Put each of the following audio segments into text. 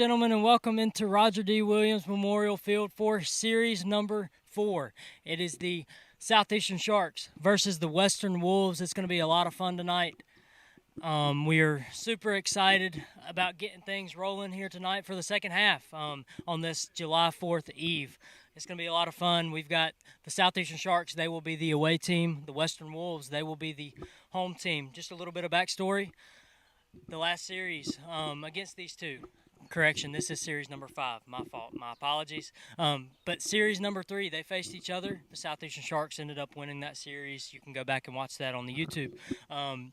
Gentlemen, and welcome into Roger D. Williams Memorial Field for series number 4. It is the Southeastern Sharks versus the Western Wolves. It's going to be a lot of fun tonight. We are super excited about getting things rolling here tonight for the second half on this July 4th eve. It's going to be a lot of fun. We've got the Southeastern Sharks. They will be the away team. The Western Wolves, they will be the home team. Just a little bit of backstory. The last series against these two. Correction, this is series number 5. My fault. My apologies. But series number 3, they faced each other. The Southeastern Sharks ended up winning that series. You can go back and watch that on the YouTube. Brian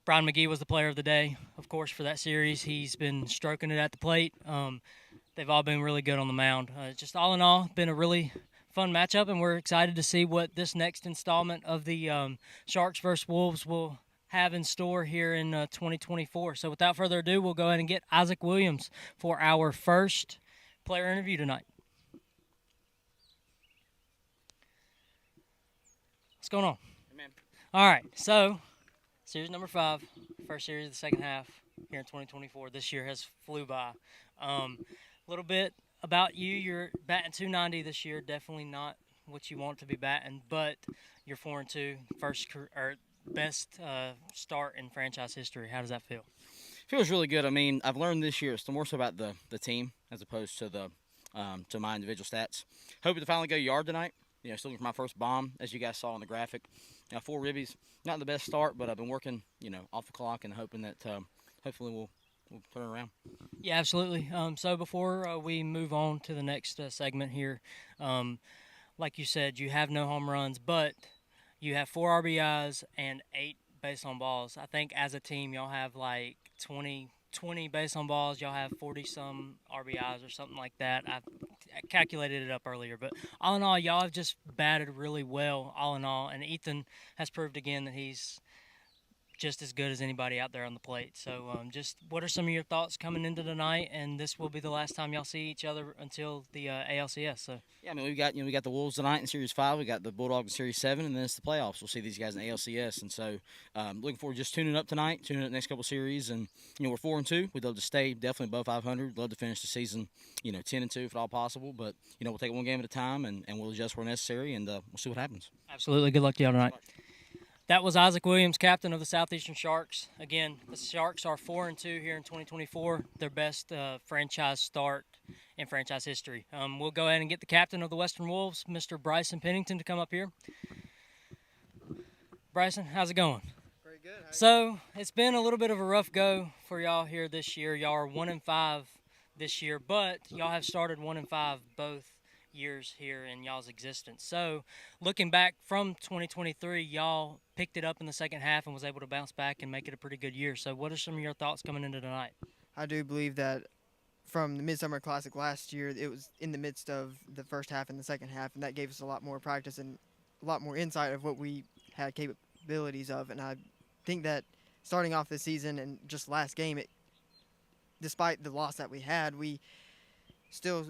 McGee was the player of the day, of course, for that series. He's been stroking it at the plate. They've all been really good on the mound. Just all in all, been a really fun matchup, and we're excited to see what this next installment of the Sharks versus Wolves will have in store here in 2024. So without further ado, we'll go ahead and get Isaac Williams for our first player interview tonight. What's going on? Hey, man. All right, so series number 5, first series of the second half here in 2024. This year has flew by. A little bit about you. You're batting .290 this year. Definitely not what you want to be batting, but you're 4-2, best start in franchise history. How does that feel? Feels really good. I mean, I've learned this year it's more so about the team as opposed to the to my individual stats. Hoping to finally go yard tonight. Still looking for my first bomb, as you guys saw on the graphic. 4 ribbies, not the best start, but I've been working, off the clock and hoping that hopefully we'll turn it around. Yeah, absolutely. So before we move on to the next segment here, like you said, you have no home runs, but you have 4 RBIs and 8 base on balls. I think as a team, y'all have like 20 base on balls. Y'all have 40-some RBIs or something like that. I calculated it up earlier. But all in all, y'all have just batted really well, all in all. And Ethan has proved again that he's just as good as anybody out there on the plate. So just what are some of your thoughts coming into tonight? And this will be the last time y'all see each other until the ALCS. So Yeah, I mean, we got the Wolves tonight in Series 5. We got the Bulldogs in Series 7, and then it's the playoffs. We'll see these guys in the ALCS. And so looking forward to just tuning up tonight, tuning up the next couple series. And, we're 4-2. We'd love to stay definitely above 500. Love to finish the season, 10-2 if at all possible. But, we'll take it one game at a time, and we'll adjust where necessary, and we'll see what happens. Absolutely. Good luck to y'all tonight. That was Isaac Williams, captain of the Southeastern Sharks. Again, the Sharks are 4-2 here in 2024, their best franchise start in franchise history. We'll go ahead and get the captain of the Western Wolves, Mr. Bryson Pennington, to come up here. Bryson, how's it going? Pretty good. So it's been a little bit of a rough go for y'all here this year. Y'all are 1-5 this year, but y'all have started 1-5 both years here in y'all's existence. So looking back from 2023, y'all picked it up in the second half and was able to bounce back and make it a pretty good year. So what are some of your thoughts coming into tonight? I do believe that from the Midsummer Classic last year, it was in the midst of the first half and the second half, and that gave us a lot more practice and a lot more insight of what we had capabilities of. And I think that starting off this season and just last game, despite the loss that we had, we still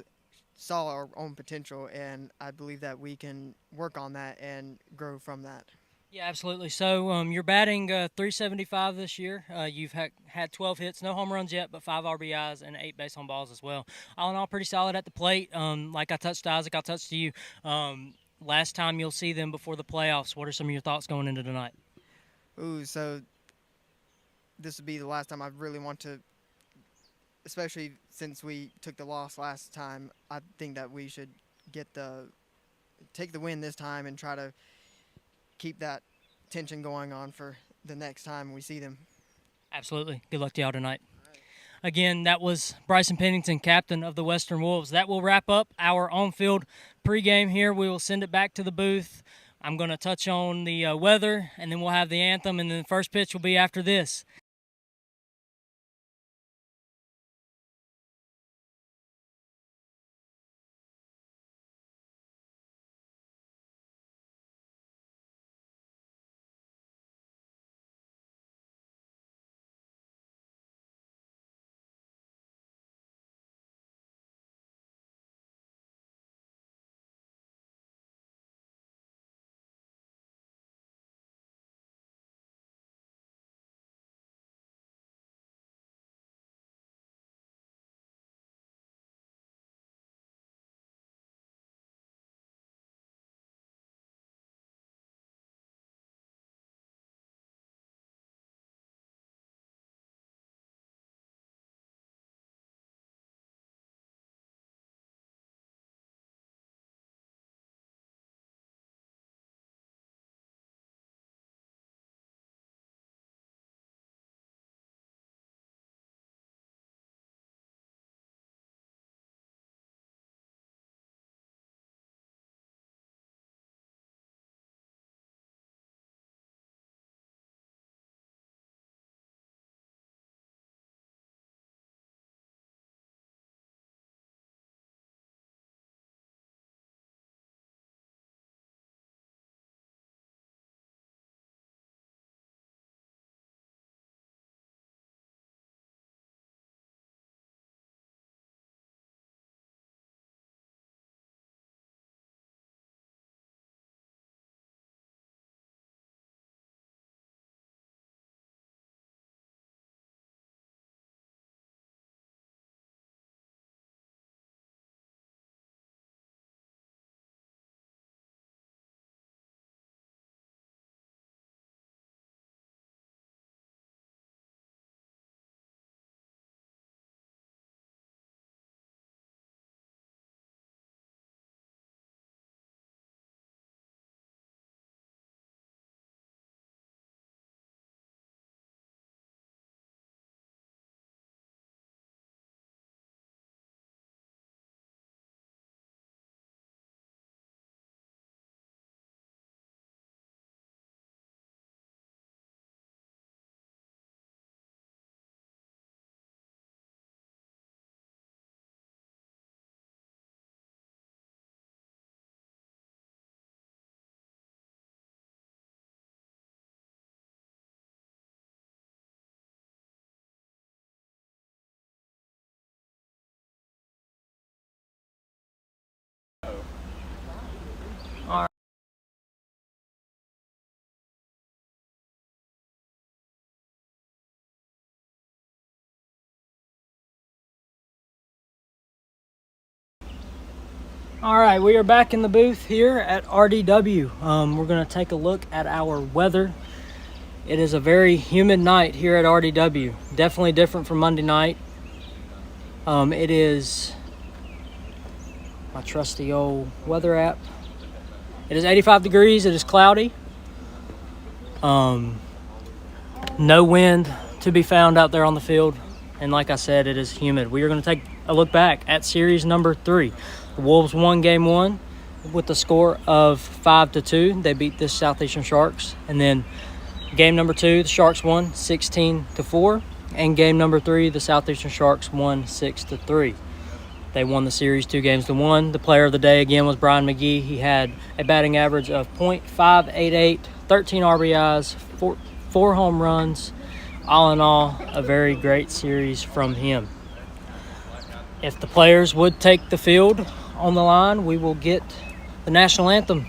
saw our own potential, and I believe that we can work on that and grow from that. Yeah, absolutely. So you're batting .375 this year. You've had 12 hits, no home runs yet, but 5 RBIs and 8 base on balls as well. All in all, pretty solid at the plate. Like I touched Isaac, I'll touch to you. Last time you'll see them before the playoffs. What are some of your thoughts going into tonight? So this would be the last time I really want to, especially since we took the loss last time. I think that we should take the win this time and try to keep that tension going on for the next time we see them. Absolutely. Good luck to y'all tonight. Again, that was Bryson Pennington, captain of the Western Wolves. That will wrap up our on-field pregame here. We will send it back to the booth. I'm going to touch on the weather, and then we'll have the anthem, and then the first pitch will be after this. All right, we are back in the booth here at RDW. We're going to take a look at our weather. It is a very humid night here at RDW. Definitely different from Monday night. It is my trusty old weather app. It is 85 degrees. It is cloudy. No wind to be found out there on the field. And like I said, it is humid. We are going to take a look back at series number 3. The Wolves won game 1 with the score of 5-2. They beat the Southeastern Sharks. And then game number 2, the Sharks won 16-4. And game number 3, the Southeastern Sharks won 6-3. They won the series 2-1. The player of the day again was Brian McGee. He had a batting average of .588, 13 RBIs, 4 home runs. All in all, a very great series from him. If the players would take the field on the line, we will get the national anthem.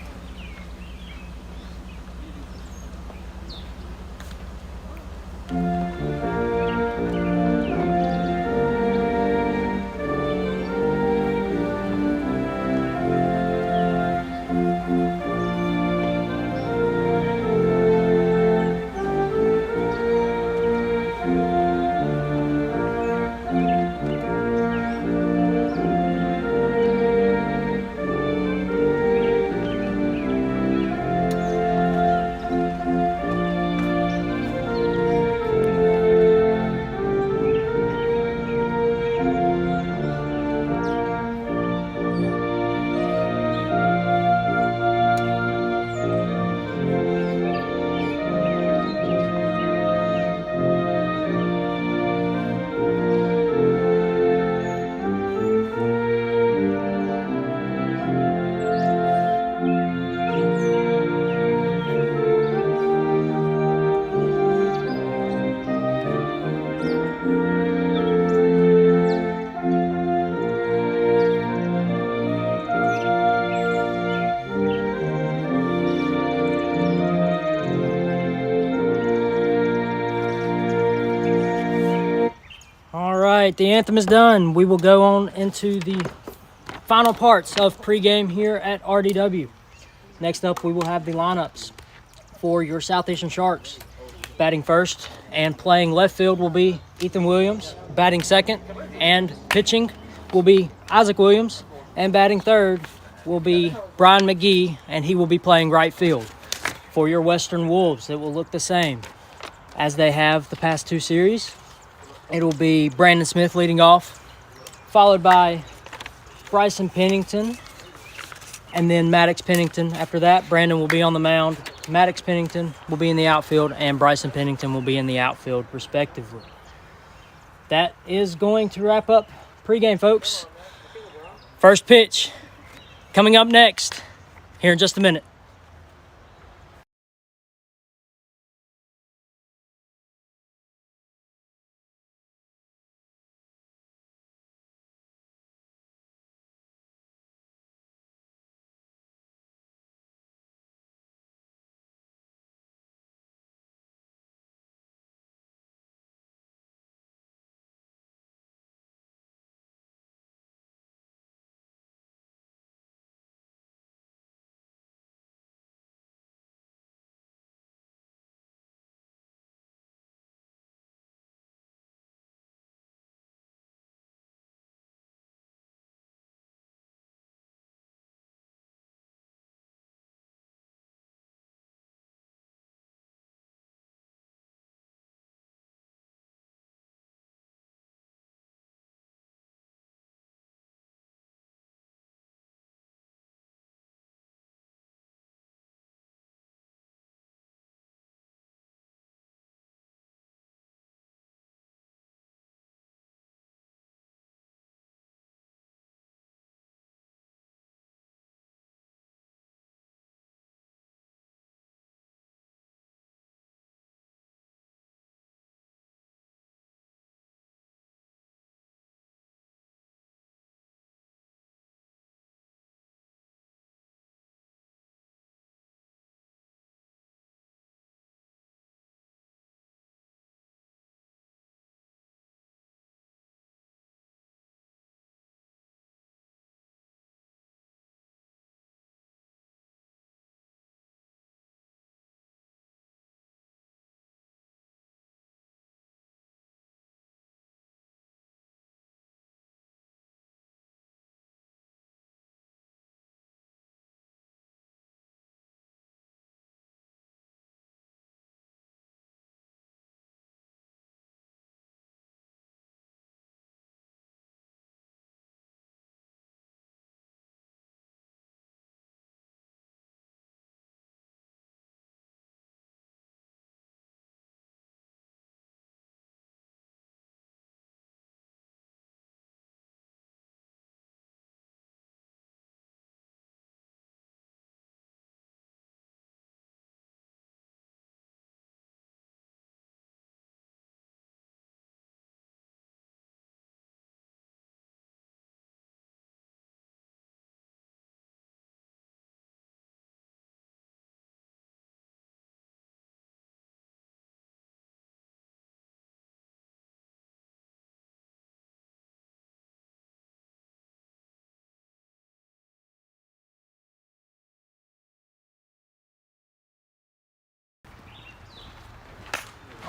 All right, the anthem is done. We will go on into the final parts of pregame here at RDW. Next up, we will have the lineups for your Southeastern Sharks. Batting first and playing left field will be Ethan Williams. Batting second and pitching will be Isaac Williams. And batting third will be Brian McGee, and he will be playing right field. For your Western Wolves, it will look the same as they have the past 2 series. It will be Brandon Smith leading off, followed by Bryson Pennington, and then Maddox Pennington. After that, Brandon will be on the mound. Maddox Pennington will be in the outfield, and Bryson Pennington will be in the outfield, respectively. That is going to wrap up pregame, folks. First pitch coming up next here in just a minute.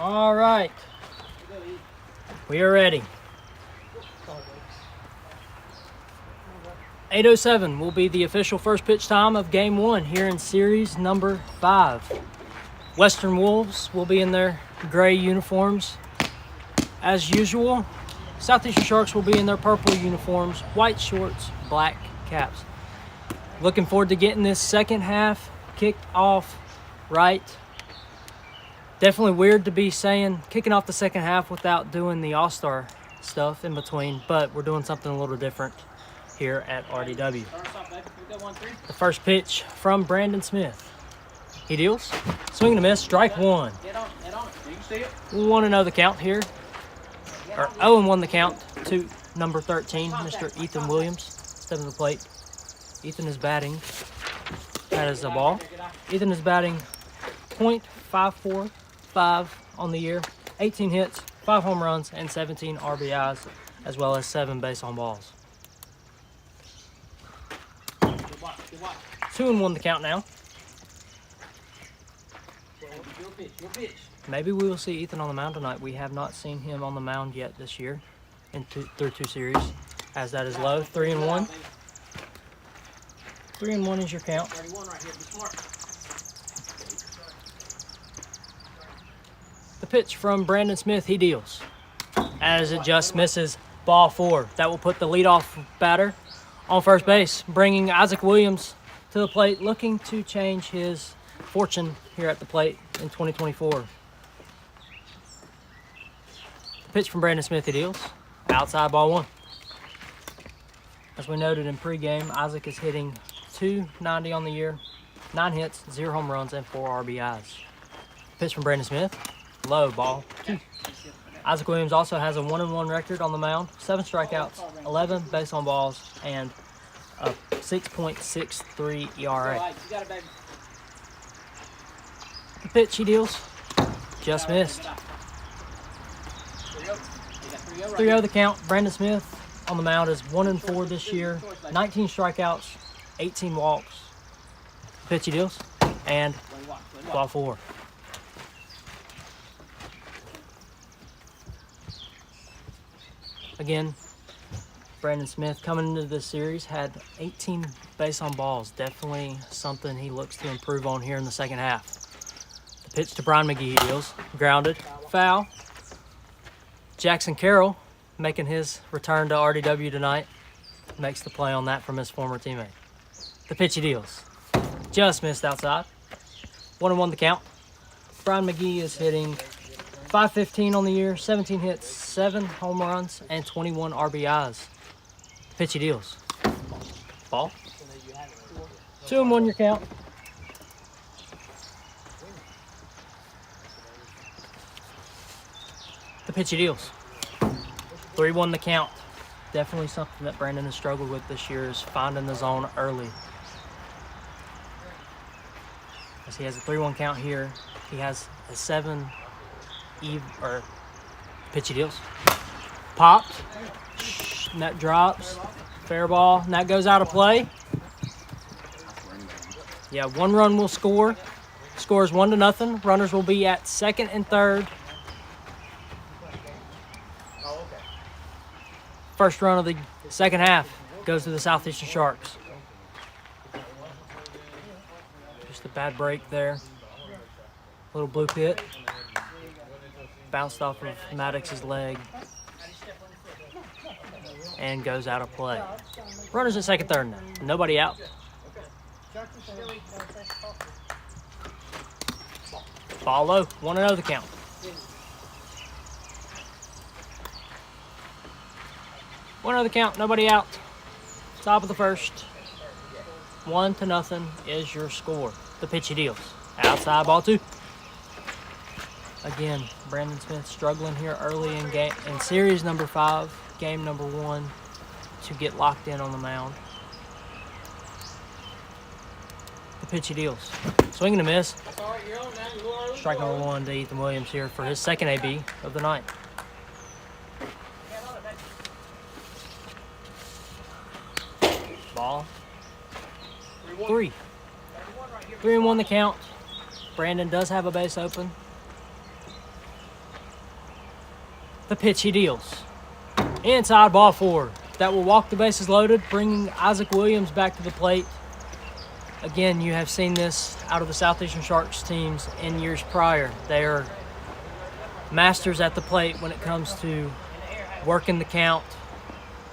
All right. We are ready. 8:07 will be the official first pitch time of game 1 here in series number 5. Western Wolves will be in their gray uniforms as usual. Southeastern Sharks will be in their purple uniforms, white shorts, black caps. Looking forward to getting this second half kicked off right. Definitely weird to be saying kicking off the second half without doing the All-Star stuff in between, but we're doing something a little different here at RDW. The first pitch from Brandon Smith. He deals. Swing and a miss. Strike 1. 1-0 the count here. Or 0-1 the count to number 13, Mr. Ethan Williams. Stepping to the plate. Ethan is batting. That is the ball. Ethan is batting .545 on the year. 18 hits, 5 home runs, and 17 RBIs, as well as 7 base on balls. 2-1 the count now. Maybe we will see Ethan on the mound tonight. We have not seen him on the mound yet this year through 2 series, as that is low. 3-1. 3-1 is your count. The pitch from Brandon Smith, he deals. As it just misses, ball 4. That will put the leadoff batter on first base, bringing Isaac Williams to the plate, looking to change his fortune here at the plate in 2024. The pitch from Brandon Smith, he deals. Outside, ball 1. As we noted in pregame, Isaac is hitting .290 on the year, 9 hits, 0 home runs, and 4 RBIs. Pitch from Brandon Smith, low, ball 2. Isaac Williams also has a 1-1 record on the mound, 7 strikeouts, 11 base on balls, and a 6.63 ERA. The pitch he deals, just missed. 3-0 the count. Brandon Smith on the mound is 1-4 this year, 19 strikeouts, 18 walks. The pitch he deals, and ball 4. Again, Brandon Smith coming into this series had 18 base on balls. Definitely something he looks to improve on here in the second half. The pitch to Brian McGee, he deals. Grounded. Foul. Jackson Carroll making his return to RDW tonight. Makes the play on that from his former teammate. The pitch he deals. Just missed outside. 1-1 the count. Brian McGee is hitting .515 on the year, 17 hits, 7 home runs, and 21 RBIs. Pitch he deals. Ball. 2-1 your count. The pitch he deals. 3-1 the count. Definitely something that Brandon has struggled with this year is finding the zone early. As he has a 3-1 count here, he has a 7 pitch he deals. Popped. Net drops. Fair ball. And that goes out of play. Yeah, 1 run will score. Scores 1-0. Runners will be at second and third. First run of the second half goes to the Southeastern Sharks. Just a bad break there. Little blue pit. Bounced off of Maddox's leg. And goes out of play. Runners at second, third now. Nobody out. Ball low. 1-0 the count. One other count, nobody out. Top of the first. 1-0 is your score. The pitch he deals. Outside, ball 2. Again, Brandon Smith struggling here early in series number 5, game number 1, to get locked in on the mound. The pitch he deals. Swing and a miss. Strike number 1 to Ethan Williams here for his second AB of the night. Ball. 3. 3-1 the count. Brandon does have a base open. The pitch he deals. Inside, ball 4. That will walk the bases loaded, bringing Isaac Williams back to the plate. Again, you have seen this out of the Southeastern Sharks teams in years prior. They are masters at the plate when it comes to working the count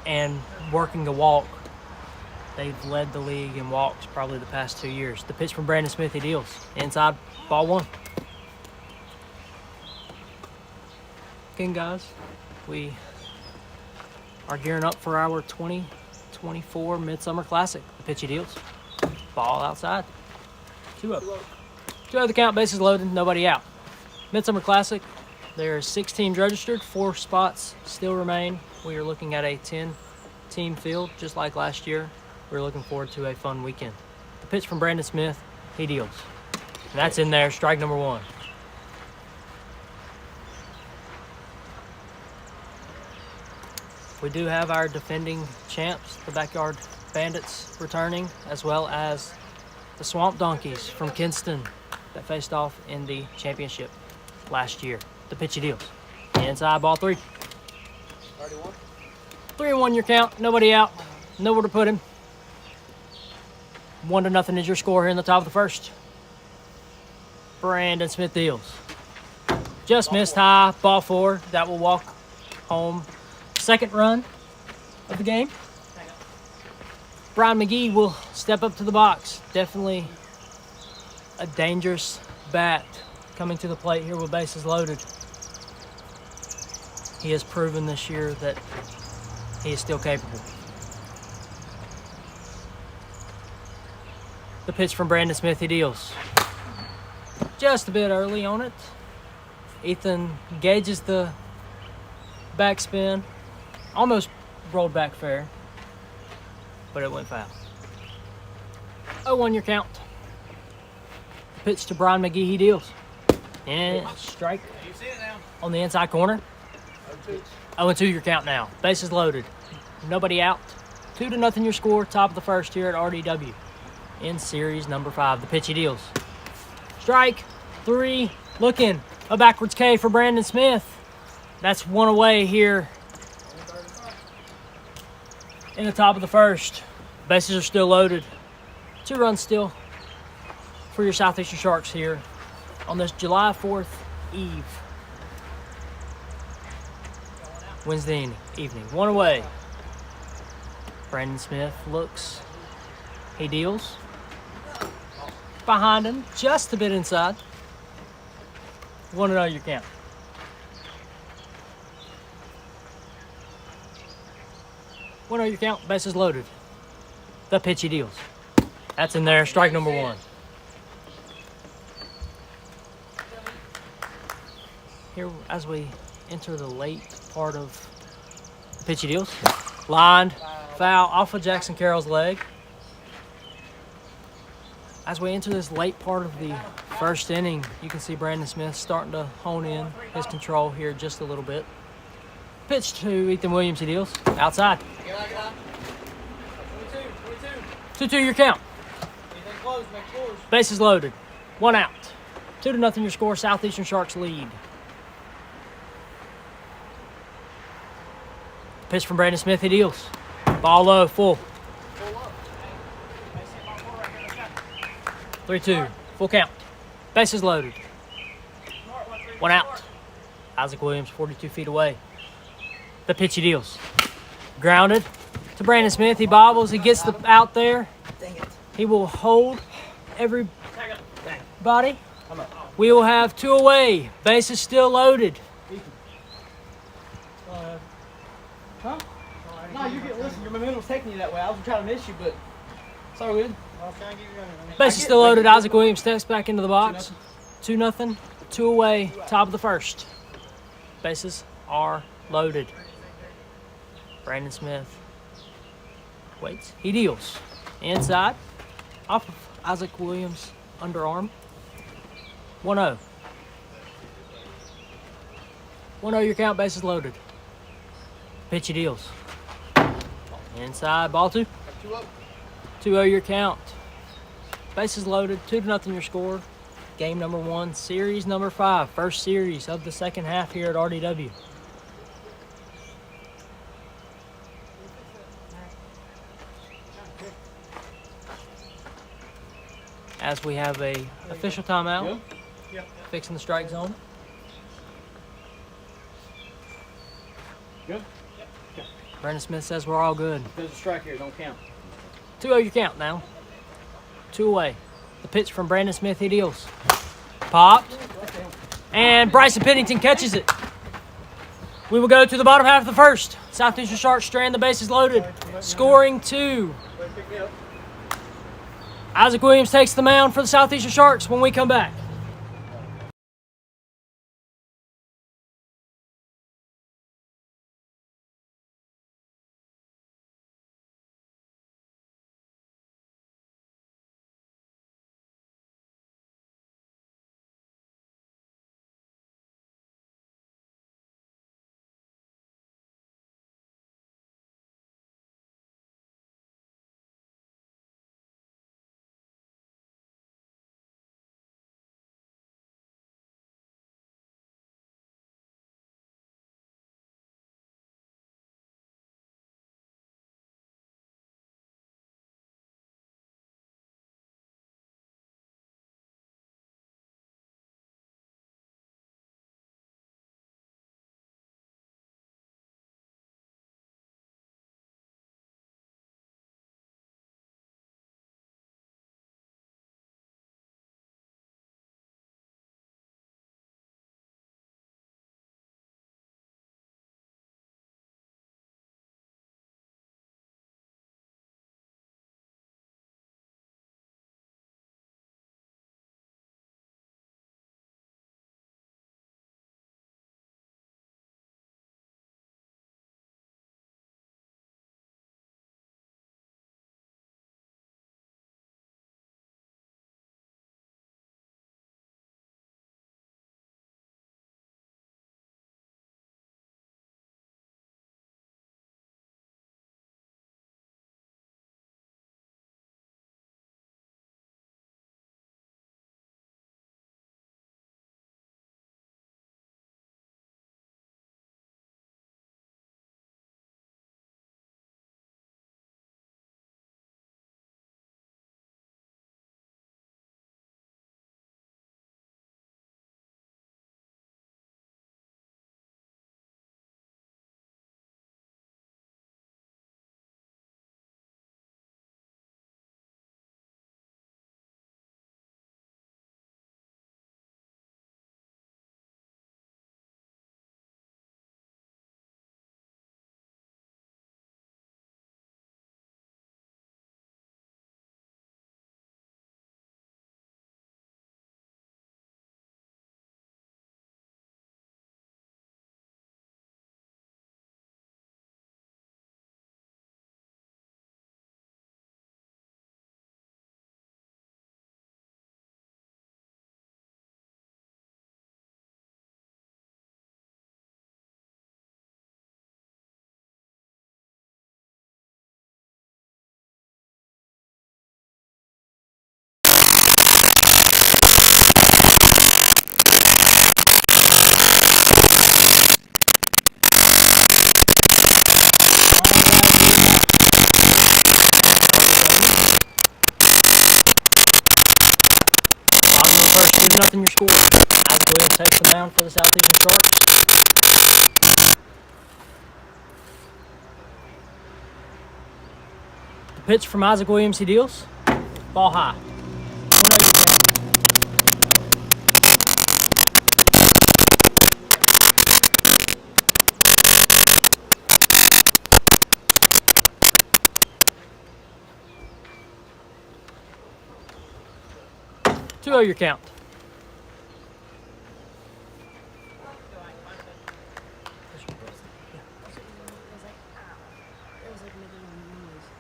and working the walk. They've led the league in walks probably the past 2 years. The pitch from Brandon Smith, he deals. Inside, ball 1. Again, guys, we are gearing up for our 2024 Midsummer Classic. The pitch he deals. Ball outside. 2-0. 2-0 the count, bases loaded, nobody out. Midsummer Classic, there are 6 teams registered, 4 spots still remain. We are looking at a 10-team field, just like last year. We're looking forward to a fun weekend. The pitch from Brandon Smith, he deals. And that's in there, strike number 1. We do have our defending champs, the Backyard Bandits, returning, as well as the Swamp Donkeys from Kinston that faced off in the championship last year. The pitch he deals. Inside, ball 3. 3-1 your count, nobody out, nowhere to put him. 1-0 is your score here in the top of the first. Brandon Smith deals. Just missed high, ball 4. That will walk home. Second run of the game. Brian McGee will step up to the box. Definitely a dangerous bat coming to the plate here with bases loaded. He has proven this year that he is still capable. The pitch from Brandon Smith, he deals. Just a bit early on it. Ethan gauges the backspin. Almost rolled back fair, but it went foul. 0-1 your count. Pitch to Brian McGee, he deals. And strike on the inside corner. 0-2 your count now. Bases loaded. Nobody out. 2-0 your score. Top of the first here at RDW in series number 5. The pitch he deals. Strike 3. Looking. A backwards K for Brandon Smith. That's 1 away here in the top of the first. Bases are still loaded. 2 runs still for your Southeastern Sharks here on this July 4th eve. Wednesday evening. 1 away. Brandon Smith looks. He deals. Behind him, just a bit inside. 1-0 your count. Your count, bases loaded. The pitch he deals. That's in there, strike number 1. Here, as we enter the late part of the pitch he deals, lined, foul off of Jackson Carroll's leg. As we enter this late part of the first inning, you can see Brandon Smith starting to hone in his control here just a little bit. Pitch to Ethan Williams, he deals. Outside. 2-2 your count. Bases loaded. 1 out. 2-0 your score. Southeastern Sharks lead. Pitch from Brandon Smith, he deals. Ball low, full. 3-2. Full count. Bases loaded. 1 out. Isaac Williams 42 feet away. The pitch he deals. Grounded to Brandon Smith. He bobbles. He gets the out there. He will hold everybody. We will have 2 away. Bases still loaded. Huh? No, listen, your momentum's taking you that way. I was trying to miss you, but it's all good. Bases still loaded. Isaac Williams steps back into the box. 2-0. 2 away. Top of the first. Bases are loaded. Brandon Smith waits. He deals. Inside. Off of Isaac Williams' underarm. 1-0. 1-0 your count. Bases loaded. Pitch he deals. Inside. Ball 2. 2-0 your count. Bases loaded. 2-0 your score. Game number 1. Series number 5. First series of the second half here at RDW. As we have a official timeout, fixing the strike zone. Good. Brandon Smith says we're all good. There's a strike here, don't count. 2-0 your count now. 2 away. The pitch from Brandon Smith, he deals. Popped. And Bryson Pennington catches it. We will go to the bottom half of the first. Southeastern Sharks strand the bases loaded. Scoring 2. Isaac Williams takes the mound for the Southeastern Sharks when we come back. First 2-0 your score. Isaac Williams takes the mound for the Southeastern Sharks. The pitch from Isaac Williams, he deals. Ball high. 1-0 your count. Two your count.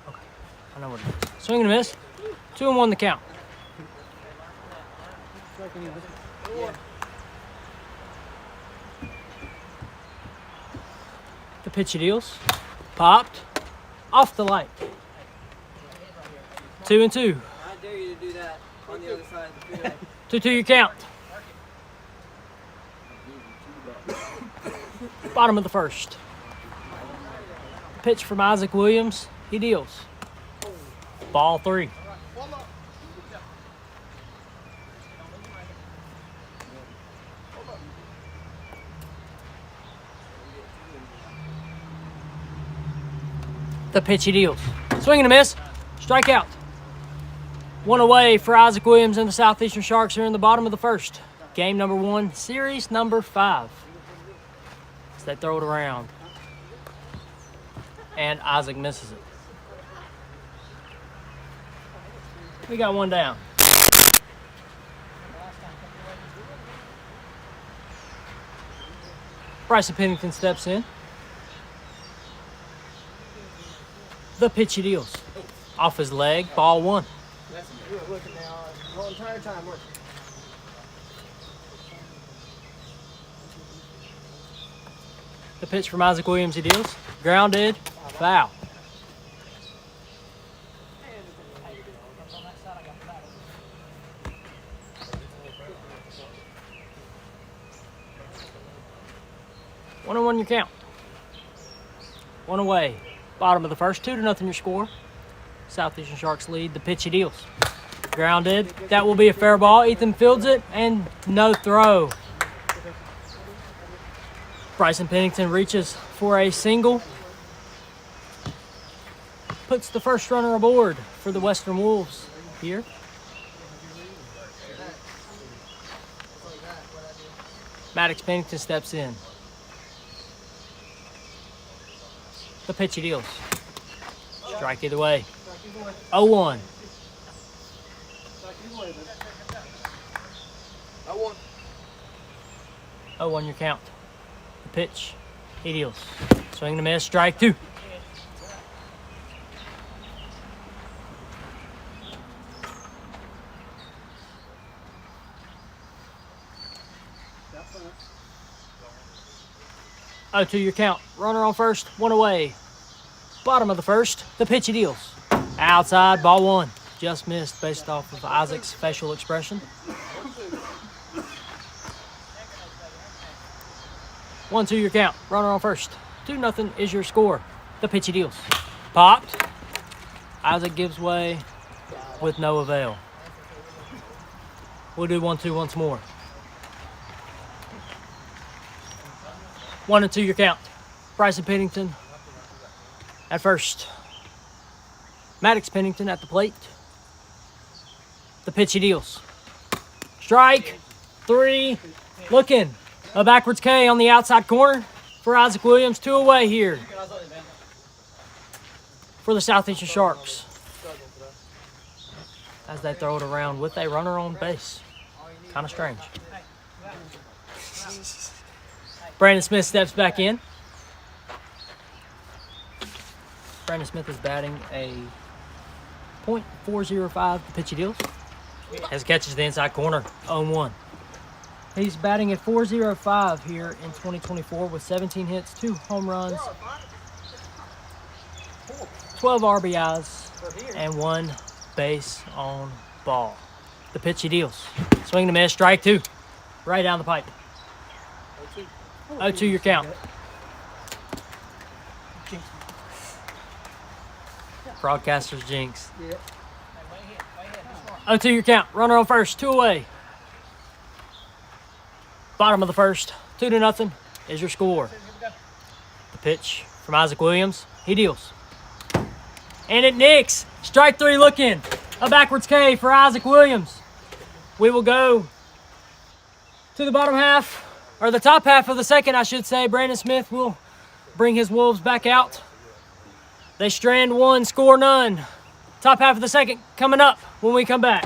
Okay, I know what it is. Swing and a miss. 2-1 the count. The pitch he deals. Popped. Off the light. 2-2. I dare you to do that on the other side of the field. 2-2 your count. Bottom of the first. Pitch from Isaac Williams. He deals. Ball 3. The pitch he deals. Swing and a miss. Strikeout. One away for Isaac Williams and the Southeastern Sharks here in the bottom of the first. Game number 1, series number 5. As they throw it around. And Isaac misses it. We got one down. Bryson Pennington steps in. The pitch he deals. Off his leg, ball 1. Looking now, the whole entire time. Look. The pitch from Isaac Williams he deals. Grounded, foul. One and one your count. One away. Bottom of the first, 2-0 your score. Southeastern Sharks lead. The pitch he deals. Grounded. That will be a fair ball. Ethan fields it and no throw. Bryson Pennington reaches for a single. Puts the first runner aboard for the Western Wolves here. Maddox Pennington steps in. The pitch he deals. Strike either way. 0-1. 0-1 your count. The pitch he deals. Swing and a miss. Strike 2. Oh, 2 your count. Runner on first, one away. Bottom of the first, the pitch he deals. Outside, ball 1. Just missed based off of Isaac's facial expression. 1-2 your count. Runner on first. 2-0 is your score. The pitch he deals. Popped. Isaac gives way with no avail. We'll do 1-2 once more. 1-2 your count. Bryson Pennington at first. Maddox Pennington at the plate. The pitch he deals. Strike 3. Looking. A backwards K on the outside corner for Isaac Williams. 2 away here for the Southeastern Sharks as they throw it around with a runner on base. Kind of strange. Brandon Smith steps back in. Brandon Smith is batting a .405. The pitch he deals. As he catches the inside corner, 0-1. He's batting at .405 here in 2024 with 17 hits, 2 home runs, 12 RBIs, and 1 base on ball. The pitch he deals. Swing and a miss, strike 2. Right down the pipe. 0-2 your count. Broadcaster's jinx. 0-2 your count. Runner on first, 2 away. Bottom of the first, 2-0 is your score. The pitch from Isaac Williams. He deals. And it nicks. Strike 3 looking. A backwards K for Isaac Williams. We will go to the bottom half, or the top half of the second, I should say. Brandon Smith will bring his Wolves back out. They strand 1, score none. Top half of the second coming up when we come back.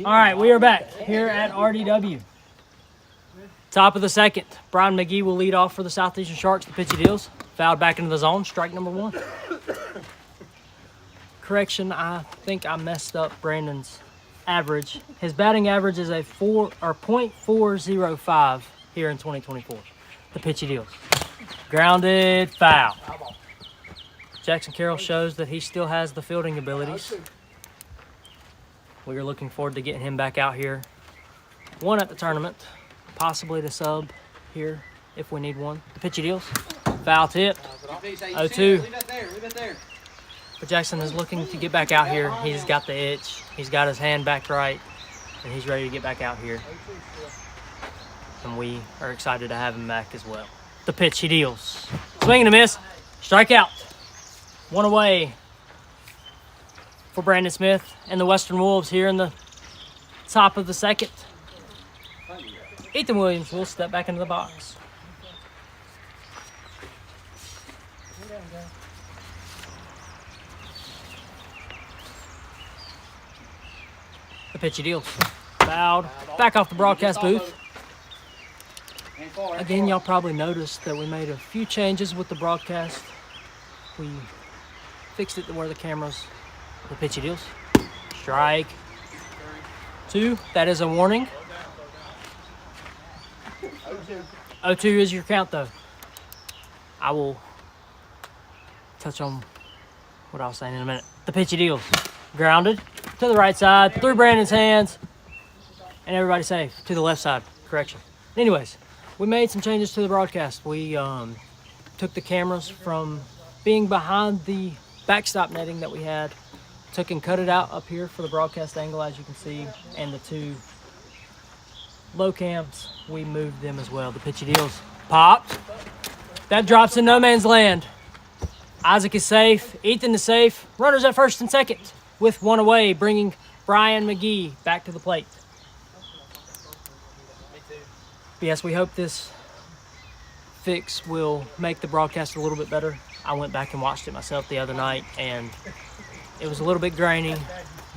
All right, we are back here at RDW. Top of the second. Brian McGee will lead off for the Southeastern Sharks. The pitchy deals. Fouled back into the zone. Strike number 1. Correction, I think I messed up Brandon's average. His batting average is a .405 here in 2024. The pitchy deals. Grounded, foul. Jackson Carroll shows that he still has the fielding abilities. We are looking forward to getting him back out here. 1 at the tournament, possibly to sub here if we need one. The pitchy deals. Foul tip. 0-2. But Jackson is looking to get back out here. He's got the itch. He's got his hand back right, and he's ready to get back out here. And we are excited to have him back as well. The pitch, he deals. Swing and a miss. Strike out. 1 away for Brandon Smith and the Western Wolves here in the top of the second. Ethan Williams will step back into the box. The pitch he deals. Fouled. Back off the broadcast booth. Again, y'all probably noticed that we made a few changes with the broadcast. We fixed it to where the cameras. The pitch he deals. Strike 2. That is a warning. 0-2 is your count, though. I will touch on what I was saying in a minute. The pitch he deals. Grounded to the right side, through Brandon's hands, and everybody safe to the left side. Correction. Anyways, we made some changes to the broadcast. We took the cameras from being behind the backstop netting that we had, took and cut it out up here for the broadcast angle, as you can see, and the 2 low cams, we moved them as well. The pitchy deals. Popped. That drops in no man's land. Isaac is safe. Ethan is safe. Runners at first and second with 1 away, bringing Brian McGee back to the plate. But yes, we hope this fix will make the broadcast a little bit better. I went back and watched it myself the other night, and it was a little bit grainy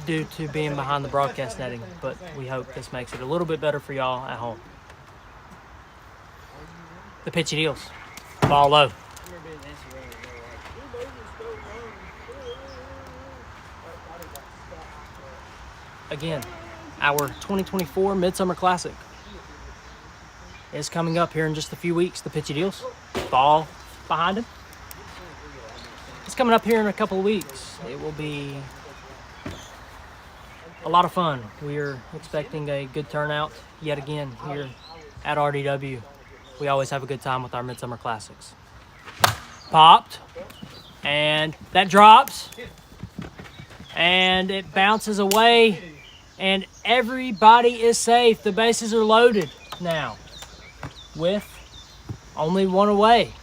due to being behind the broadcast netting, but we hope this makes it a little bit better for y'all at home. The pitchy deals. Ball low. Again, our 2024 Midsummer Classic is coming up here in just a few weeks. The pitchy deals. Ball behind him. It's coming up here in a couple of weeks. It will be a lot of fun. We are expecting a good turnout yet again here at RDW. We always have a good time with our Midsummer Classics. Popped, and that drops, and it bounces away, and everybody is safe. The bases are loaded now with only 1 away.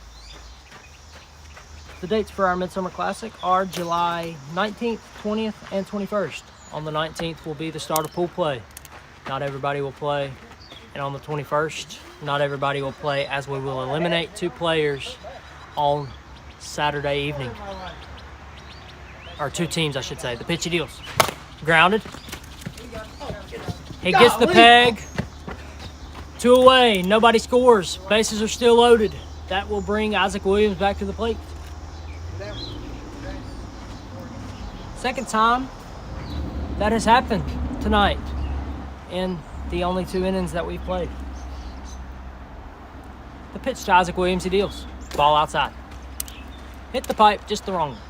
The dates for our Midsummer Classic are July 19th, 20th, and 21st. On the 19th will be the start of pool play. Not everybody will play. And on the 21st, not everybody will play, as we will eliminate 2 players on Saturday evening. Or 2 teams, I should say. The pitchy deals. Grounded. He gets the peg. 2 away. Nobody scores. Bases are still loaded. That will bring Isaac Williams back to the plate. Second time that has happened tonight in the only 2 innings that we've played. The pitch to Isaac Williams, he deals. Ball outside. Hit the pipe, just the wrong one.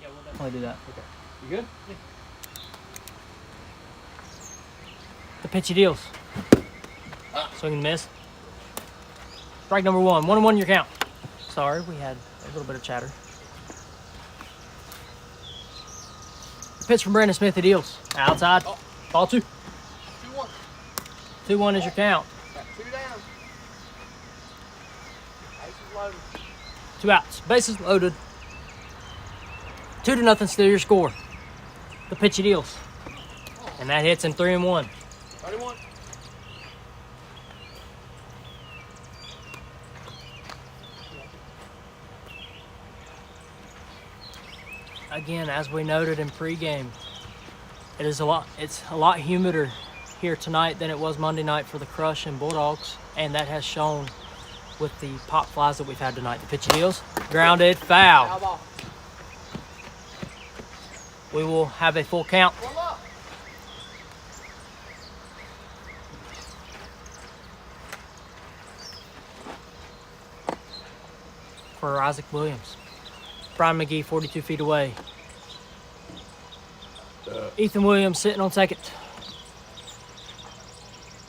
Yeah, we'll definitely do that. Okay. You good? Yeah. The pitchy deals. Swing and miss. Strike number 1. 1-1 your count. Sorry, we had a little bit of chatter. The pitch from Brandon Smith, he deals. Outside. Ball 2. 2-1. 2-1 is your count. Got 2 down. Bases loaded. 2 outs. Bases loaded. 2-0 still your score. The pitch he deals. And that hits in 3-1. 31. Again, as we noted in pregame, it's a lot humider here tonight than it was Monday night for the Crush and Bulldogs, and that has shown with the pop flies that we've had tonight. The pitch he deals, grounded, foul. Foul ball. We will have a full count. One up. For Isaac Williams. Brian McGee 42 feet away. Ethan Williams sitting on second.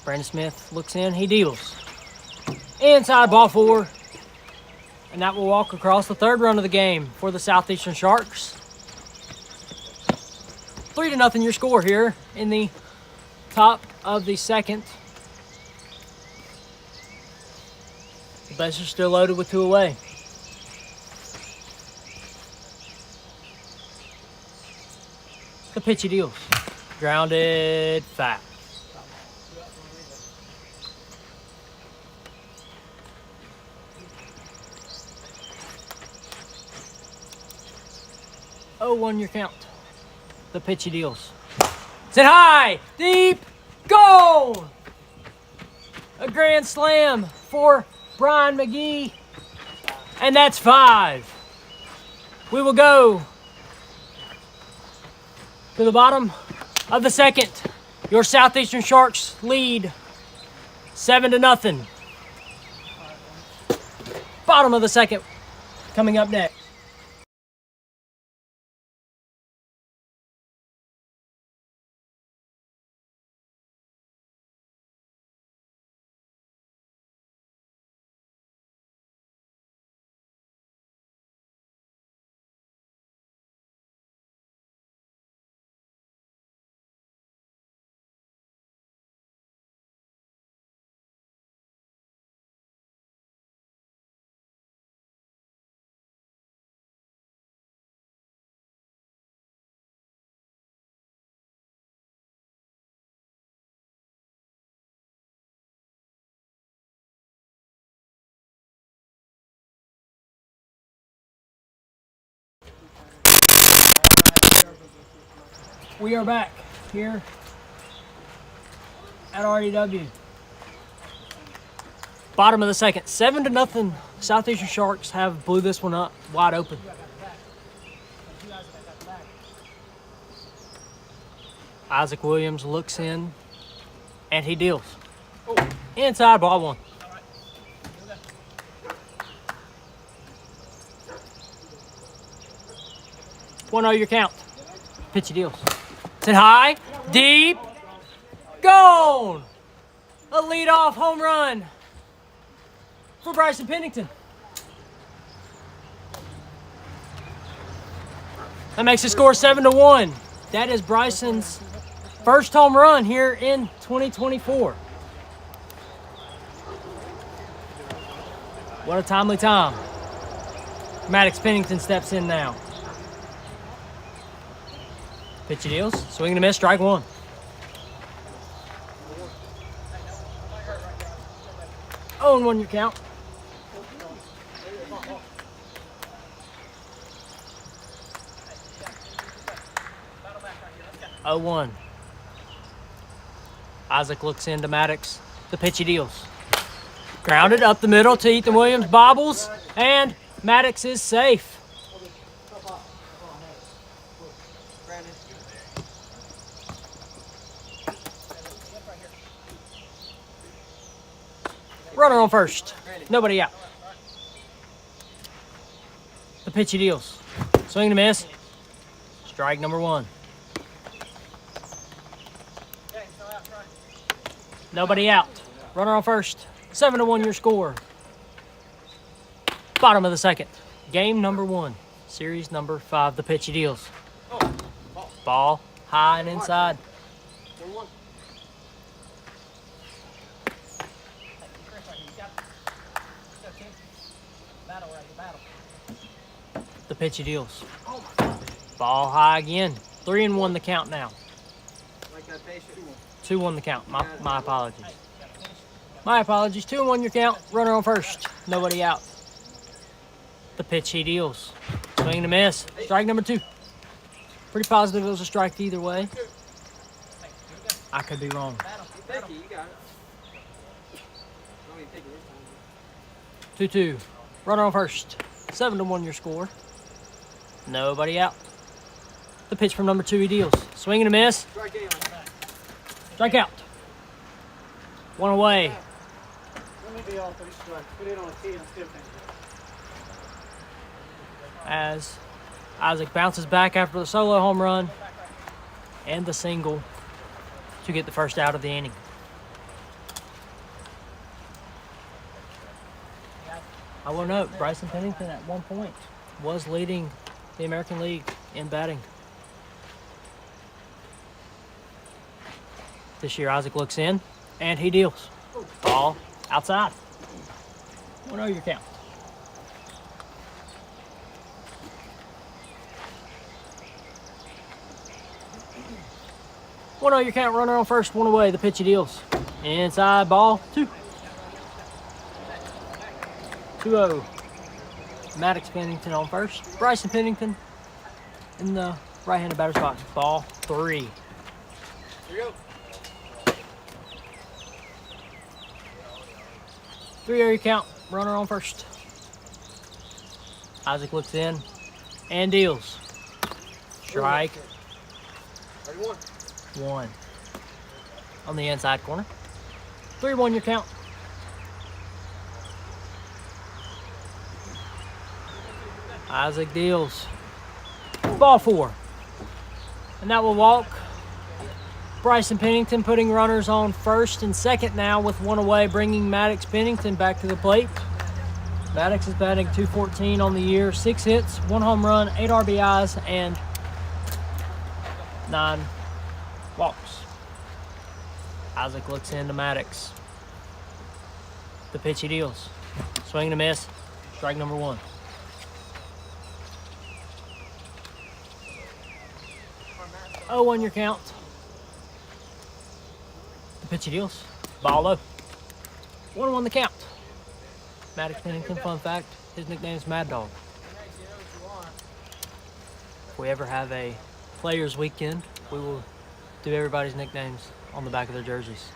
Brandon Smith looks in, he deals. Inside ball 4. And that will walk across the third run of the game for the Southeastern Sharks. 3-0 your score here in the top of the second. The bases are still loaded with 2 away. The pitch he deals. Grounded, foul. Oh, 1 your count. The pitch he deals. Sit high, deep, go! A grand slam for Brian McGee. And that's 5. We will go to the bottom of the second. Your Southeastern Sharks lead 7-0. Bottom of the second coming up next. We are back here at REW. Bottom of the second, 7-0. Southeastern Sharks have blew this one up wide open. Isaac Williams looks in and he deals. Inside ball 1. One your count. Pitch he deals. Sit high, deep, gone! A leadoff home run for Bryson Pennington. That makes the score 7-1. That is Bryson's first home run here in 2024. What a timely time. Maddox Pennington steps in now. Pitch he deals, swing and a miss, strike 1. Oh, and 1 your count. Oh, 1. Isaac looks into Maddox. The pitch he deals. Grounded up the middle to Ethan Williams, bobbles, and Maddox is safe. Runner on first. Nobody out. The pitch he deals. Swing and a miss. Strike number 1. Nobody out. Runner on first. 7-1 your score. Bottom of the second. Game number 1. Series number 5. The pitch he deals. Ball high and inside. The pitch he deals. Ball high again. 3-1 the count now. 2-1 the count. My apologies. My apologies. 2-1 your count. Runner on first. Nobody out. The pitch he deals. Swing and a miss. Strike number 2. Pretty positive it was a strike either way. I could be wrong. 2-2. Runner on first. 7-1 your score. Nobody out. The pitch from number 2 he deals. Swing and a miss. Strike out. 1 away. As Isaac bounces back after the solo home run and the single to get the first out of the inning. I will note, Bryson Pennington at one point was leading the American League in batting. This year, Isaac looks in, and he deals. Ball outside. 1-0 your count. Your count, runner on first, 1 away. The pitch he deals. Inside, ball 2. 2-0. Maddox Pennington on first. Bryson Pennington in the right-handed batter's box. Ball 3. Here you go. 3-0 your count, runner on first. Isaac looks in and deals. Strike 31. 1 on the inside corner. 3-1 your count. Isaac deals. Ball 4. And that will walk Bryson Pennington, putting runners on first and second now with 1 away, bringing Maddox Pennington back to the plate. Maddox is batting .214 on the year, 6 hits, 1 home run, 8 RBIs, and 9 walks. Isaac looks into Maddox. The pitch he deals. Swing and a miss. Strike number 1. Oh, on your count. The pitch he deals. Ball low. 1-1 the count. Maddox Pennington, fun fact, his nickname is Mad Dog. If we ever have a players weekend, we will do everybody's nicknames on the back of their jerseys,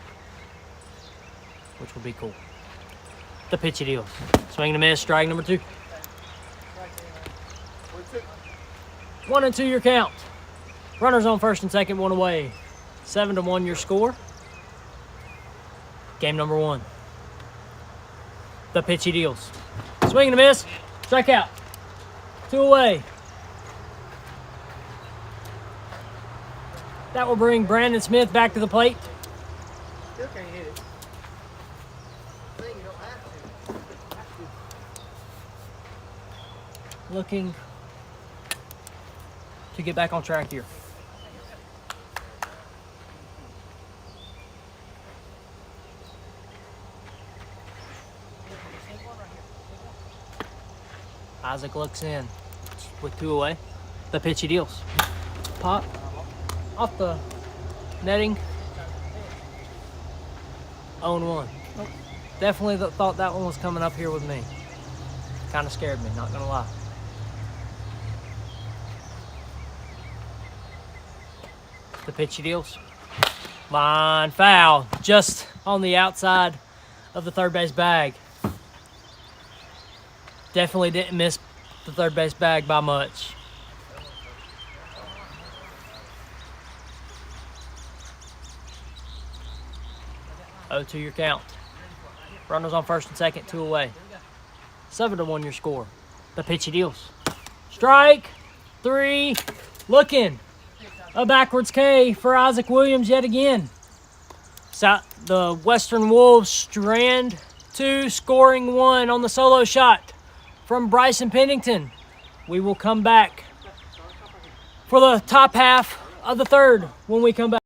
which would be cool. The pitch he deals. Swing and a miss, strike number 2. 1-2 your count. Runners on first and second, 1 away. 7-1 your score. Game number 1. The pitch he deals. Swing and a miss. Strike out. 2 away. That will bring Brandon Smith back to the plate. Still can't hit it. Thing you don't have to. Looking to get back on track here. Isaac looks in with 2 away. The pitch he deals. Pop off the netting. 0-1. Definitely thought that one was coming up here with me. Kind of scared me, not gonna lie. The pitch he deals. Line foul, just on the outside of the third base bag. Definitely didn't miss the third base bag by much. Oh, 2 your count. Runners on first and second, 2 away. 7-1 your score. The pitch he deals. Strike 3. Looking. A backwards K for Isaac Williams yet again. The Western Wolves strand 2, scoring 1 on the solo shot from Bryson Pennington. We will come back for the top half of the third when we come back.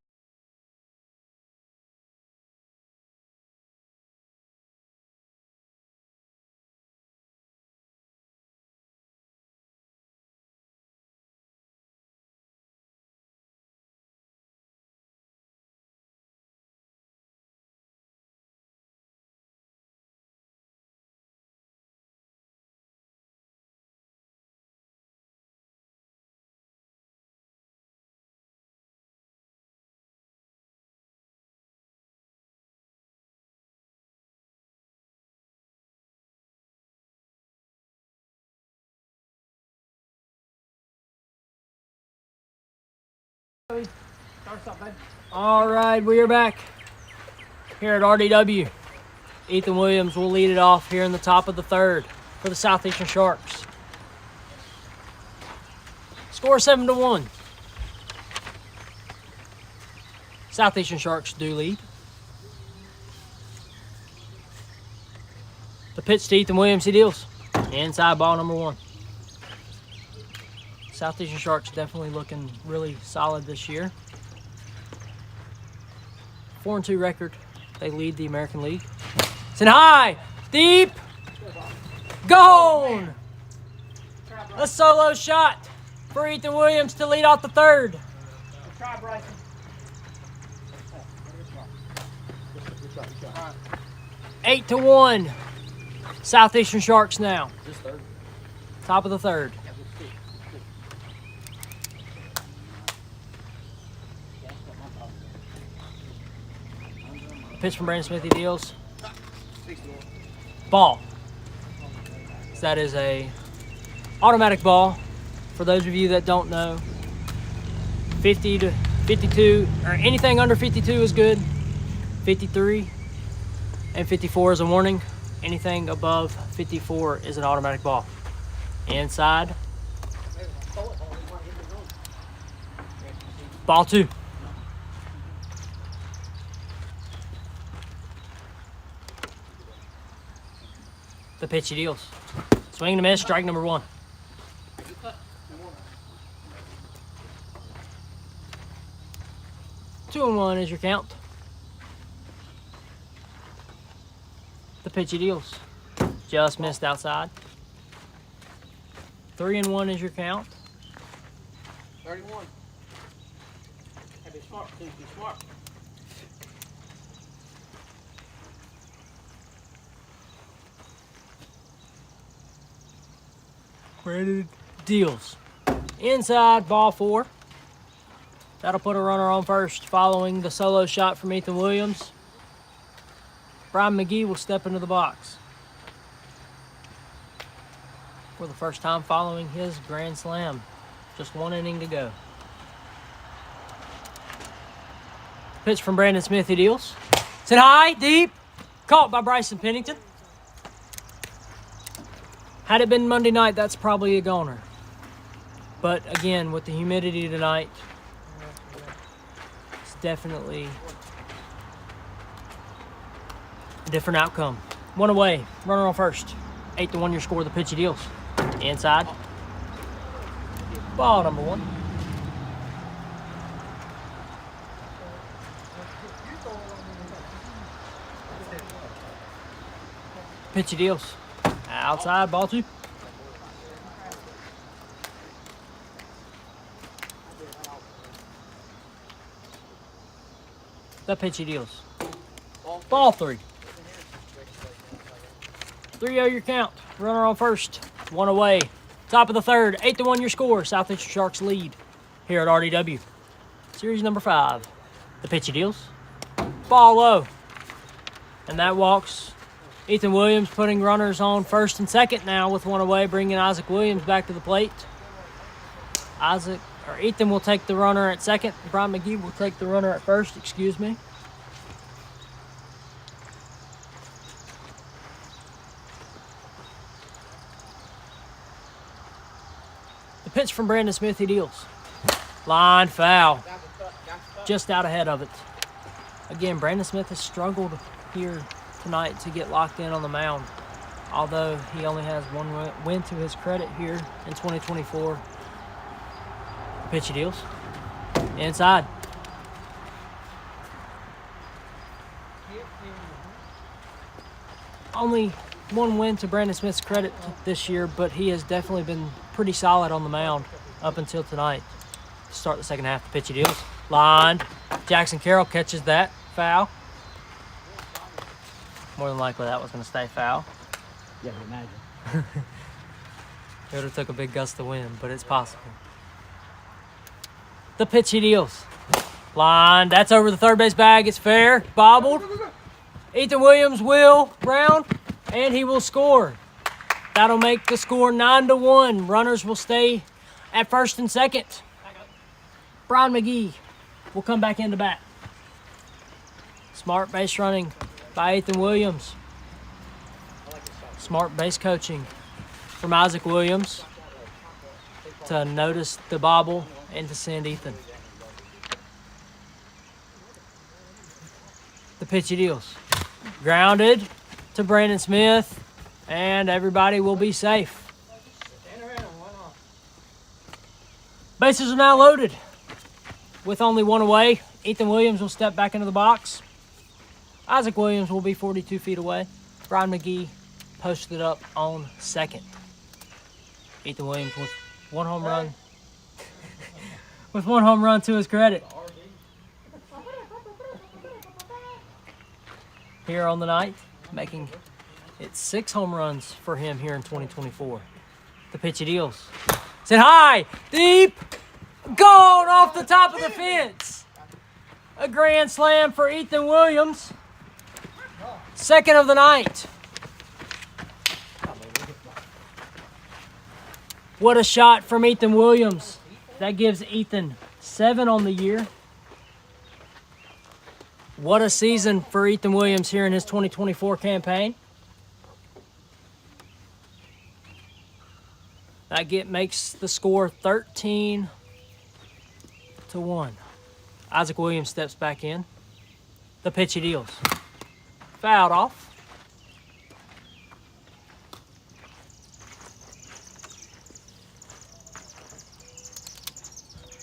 All right, we are back here at RDW. Ethan Williams will lead it off here in the top of the third for the Southeastern Sharks. Score 7-1. Southeastern Sharks do lead. The pitch to Ethan Williams, he deals. Inside ball number 1. Southeastern Sharks definitely looking really solid this year. 4-2 record. They lead the American League. It's in high, deep, gone. A solo shot for Ethan Williams to lead off the third. 8-1. Southeastern Sharks now. Top of the third. Pitch from Brandon Smith, he deals. Ball. So that is a automatic ball. For those of you that don't know, 50 to 52, or anything under 52 is good. 53 and 54 is a warning. Anything above 54 is an automatic ball. Inside. Ball 2. The pitch he deals. Swing and a miss, strike number 1. Two and 1 is your count. The pitch he deals. Just missed outside. 3-1 is your count. 31. Hey, be smart, please be smart. Brandon deals. Inside, ball 4. That'll put a runner on first following the solo shot from Ethan Williams. Brian McGee will step into the box for the first time following his grand slam. Just 1 inning to go. Pitch from Brandon Smith, he deals. It's hit high, deep, caught by Bryson Pennington. Had it been Monday night, that's probably a goner. But again, with the humidity tonight, it's definitely a different outcome. 1 away, runner on first. 8-1 your score, the pitch he deals. Inside. Ball number 1. Pitch he deals. Outside, ball 2. The pitch he deals. Ball 3. 3-0 your count. Runner on first. 1 away. Top of the third. 8-1 your score. Southeastern Sharks lead here at RDW. Series number 5. The pitch he deals. Ball low. And that walks Ethan Williams, putting runners on first and second now with 1 away, bringing Isaac Williams back to the plate. Ethan will take the runner at second. Brian McGee will take the runner at first, excuse me. The pitch from Brandon Smith, he deals. Line foul. Just out ahead of it. Again, Brandon Smith has struggled here tonight to get locked in on the mound, although he only has 1 win to his credit here in 2024. Pitch he deals. Inside. Only 1 win to Brandon Smith's credit this year, but he has definitely been pretty solid on the mound up until tonight. To start the second half, the pitch he deals. Lined. Jackson Carroll catches that foul. More than likely that was going to stay foul. Yeah, imagine. It would have took a big gust of wind, but it's possible. The pitch he deals. Line. That's over the third base bag. It's fair. Bobbled. Ethan Williams will round, and he will score. That'll make the score 9-1. Runners will stay at first and second. Brian McGee will come back into bat. Smart base running by Ethan Williams. Smart base coaching from Isaac Williams to notice the bobble and to send Ethan. The pitch he deals. Grounded to Brandon Smith, and everybody will be safe. Bases are now loaded. With only one away, Ethan Williams will step back into the box. Isaac Williams will be 42 feet away. Brian McGee posted up on second. Ethan Williams with one home run. With one home run to his credit. Here on the night, making it 6 home runs for him here in 2024. The pitch he deals. Said high, deep, gone off the top of the fence. A grand slam for Ethan Williams. Second of the night. What a shot from Ethan Williams. That gives Ethan 7 on the year. What a season for Ethan Williams here in his 2024 campaign. That makes the score 13-1. Isaac Williams steps back in. The pitch he deals. Fouled off.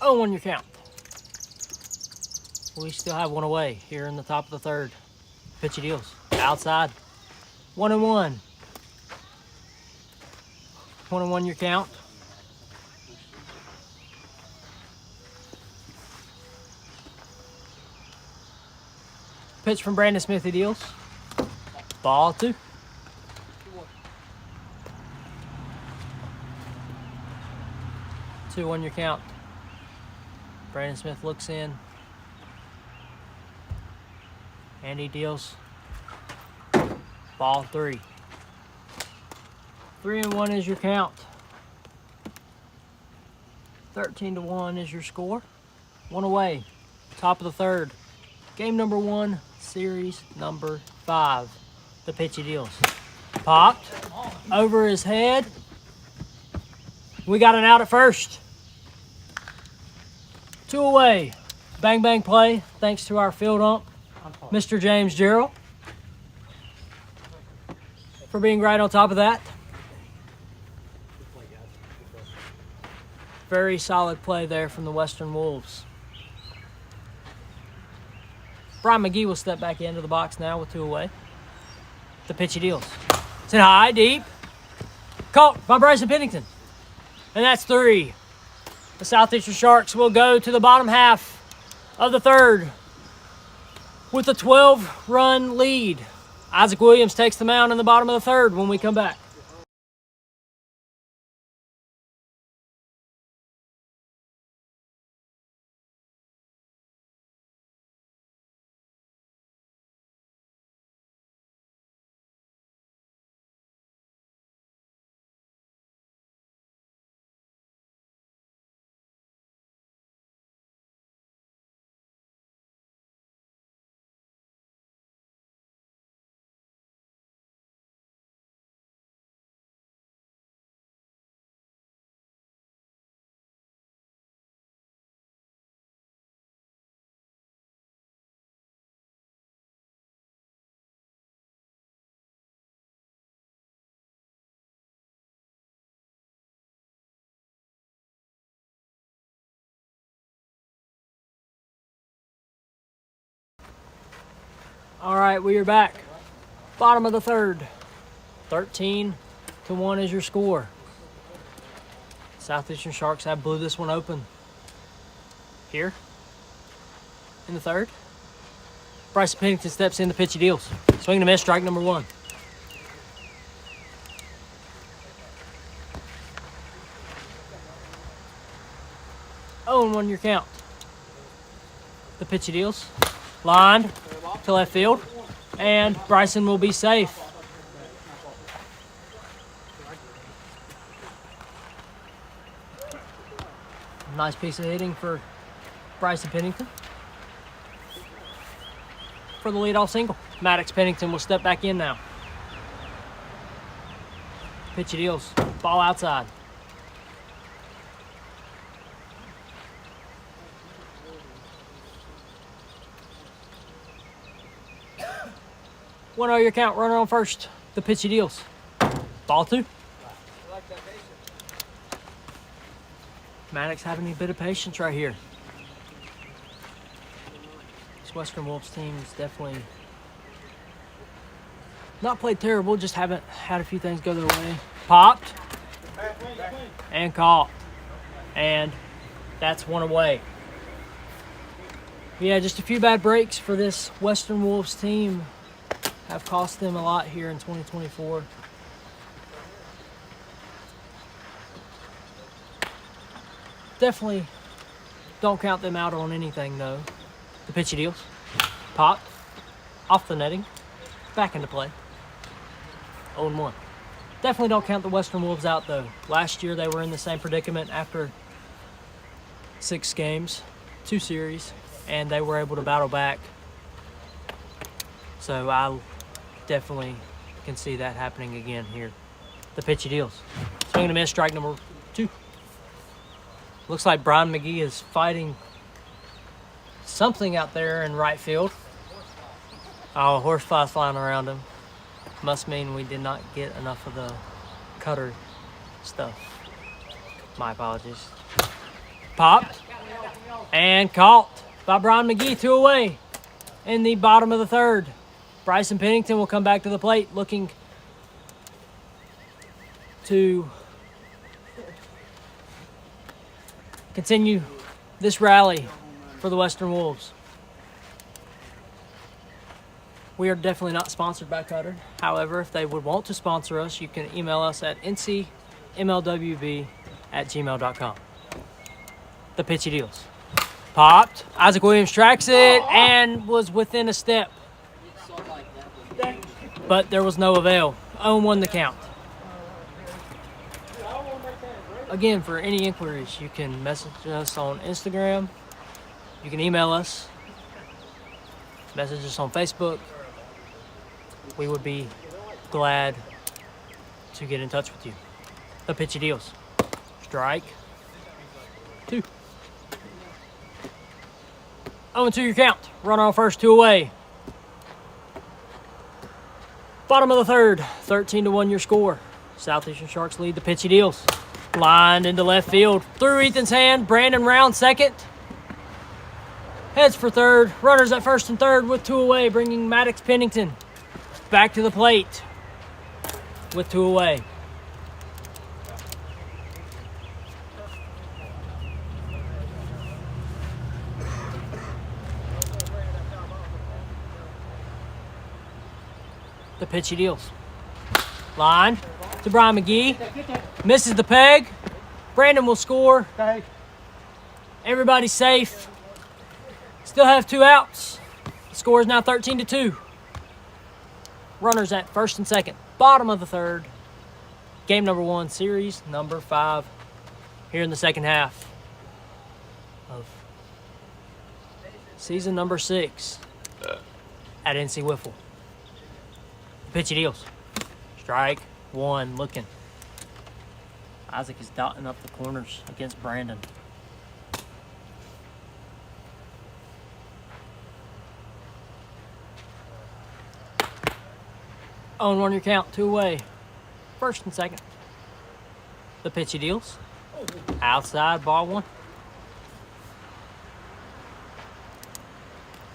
0-1 your count. We still have one away here in the top of the third. Pitch he deals. Outside. 1-1. 1-1 your count. Pitch from Brandon Smith, he deals. Ball 2. 2-1 your count. Brandon Smith looks in. And he deals. Ball 3. 3-1 is your count. 13-1 is your score. One away. Top of the third. Game number 1, series number 5. The pitch he deals. Popped over his head. We got an out at first. 2 away. Bang bang play thanks to our field ump, Mr. James Gerald, for being right on top of that. Very solid play there from the Western Wolves. Brian McGee will step back into the box now with 2 away. The pitch he deals. It's in high, deep. Caught by Bryson Pennington. And that's 3. The Southeastern Sharks will go to the bottom half of the third with a 12-run lead. Isaac Williams takes the mound in the bottom of the third when we come back. All right, we are back. Bottom of the third. 13-1 is your score. Southeastern Sharks have blew this one open. Here in the third. Bryson Pennington steps in, the pitch he deals. Swing and a miss, strike number 1. Oh, and 1 your count. The pitch he deals. Lined to left field, and Bryson will be safe. Nice piece of hitting for Bryson Pennington for the leadoff single. Maddox Pennington will step back in now. Pitch it deals. Ball outside. One your count, runner on first. The pitch he deals. Ball two. Maddox having a bit of patience right here. This Western Wolves team is definitely not played terrible, just haven't had a few things go their way. Popped and caught. And that's one away. Yeah, just a few bad breaks for this Western Wolves team have cost them a lot here in 2024. Definitely don't count them out on anything, though. The pitch he deals. Popped. Off the netting. Back into play. 0-1. Definitely don't count the Western Wolves out, though. Last year, they were in the same predicament after 6 games, 2 series, and they were able to battle back. So I definitely can see that happening again here. The pitch he deals. Swing and a miss, strike number 2. Looks like Brian McGee is fighting something out there in right field. Oh, horsefly flying around him. Must mean we did not get enough of the cutter stuff. My apologies. Popped and caught by Brian McGee, 2 away in the bottom of the 3rd. Bryson Pennington will come back to the plate looking to continue this rally for the Western Wolves. We are definitely not sponsored by Cutter. However, if they would want to sponsor us, you can email us at ncmlwb@gmail.com. The pitch he deals. Popped. Isaac Williams strikes it and was within a step. But there was no avail. 0-1 the count. Again, for any inquiries, you can message us on Instagram. You can email us. Message us on Facebook. We would be glad to get in touch with you. The pitch he deals. Strike 2. 0-2 your count. Runner on first, 2 away. Bottom of the 3rd, 13-1 your score. Southeastern Sharks lead. The pitch he deals. Lined into left field. Through Ethan's hand. Brandon Round second. Heads for third. Runners at first and third with 2 away, bringing Maddox Pennington back to the plate with 2 away. The pitch he deals. Line to Brian McGee. Misses the peg. Brandon will score. Everybody's safe. Still have 2 outs. The score is now 13-2. Runners at first and second. Bottom of the 3rd. Game number 1, series number 5. Here in the second half of season number 6 at NC Wiffle. Pitch he deals. Strike 1, looking. Isaac is dotting up the corners against Brandon. On 1 your count, 2 away. First and second. The pitch he deals. Outside, ball 1.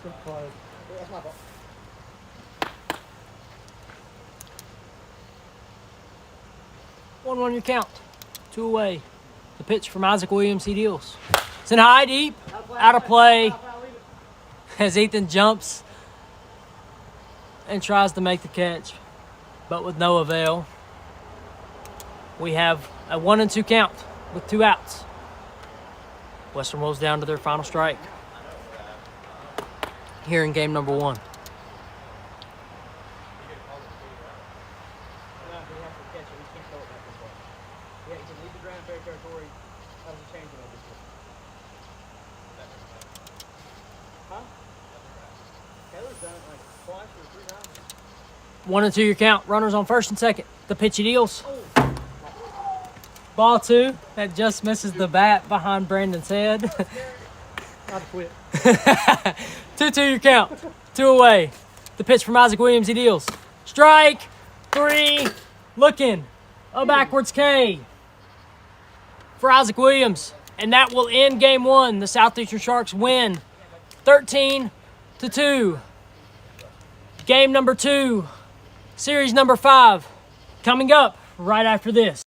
That's my fault. 1-1 your count. 2 away. The pitch from Isaac Williams, he deals. It's in high, deep, out of play as Ethan jumps and tries to make the catch, but with no avail. We have a 1-2 count with 2 outs. Western Wolves down to their final strike here in game number 1. 1-2 your count. Runners on first and second. The pitch he deals. Ball 2. That just misses the bat behind Brandon's head. I'd quit. 2-2 your count. 2 away. The pitch from Isaac Williams. He deals. Strike. 3. Looking. A backwards K for Isaac Williams. And that will end game 1. The Southeastern Sharks win 13-2. Game number 2. Series number 5. Coming up right after this.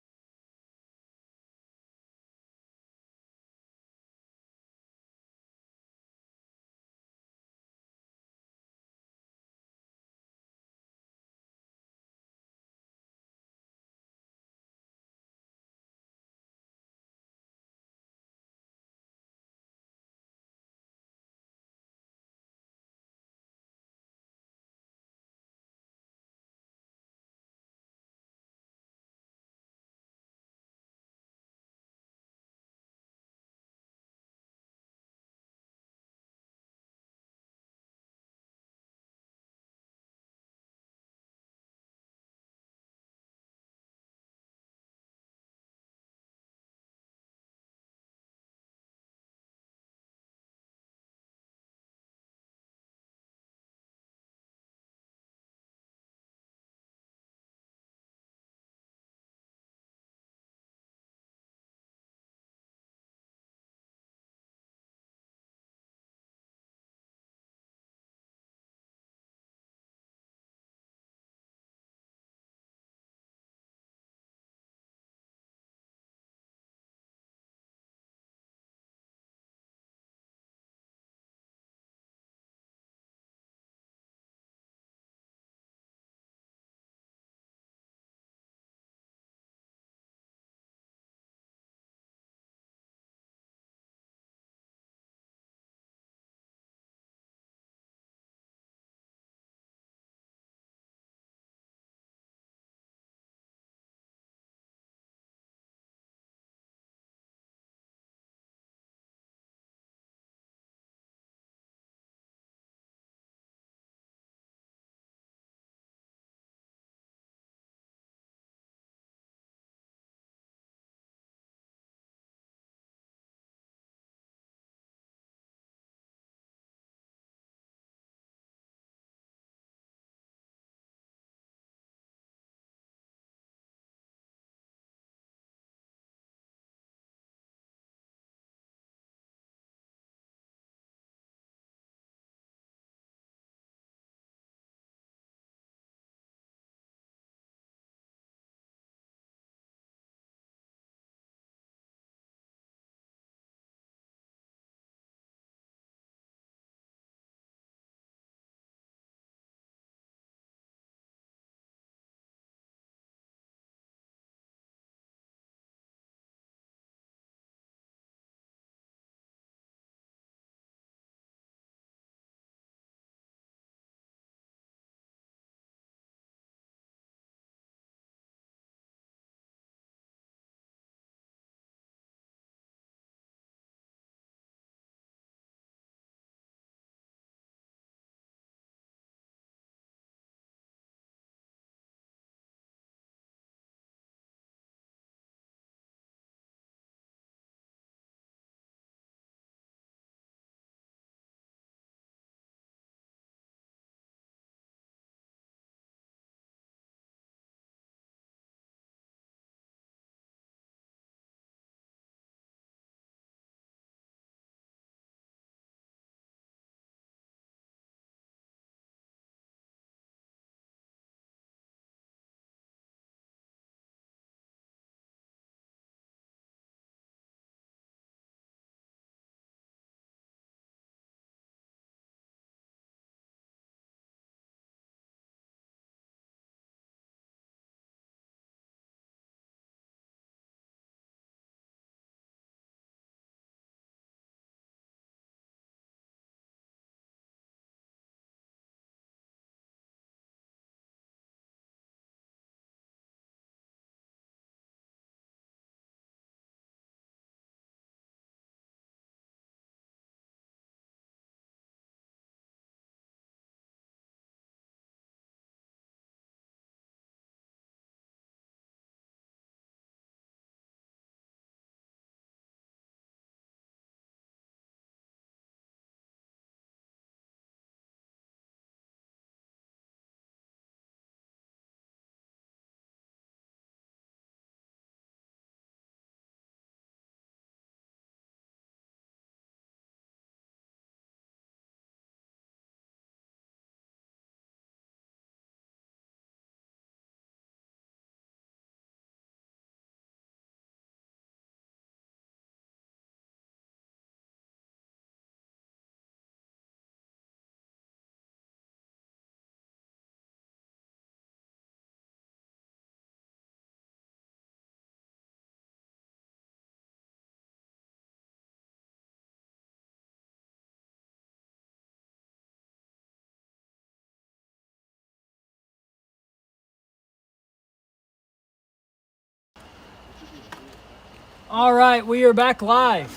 All right, we are back live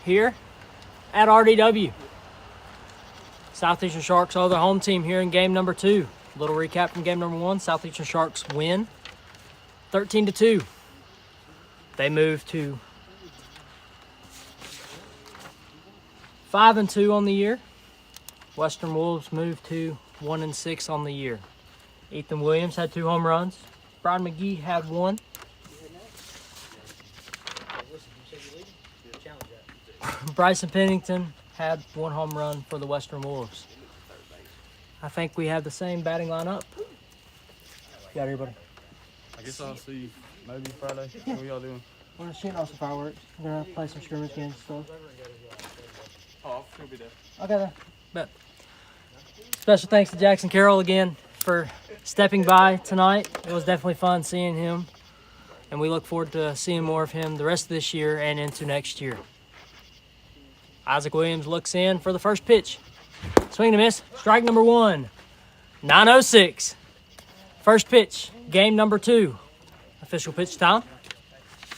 here at RDW. Southeastern Sharks are the home team here in game number 2. Little recap from game number 1. Southeastern Sharks win 13-2. They move to 5-2 on the year. Western Wolves move to 1-6 on the year. Ethan Williams had 2 home runs. Brian McGee had 1. Bryson Pennington had 1 home run for the Western Wolves. I think we have the same batting lineup. You out here, buddy? I guess I'll see you maybe Friday. What y'all doing? We're shooting off some fireworks. We're gonna play some scrimmage games and stuff. Oh, I'll be there. Okay, then. Bet. Special thanks to Jackson Carroll again for stepping by tonight. It was definitely fun seeing him, and we look forward to seeing more of him the rest of this year and into next year. Isaac Williams looks in for the first pitch. Swing and a miss. Strike number 1. 9:06. First pitch, game number 2. Official pitch time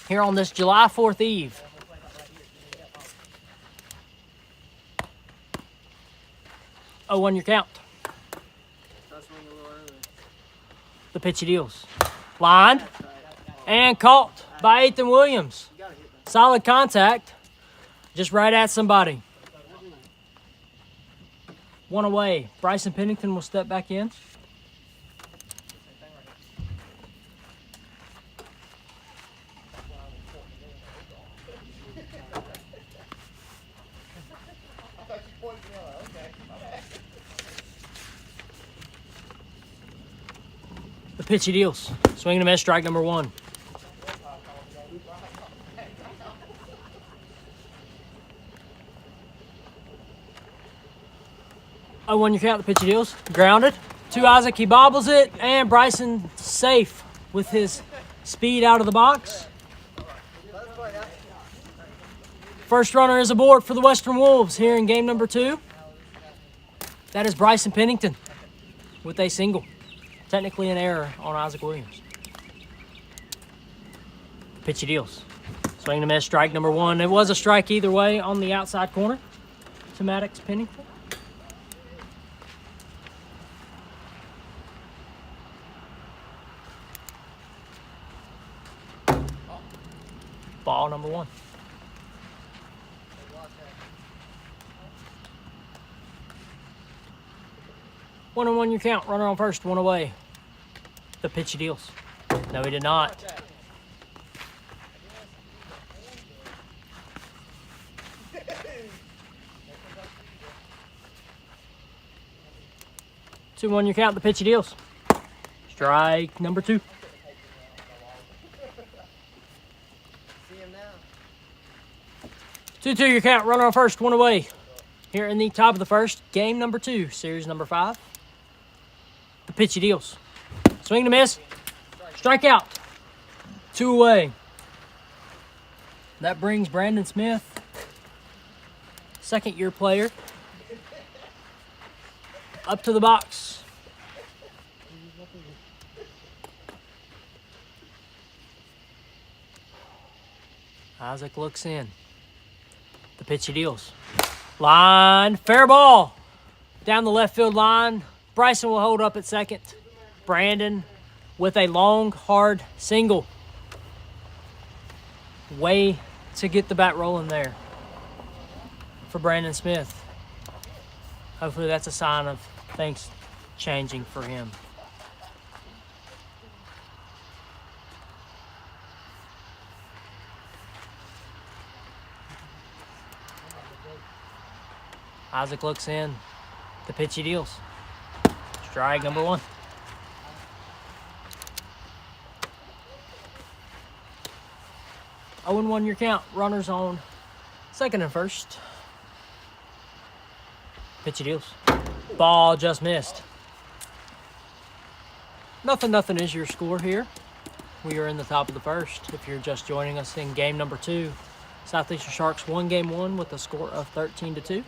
here on this July 4th eve. Oh, 1 your count. The pitch he deals. Lined and caught by Ethan Williams. Solid contact. Just right at somebody. 1 away. Bryson Pennington will step back in. The pitch he deals. Swing and a miss, strike number 1. Oh, 1 your count, the pitch he deals. Grounded. To Isaac, he bobbles it, and Bryson safe with his speed out of the box. First runner is aboard for the Western Wolves here in game number 2. That is Bryson Pennington with a single. Technically an error on Isaac Williams. Pitch he deals. Swing and a miss, strike number 1. It was a strike either way on the outside corner to Maddox Pennington. Ball number 1. One and 1 your count. Runner on first, 1 away. The pitch he deals. No, he did not. Two, 1 your count. The pitch he deals. Strike number 2. See him now. 2-2 your count. Runner on first, 1 away. Here in the top of the first, game number 2, series number 5. The pitch he deals. Swing and a miss. Strike out. 2 away. That brings Brandon Smith, second-year player, up to the box. Isaac looks in. The pitch he deals. Line, fair ball. Down the left field line. Bryson will hold up at second. Brandon with a long, hard single. Way to get the bat rolling there for Brandon Smith. Hopefully that's a sign of things changing for him. Isaac looks in. The pitch he deals. Strike number 1. Oh, 1 your count. Runners on second and first. Pitch he deals. Ball just missed. Nothing is your score here. We are in the top of the first. If you're just joining us in game number 2, Southeastern Sharks won game 1 with a score of 13-2.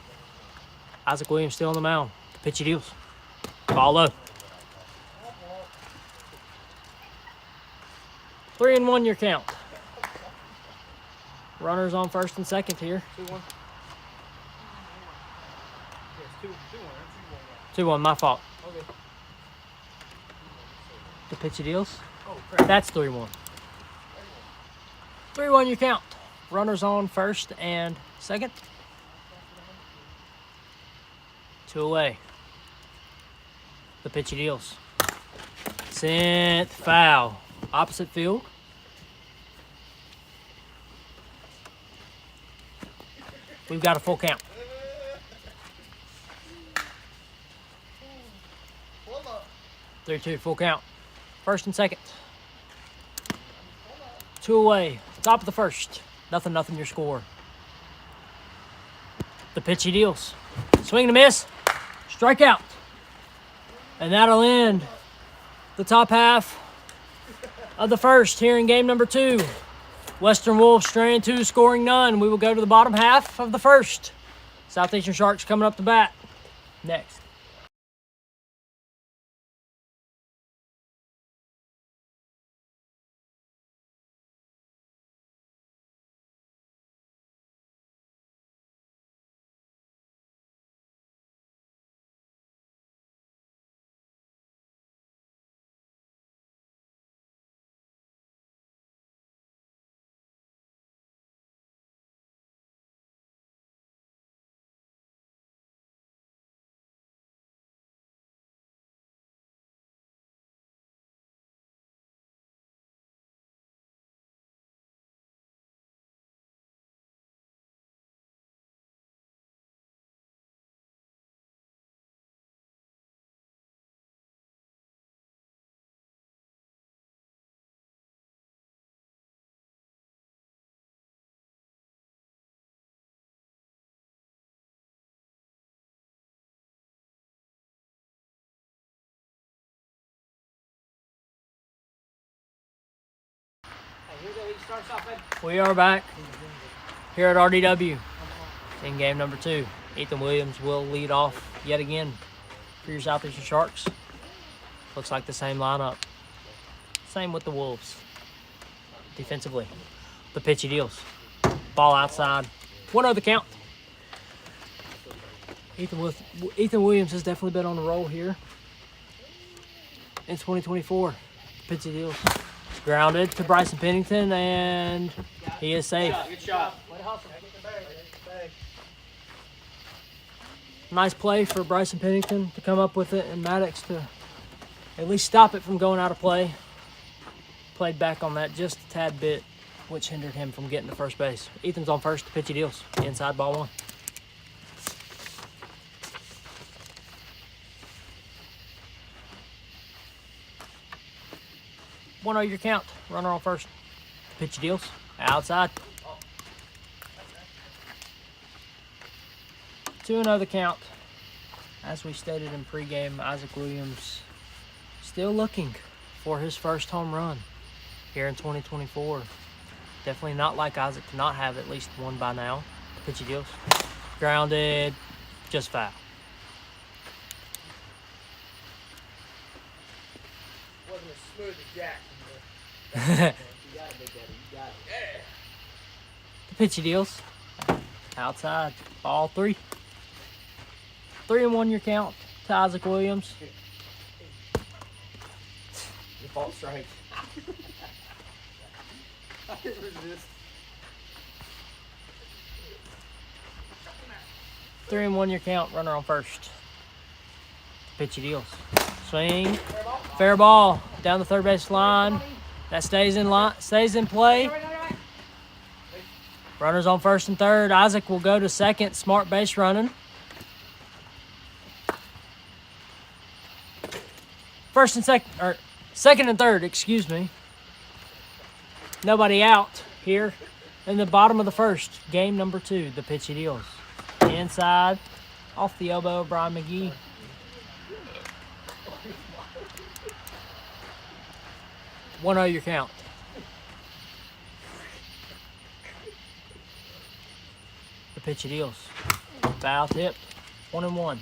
Isaac Williams still on the mound. The pitch he deals. Ball low. 3-1 your count. Runners on first and second here. 2-1. Yes, 2-1. 2-1, my fault. Okay. The pitchy deals. Oh, crap. That's 3-1. 3-1 your count. Runners on first and second. 2 away. The pitchy deals. Sent foul. Opposite field. We've got a full count. 3-2, full count. First and second. 2 away. Top of the first. 0-0 your score. The pitchy deals. Swing and a miss. Strikeout. And that'll end the top half of the first here in game number 2. Western Wolves stranded 2, scoring none. We will go to the bottom half of the first. Southeastern Sharks coming up to bat next. We are back here at RDW in game number 2. Ethan Williams will lead off yet again for your Southeastern Sharks. Looks like the same lineup. Same with the Wolves. Defensively, the pitchy deals. Ball outside. 1-0 the count. Ethan Williams has definitely been on the roll here in 2024. Pitchy deals. Grounded to Bryson Pennington, and he is safe. Good shot. Nice play for Bryson Pennington to come up with it, and Maddox to at least stop it from going out of play. Played back on that just a tad bit, which hindered him from getting to first base. Ethan's on first, the pitchy deals. Inside, ball 1. One your count. Runner on first. Pitch deals. Outside. 2-0 the count. As we stated in pregame, Isaac Williams still looking for his first home run here in 2024. Definitely not like Isaac to not have at least one by now. Pitchy deals. Grounded. Just foul. Wasn't as smooth as Jack. The pitchy deals. Outside. Ball 3. 3-1 your count to Isaac Williams. Default strike. 3-1 your count. Runner on first. Pitchy deals. Swing. Fair ball down the third base line. That stays in play. Runners on first and third. Isaac will go to second. Smart base running. Second and third, excuse me. Nobody out here in the bottom of the first. Game number 2, the pitchy deals. Inside, off the elbow of Brian McGee. One your count. The pitchy deals. Foul tipped. 1-1.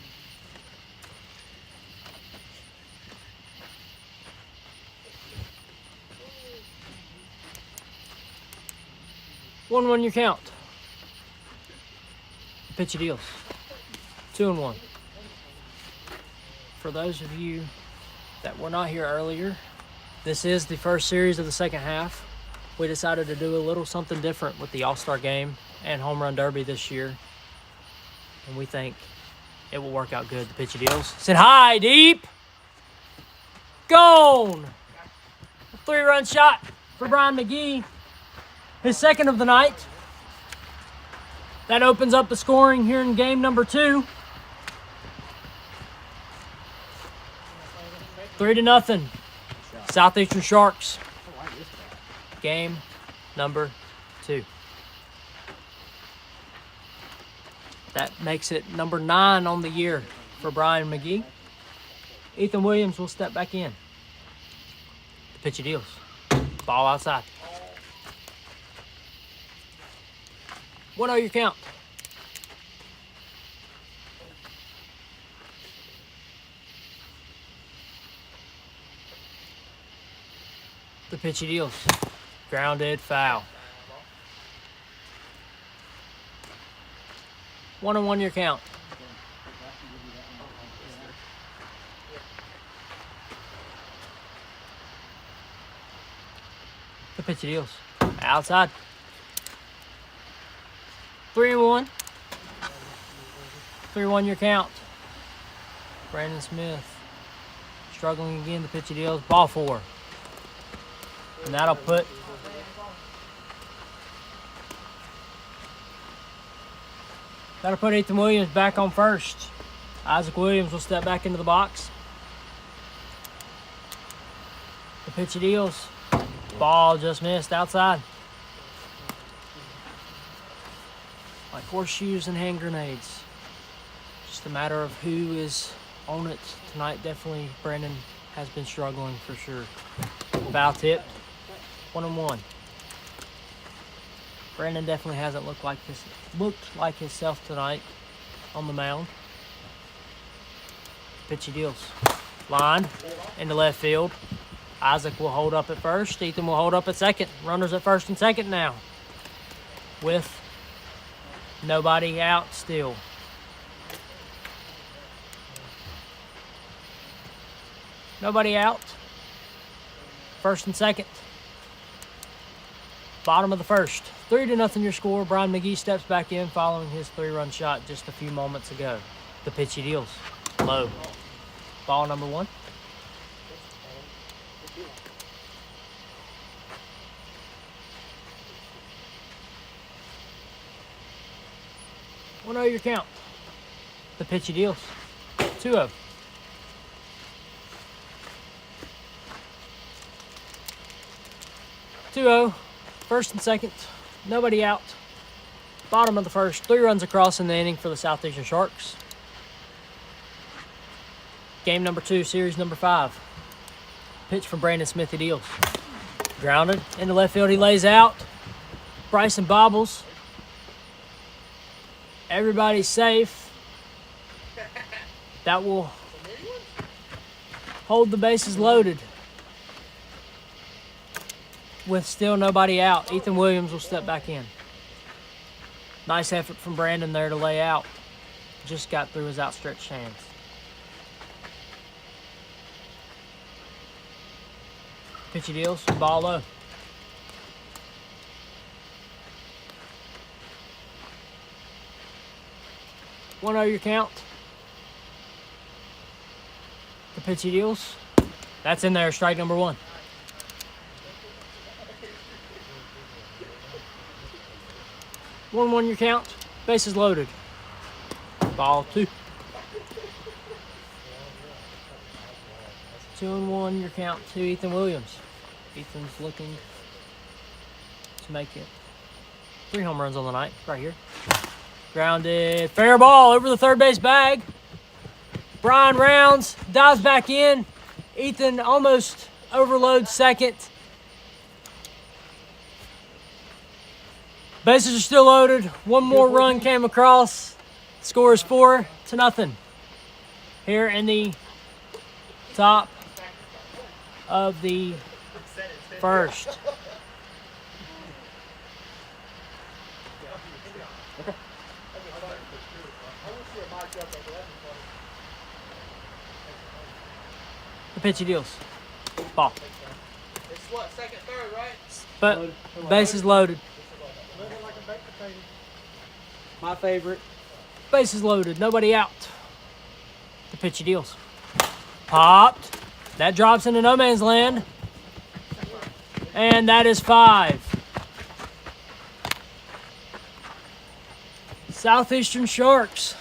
1-1 your count. Pitch your deals. 2-1. For those of you that were not here earlier, this is the first series of the second half. We decided to do a little something different with the All-Star Game and Home Run Derby this year. And we think it will work out good. The pitch your deals. Sit high, deep. Gone. A 3-run shot for Brian McGee. His second of the night. That opens up the scoring here in game number 2. 3-0. Southeastern Sharks. Game number 2. That makes it number 9 on the year for Brian McGee. Ethan Williams will step back in. The pitch your deals. Ball outside. 1-0 your count. The pitch your deals. Grounded foul. 1-1 your count. The pitch your deals. Outside. 3-1. 3-1 your count. Brandon Smith struggling again. The pitch your deals. Ball 4. And that'll put Ethan Williams back on first. Isaac Williams will step back into the box. The pitch your deals. Ball just missed outside. Like horseshoes and hand grenades. Just a matter of who is on it tonight. Definitely Brandon has been struggling for sure. Foul tip. 1-1. Brandon definitely hasn't looked like himself tonight on the mound. Pitch your deals. Line into left field. Isaac will hold up at first. Ethan will hold up at second. Runners at first and second now. With nobody out still. Nobody out. First and second. Bottom of the first. 3-0 your score. Brian McGee steps back in following his 3-run shot just a few moments ago. The pitch he deals. Low. Ball number 1. Well, no, your count. The pitch he deals. 2-0. First and second. Nobody out. Bottom of the first. 3 runs across in the inning for the Southeastern Sharks. Game number 2, series number 5. Pitch from Brandon Smith. He deals. Grounded into left field. He lays out. Bryson bobbles. Everybody's safe. That will hold the bases loaded. With still nobody out, Ethan Williams will step back in. Nice effort from Brandon there to lay out. Just got through his outstretched hands. Pitchy deals, ball low. One over your count. The pitchy deals. That's in there, strike number 1. One your count. Bases loaded. Ball 2. 2-1 your count to Ethan Williams. Ethan's looking to make it 3 home runs on the night right here. Grounded. Fair ball over the third base bag. Brian rounds. Dives back in. Ethan almost overloads second. Bases are still loaded. One more run came across. Score is 4-0. Here in the top of the first. The pitch he deals. Ball. It's what, second, third, right? But base is loaded. My favorite. Base is loaded. Nobody out. The pitch he deals. Popped. That drops into no man's land. And that is 5. Southeastern Sharks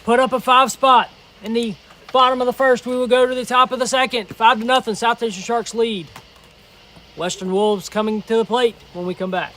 put up a 5 spot. In the bottom of the first, we will go to the top of the second. 5-0. Southeastern Sharks lead. Western Wolves coming to the plate when we come back.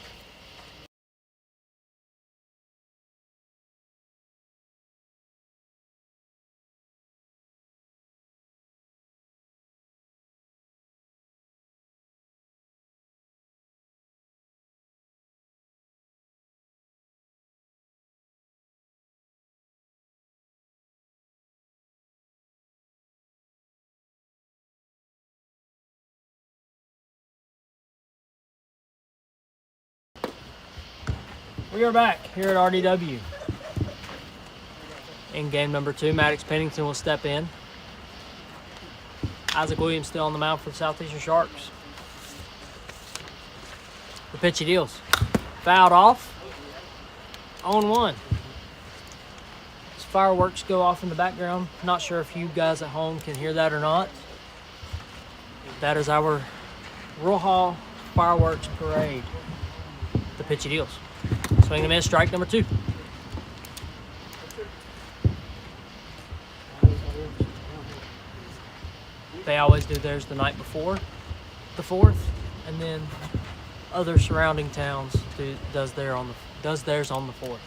We are back here at RDW. In game number 2, Maddox Pennington will step in. Isaac Williams still on the mound for the Southeastern Sharks. The pitch he deals. Fouled off. 0-1. As fireworks go off in the background. Not sure if you guys at home can hear that or not. That is our Rural Hall fireworks parade. The pitch he deals. Swing and miss, strike number 2. They always do theirs the night before the 4th, and then other surrounding towns does theirs on the 4th.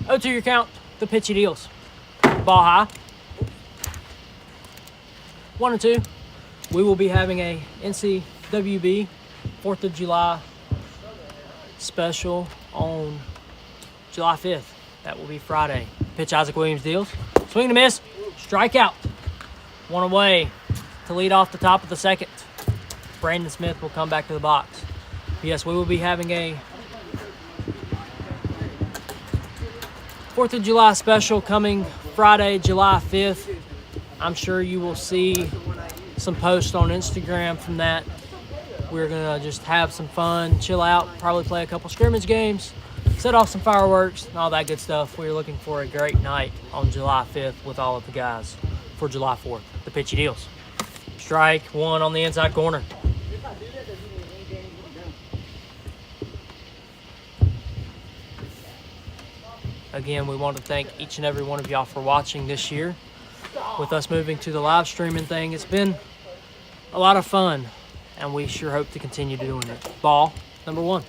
0-2 your count. The pitch he deals. Ball high. 1-2. We will be having a NCWB 4th of July special on July 5th. That will be Friday. Pitch Isaac Williams deals. Swing and a miss. Strikeout. 1 away to lead off the top of the second. Brandon Smith will come back to the box. Yes, we will be having a 4th of July special coming Friday, July 5th. I'm sure you will see some posts on Instagram from that. We're going to just have some fun, chill out, probably play a couple scrimmage games, set off some fireworks, and all that good stuff. We're looking for a great night on July 5th with all of the guys for July 4th. The pitch he deals. Strike 1 on the inside corner. Again, we want to thank each and every one of y'all for watching this year. With us moving to the live streaming thing, it's been a lot of fun, and we sure hope to continue doing it. Ball number 1.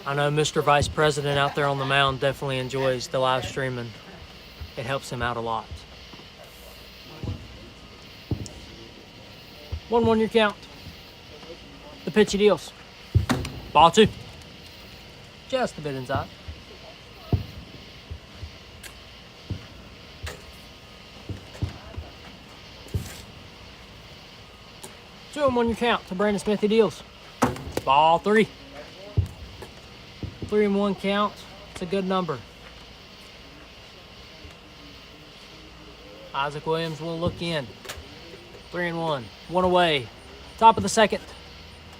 I know Mr. Vice President out there on the mound definitely enjoys the live streaming. It helps him out a lot. 1-1 your count. The pitch he deals. Ball 2. Just a bit inside. Two and 1 your count to Brandon Smith. He deals. Ball 3. 3-1 count. It's a good number. Isaac Williams will look in. 3-1. 1 away. Top of the second.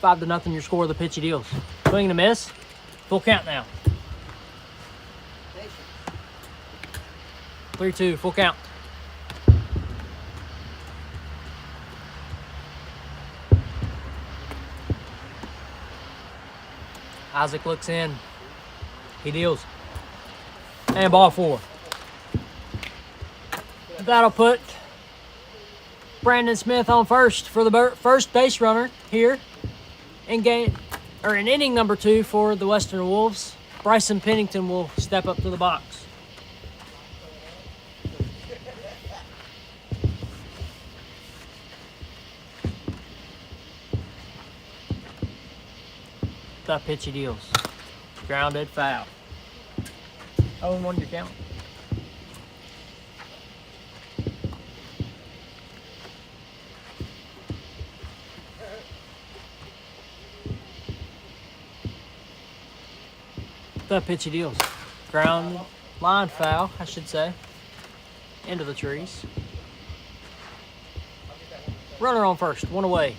5-0 your score. The pitch he deals. Swing and a miss. Full count now. 3-2. Full count. Isaac looks in. He deals. And ball 4. That'll put Brandon Smith on first for the first base runner here in inning number 2 for the Western Wolves. Bryson Pennington will step up to the box. The pitch he deals. Grounded foul. 0-1 your count. The pitch he deals. Ground line foul, I should say. Into the trees. Runner on first, one away.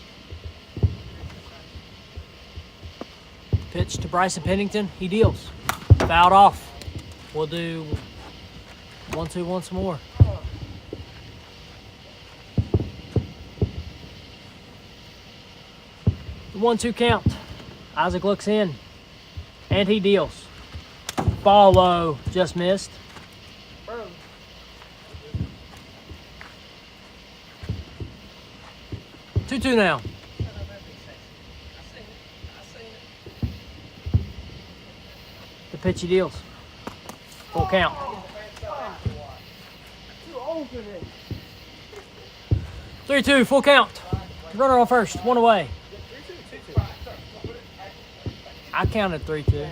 Pitch to Bryson Pennington, he deals. Fouled off. We'll do 1-2 once more. The 1-2 count. Isaac looks in, and he deals. Ball low, just missed. 2-2 now. The pitch he deals. Full count. 3-2, full count. Runner on first, one away. I counted 3-2.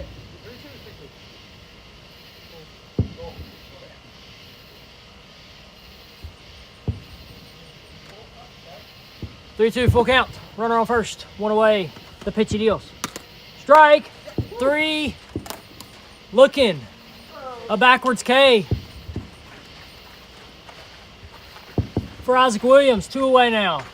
Full count. Runner on first, one away. The pitch he deals. Strike. 3. Looking. A backwards K. For Isaac Williams, 2 away now.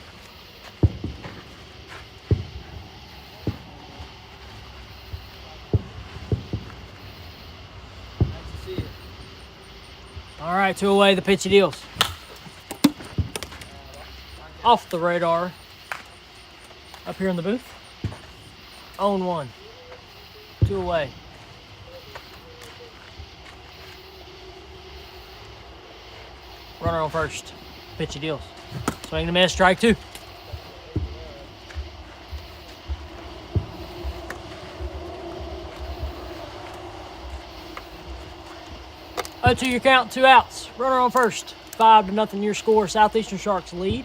All right, 2 away, the pitch he deals. Off the radar. Up here in the booth. 0-1. 2 away. Runner on first. Pitch he deals. Swing and a miss, strike 2. To your count, 2 outs. Runner on first. 5-0 your score. Southeastern Sharks lead.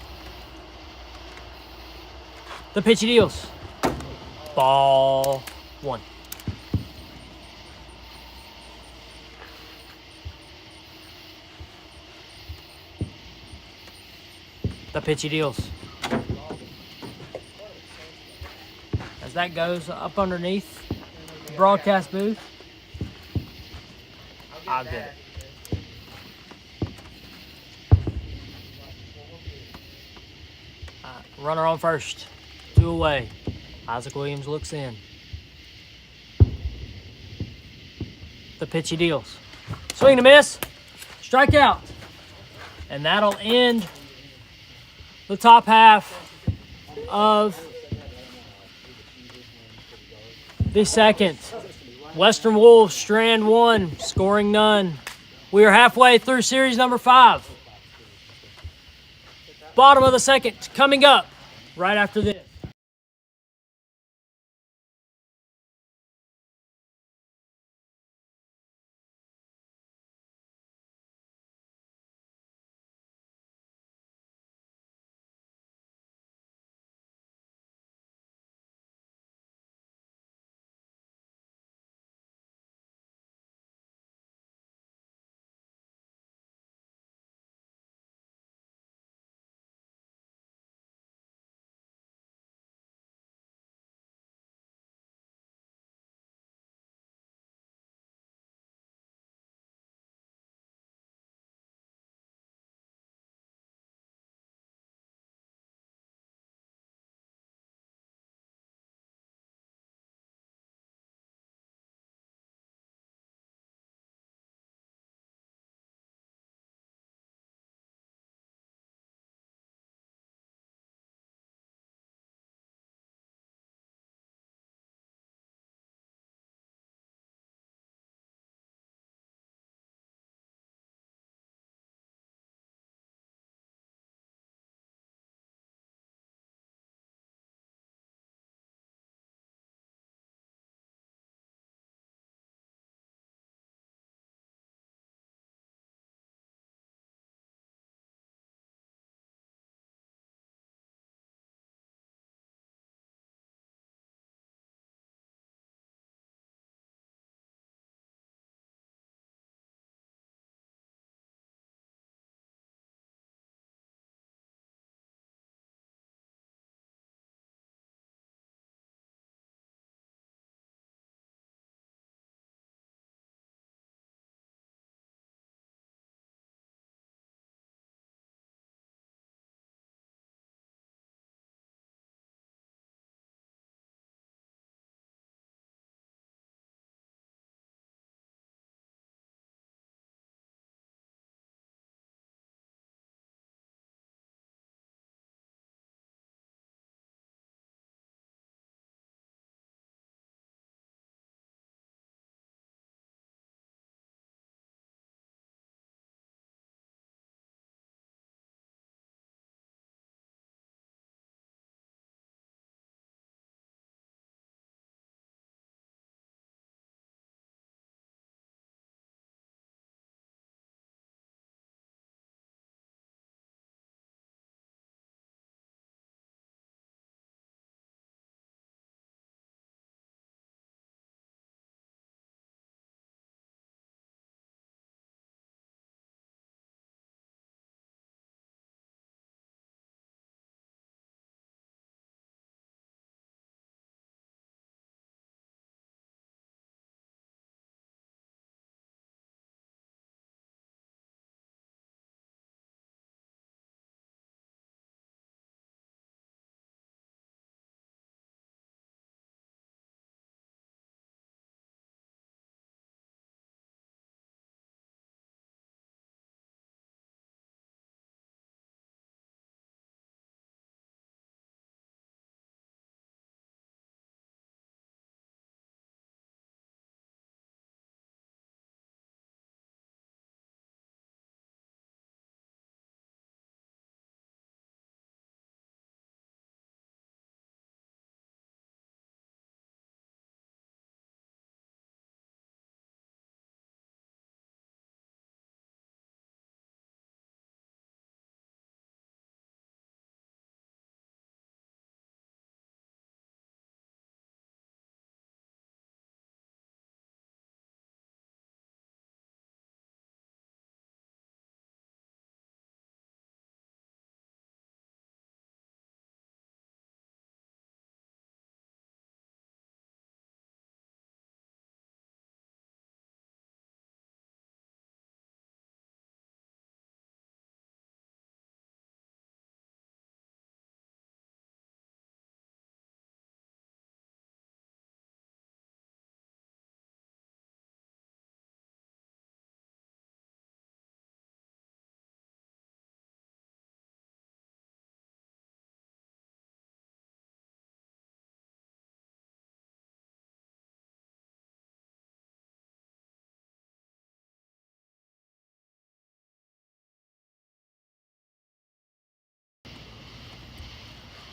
The pitch he deals. Ball 1. The pitch he deals. As that goes up underneath the broadcast booth, I'll get it. Runner on first, 2 away. Isaac Williams looks in. The pitch he deals. Swing and a miss. Strike out. And that'll end the top half of the second. Western Wolves, strand 1, scoring none. We are halfway through series number 5. Bottom of the second coming up right after this.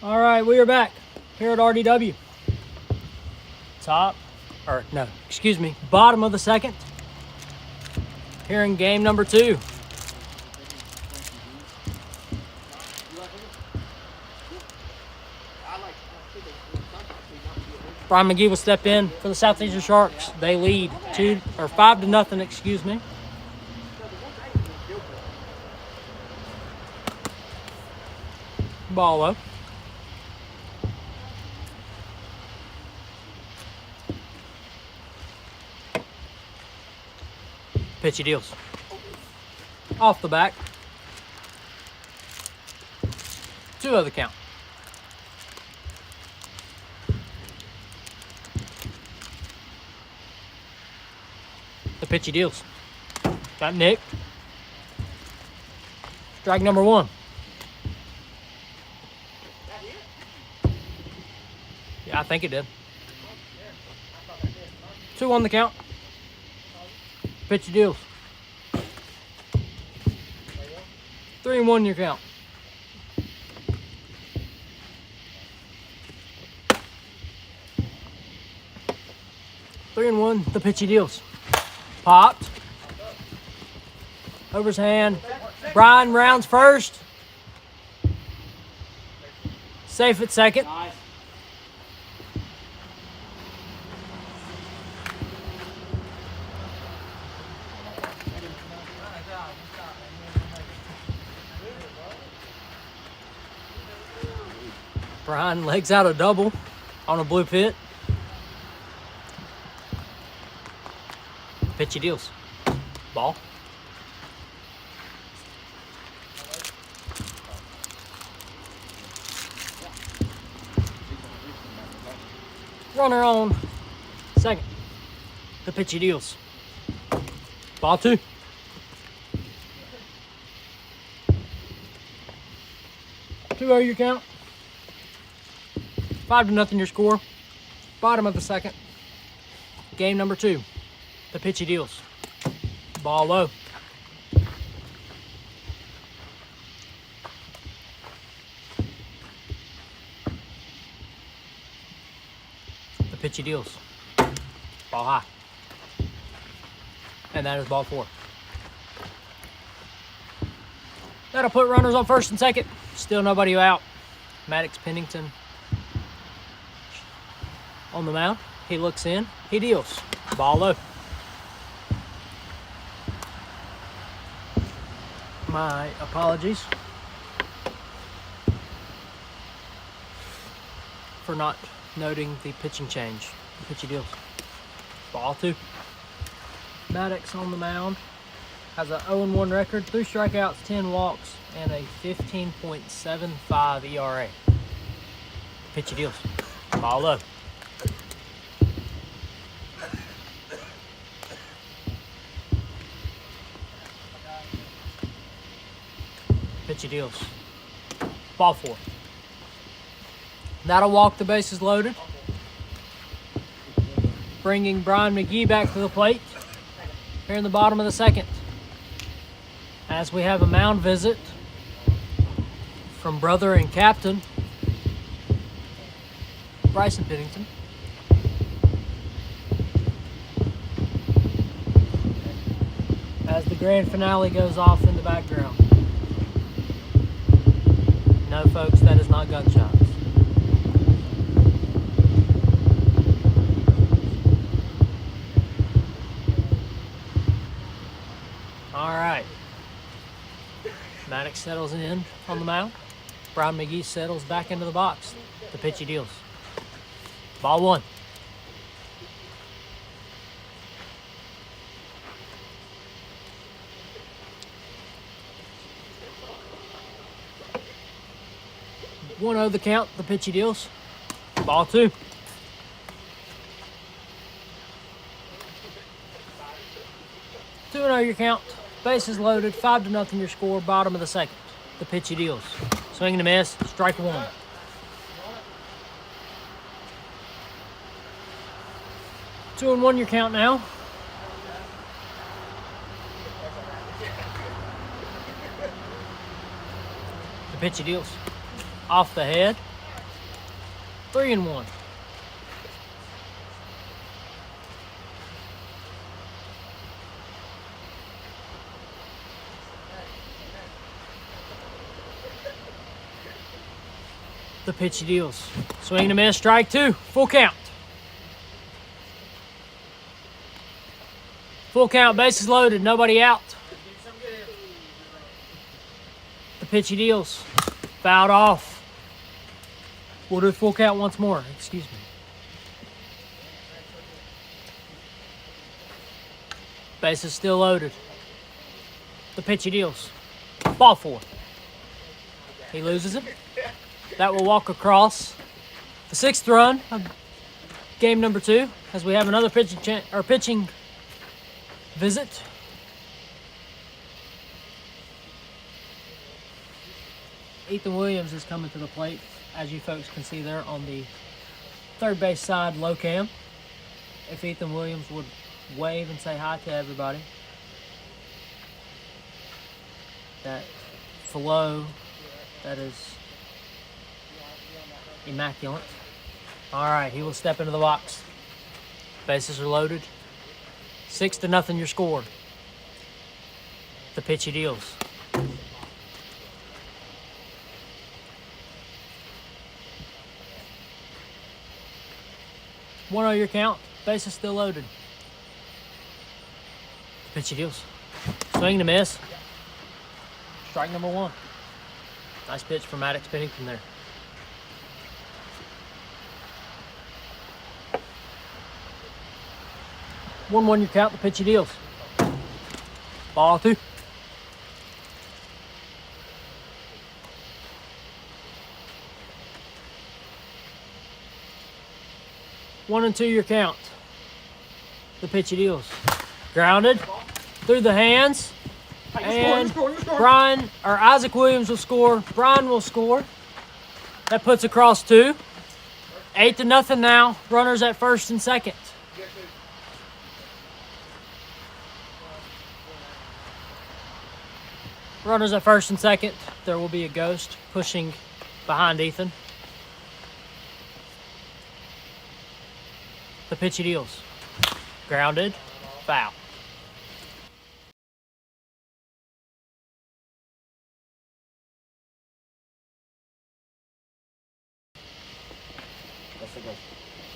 All right, we are back here at RDW. Bottom of the second. Here in game number 2. Brian McGee will step in for the Southeastern Sharks. They lead 5-0, excuse me. Ball low. Pitchy deals. Off the back. 2-0 the count. The pitchy deals. Got Nick. Strike number 1. Yeah, I think it did. 2-1 the count. Pitchy deals. 3-1 your count. Three and 1, the pitchy deals. Popped. Over his hand. Brian rounds first. Safe at second. Nice. Brian legs out a double on a blue pit. Pitchy deals. Ball. Runner on second. The pitchy deals. Ball 2. Two your count. 5-0 your score. Bottom of the second. Game number 2. The pitchy deals. Ball low. The pitchy deals. Ball high. And that is ball 4. That'll put runners on first and second. Still nobody out. Maddox Pennington on the mound. He looks in. He deals. Ball low. My apologies for not noting the pitching change. The pitchy deals. Ball 2. Maddox on the mound has a 0-1 record, 3 strikeouts, 10 walks, and a 15.75 ERA. Pitchy deals. Ball low. Pitchy deals. Ball 4. That'll walk the bases loaded. Bringing Brian McGee back to the plate here in the bottom of the second. As we have a mound visit from brother and captain Bryson Pennington. As the grand finale goes off in the background. No, folks, that is not gunshots. All right. Maddox settles in on the mound. Brian McGee settles back into the box. The pitchy deals. Ball 1. The count. The pitchy deals. Ball 2. Two and 0 your count. Bases loaded. 5-0 your score. Bottom of the second. The pitchy deals. Swing and a miss. Strike 1. Two and 1 your count now. The pitchy deals. Off the head. 3-1. The pitch he deals. Swing and a miss, strike 2. Full count. Full count, bases loaded, nobody out. The pitch he deals. Fouled off. We'll do full count once more. Excuse me. Bases still loaded. The pitch he deals. Ball 4. He loses it. That will walk across the 6th run of game number 2 as we have another pitching visit. Ethan Williams is coming to the plate, as you folks can see there on the third base side low cam. If Ethan Williams would wave and say hi to everybody. That flow that is immaculate. All right, he will step into the box. Bases are loaded. 6-0 your score. The pitch he deals. One on your count. Bases still loaded. The pitch he deals. Swing and a miss. Strike number 1. Nice pitch from Maddox Pennington there. One your count, the pitch he deals. Ball 2. One and 2 your count. The pitch he deals. Grounded through the hands. And Isaac Williams will score. Brian will score. That puts across 2. 8-0 now. Runners at first and second. Runners at first and second. There will be a ghost pushing behind Ethan. The pitch he deals. Grounded. Foul.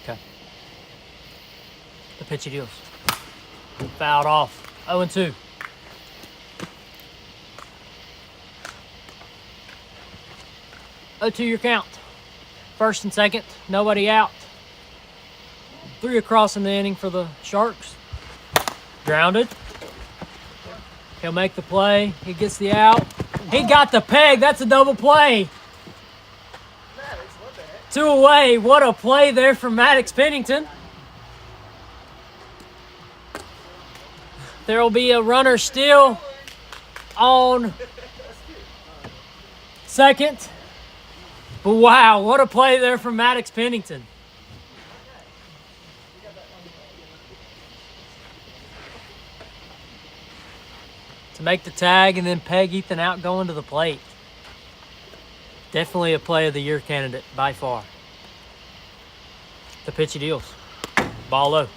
Okay. The pitch he deals. Fouled off. 0-2. 0-2 your count. First and second. Nobody out. 3 across in the inning for the Sharks. Grounded. He'll make the play. He gets the out. He got the peg. That's a double play. 2 away. What a play there from Maddox Pennington. There will be a runner still on second. But wow, what a play there from Maddox Pennington. To make the tag and then peg Ethan out going to the plate. Definitely a play of the year candidate by far. The pitch he deals. Ball low.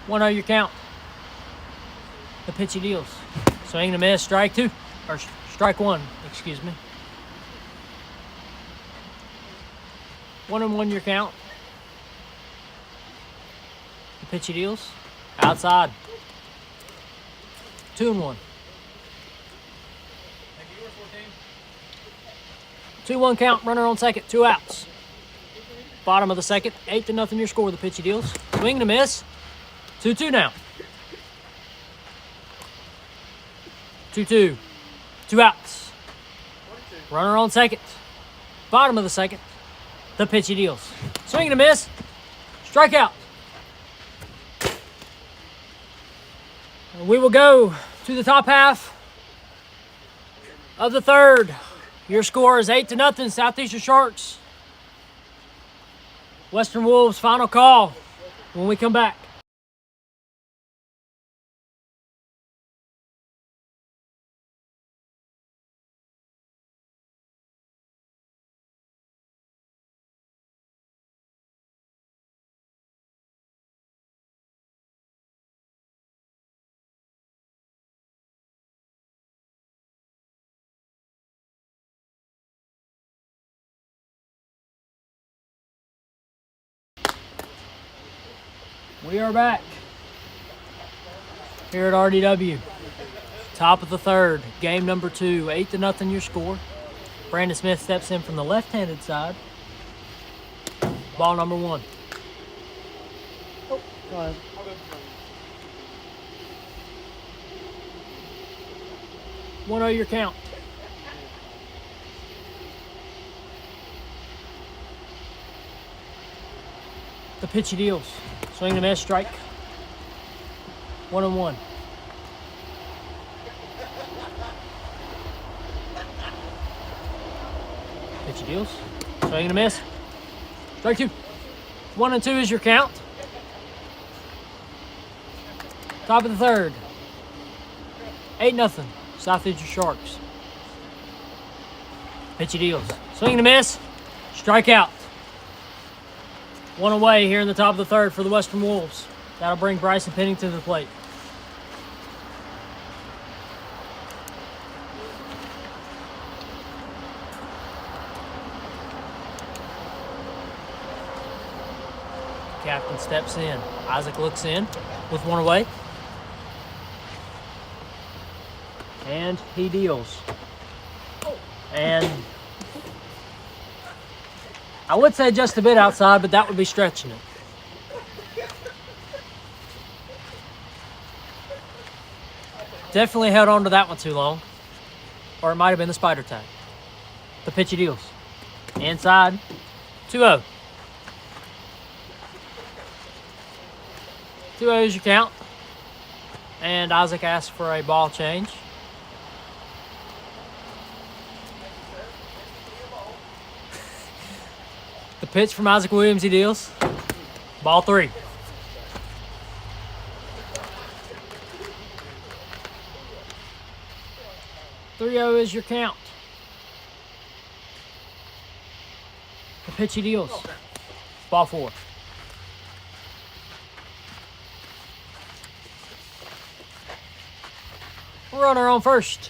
One on your count. The pitch he deals. Swing and a miss, strike 2. Or strike 1, excuse me. 1-1 your count. The pitch he deals. Outside. 2-1. 2-1 count, runner on second, 2 outs. Bottom of the second, 8-0 your score, the pitch he deals. Swing and a miss. 2-2 now. 2-2. 2 outs. Runner on second. Bottom of the second. The pitch he deals. Swing and a miss. Strikeout. We will go to the top half of the third. Your score is 8-0 Southeastern Sharks. Western Wolves final call when we come back. We are back here at RDW. Top of the third, game number 2, 8-0 your score. Brandon Smith steps in from the left-handed side. Ball number 1. Go ahead. 1-0 your count. The pitch he deals. Swing and a miss, strike. 1-1. Pitch he deals. Swing and a miss. Strike 2. 1-2 is your count. Top of the third. 8-0. Southeastern Sharks. Pitch he deals. Swing and a miss. Strikeout. 1 away here in the top of the third for the Western Wolves. That'll bring Bryson Pennington to the plate. Captain steps in. Isaac looks in with 1 away. And he deals. And I would say just a bit outside, but that would be stretching it. Definitely held on to that one too long. Or it might have been the spider tag. The pitch he deals. Inside. 2-0. 2-0 is your count. And Isaac asks for a ball change. The pitch from Isaac Williams, he deals. Ball 3. Three-0 is your count. The pitch he deals. Ball 4. Runner on first.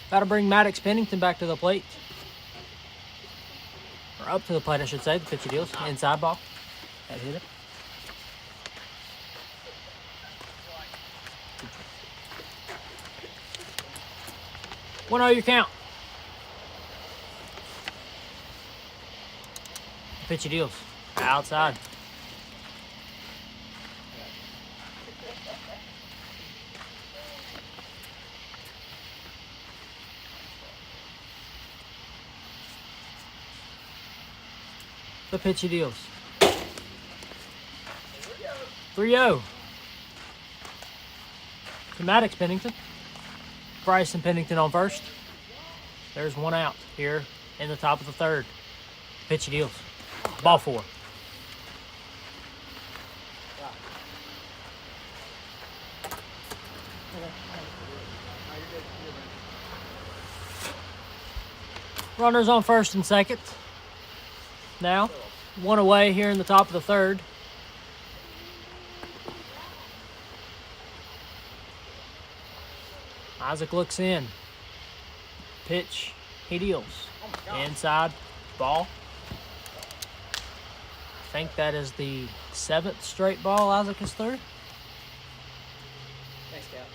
That'll bring Maddox Pennington back to the plate. Or up to the plate, I should say. The pitch he deals. Inside ball. That hit it. One your count. The pitch he deals. Outside. The pitch he deals. 3-0. To Maddox Pennington. Bryson Pennington on first. There's 1 out here in the top of the third. Pitch he deals. Ball 4. Runners on first and second. Now, 1 away here in the top of the third. Isaac looks in. Pitch, he deals. Inside, ball. I think that is the 7th straight ball Isaac has through. Thanks, Cap.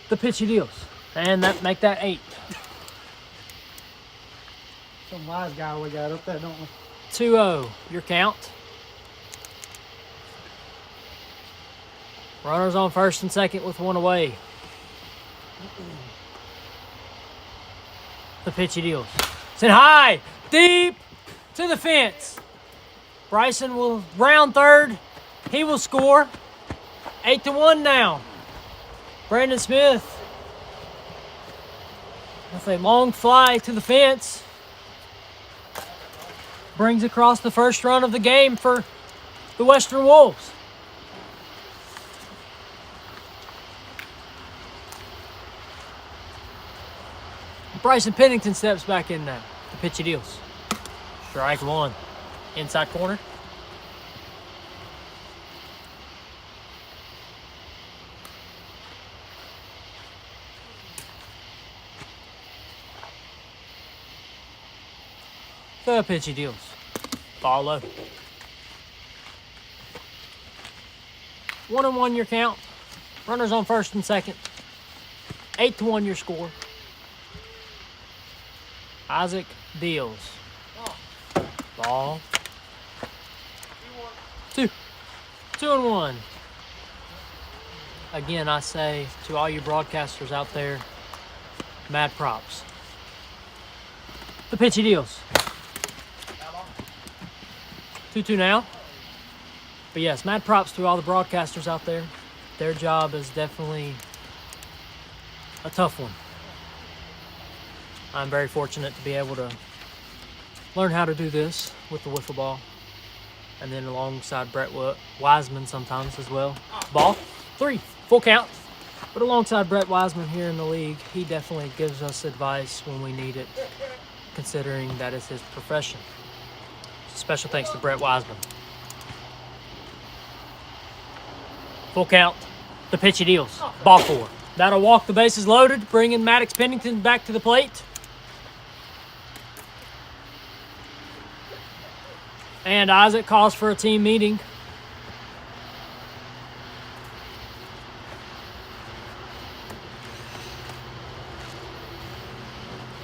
The pitch he deals. And that make that 8. Some wise guy we got up there, don't we? 2-0, your count. Runners on first and second with 1 away. The pitch he deals. Sent high, deep to the fence. Bryson will round third. He will score. 8-1 now. Brandon Smith with a long fly to the fence. Brings across the first run of the game for the Western Wolves. Bryson Pennington steps back in now. The pitch he deals. Strike 1. Inside corner. The pitch he deals. Ball low. 1-1 your count. Runners on first and second. 8-1 your score. Isaac deals. Ball. 2. 2-1. Again, I say to all you broadcasters out there, mad props. The pitch he deals. 2-2 now. But yes, mad props to all the broadcasters out there. Their job is definitely a tough one. I'm very fortunate to be able to learn how to do this with the wiffle ball. And then alongside Brett Wiseman sometimes as well. Ball, 3, full count. But alongside Brett Wiseman here in the league, he definitely gives us advice when we need it, considering that is his profession. Special thanks to Brett Wiseman. Full count. The pitch he deals. Ball 4. That'll walk, the bases loaded, bringing Maddox Pennington back to the plate. And Isaac calls for a team meeting.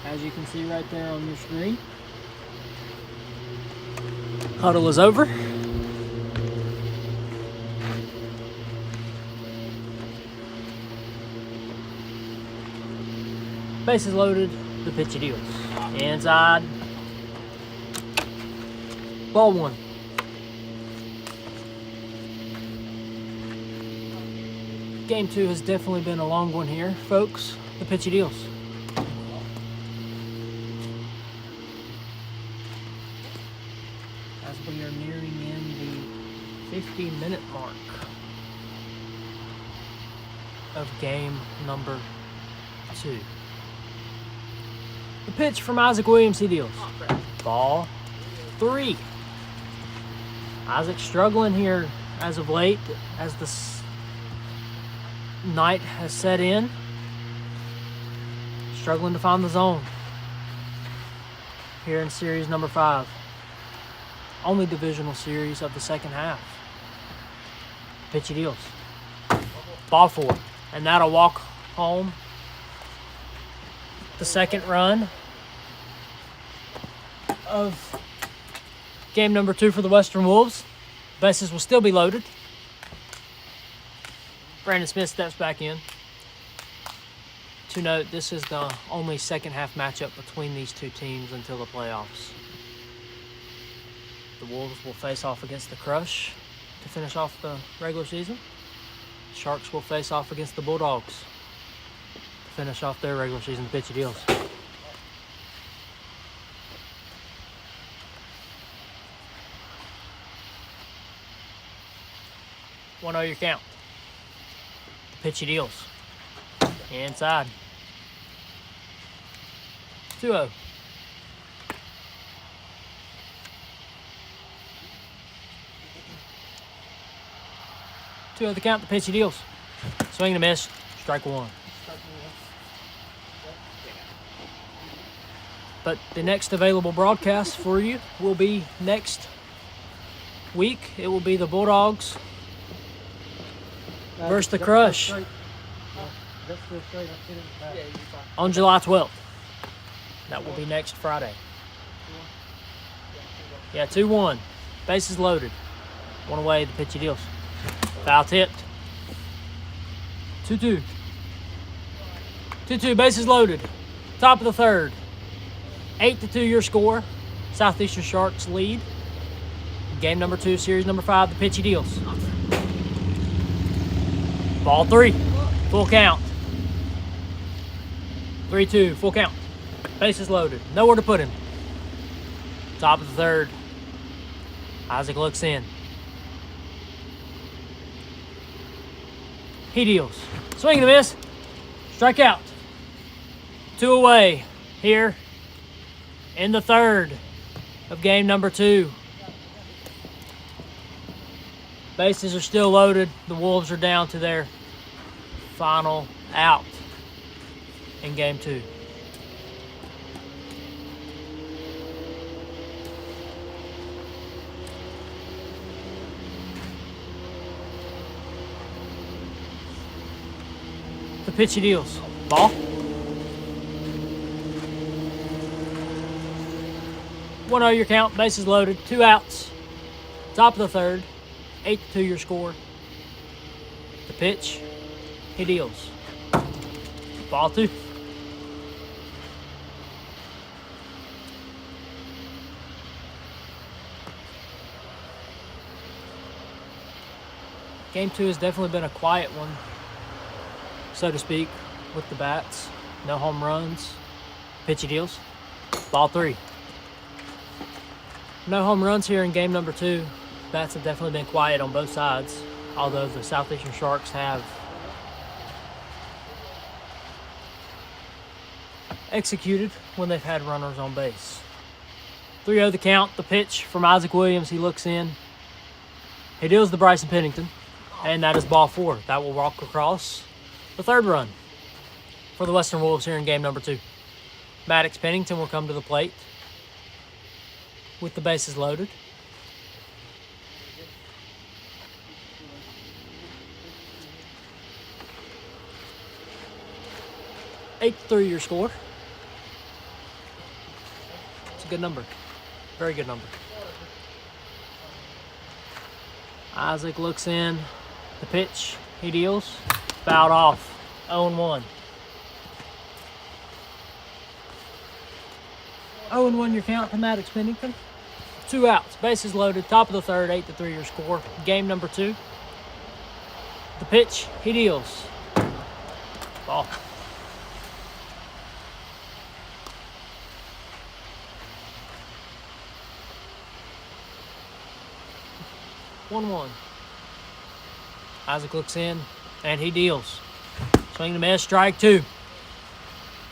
As you can see right there on your screen, huddle is over. Bases loaded, the pitch he deals. Inside. Ball 1. Game 2 has definitely been a long one here, folks. The pitch he deals. As we are nearing in the 50-minute mark of game number 2. The pitch from Isaac Williams, he deals. Ball 3. Isaac struggling here as of late, as the night has set in. Struggling to find the zone here in series number 5. Only divisional series of the second half. Pitch he deals. Ball 4. And that'll walk home the second run of game number 2 for the Western Wolves. Bases will still be loaded. Brandon Smith steps back in. To note, this is the only second half matchup between these two teams until the playoffs. The Wolves will face off against the Crush to finish off the regular season. Sharks will face off against the Bulldogs to finish off their regular season pitch deals. One your count. Pitch deals. Inside. 2-0. Two of the count, the pitch he deals. Swing and a miss, strike 1. But the next available broadcast for you will be next week. It will be the Bulldogs versus the Crush on July 12th. That will be next Friday. Yeah, 2-1. Bases loaded. One away, the pitch he deals. Foul tipped. 2-2. 2-2, bases loaded. Top of the third. 8-2 your score. Southeastern Sharks lead. Game number 2, series number 5, the pitch he deals. Ball 3, full count. 3-2, full count. Bases loaded. Nowhere to put him. Top of the third. Isaac looks in. He deals. Swing and a miss. Strike out. 2 away here in the third of game number 2. Bases are still loaded. The Wolves are down to their final out in game 2. pitch he deals. Ball. 1-0 your count, bases loaded, 2 outs. Top of the third, 8-2 your score. The pitch, he deals. Ball 2. Game 2 has definitely been a quiet one, so to speak, with the bats. No home runs. Pitch he deals. Ball 3. No home runs here in game number 2. Bats have definitely been quiet on both sides, although the Southeastern Sharks have executed when they've had runners on base. 3-0 the count. The pitch from Isaac Williams. He looks in. He deals to Bryson Pennington, and that is ball 4. That will walk across the third run for the Western Wolves here in game number 2. Maddox Pennington will come to the plate with the bases loaded. Eight to 3 your score. It's a good number. Very good number. Isaac looks in. The pitch, he deals. Fouled off. 0-1. 0-1 your count to Maddox Pennington. 2 outs, bases loaded, top of the third, 8-3 your score. Game number 2. The pitch, he deals. Ball. One. Isaac looks in, and he deals. Swing and a miss, strike 2.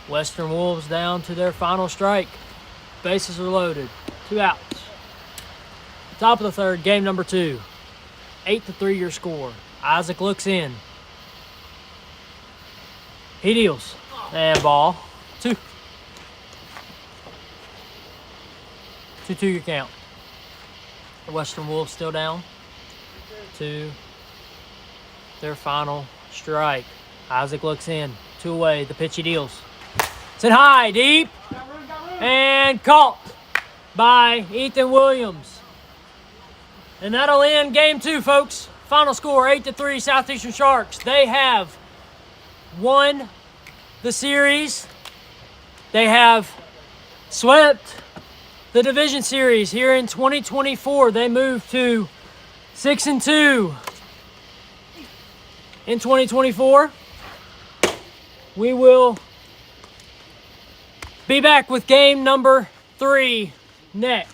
Western Wolves down to their final strike. Bases are loaded, 2 outs. Top of the third, game number 2. 8-3 your score. Isaac looks in. He deals. And ball 2. 2-2 your count. The Western Wolves still down to their final strike. Isaac looks in. 2 away. The pitch he deals. It's high, deep, and caught by Ethan Williams. And that'll end game 2, folks. Final score, 8-3 Southeastern Sharks. They have won the series. They have swept the division series here in 2024. They moved to 6-2 in 2024. We will be back with game number 3 next.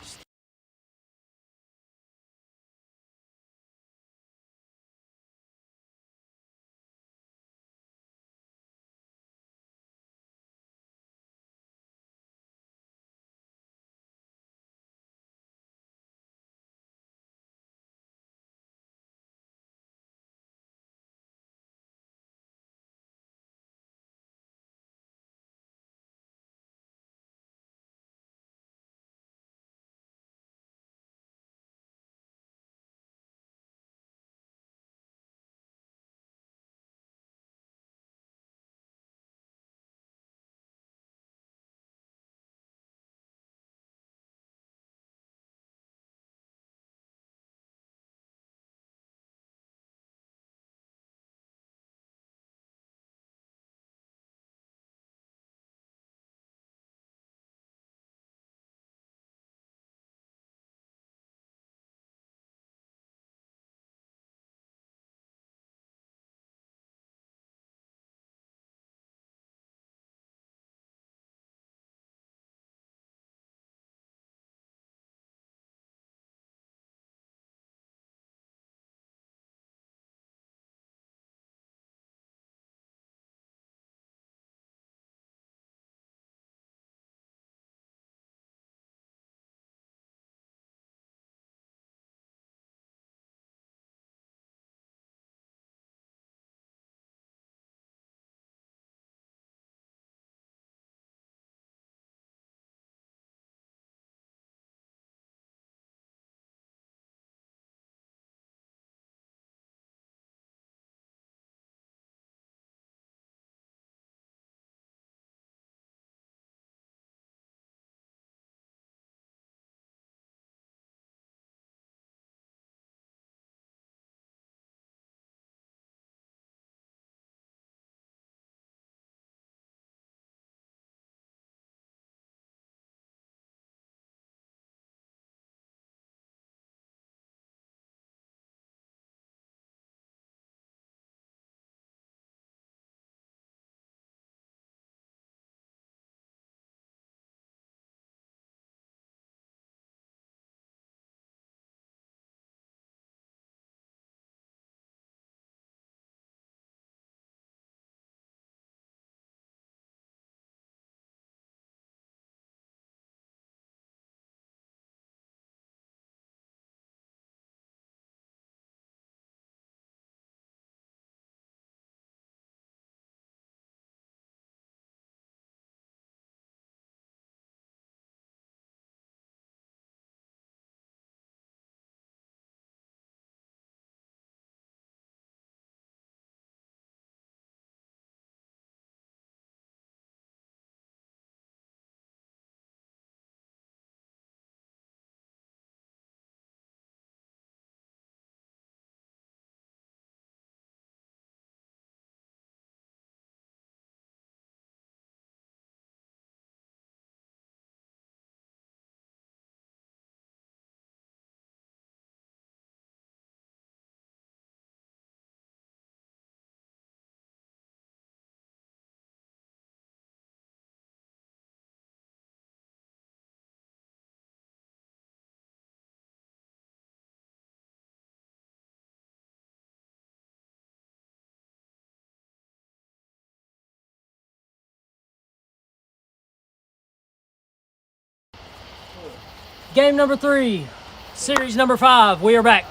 Game number 3, series number 5. We are back.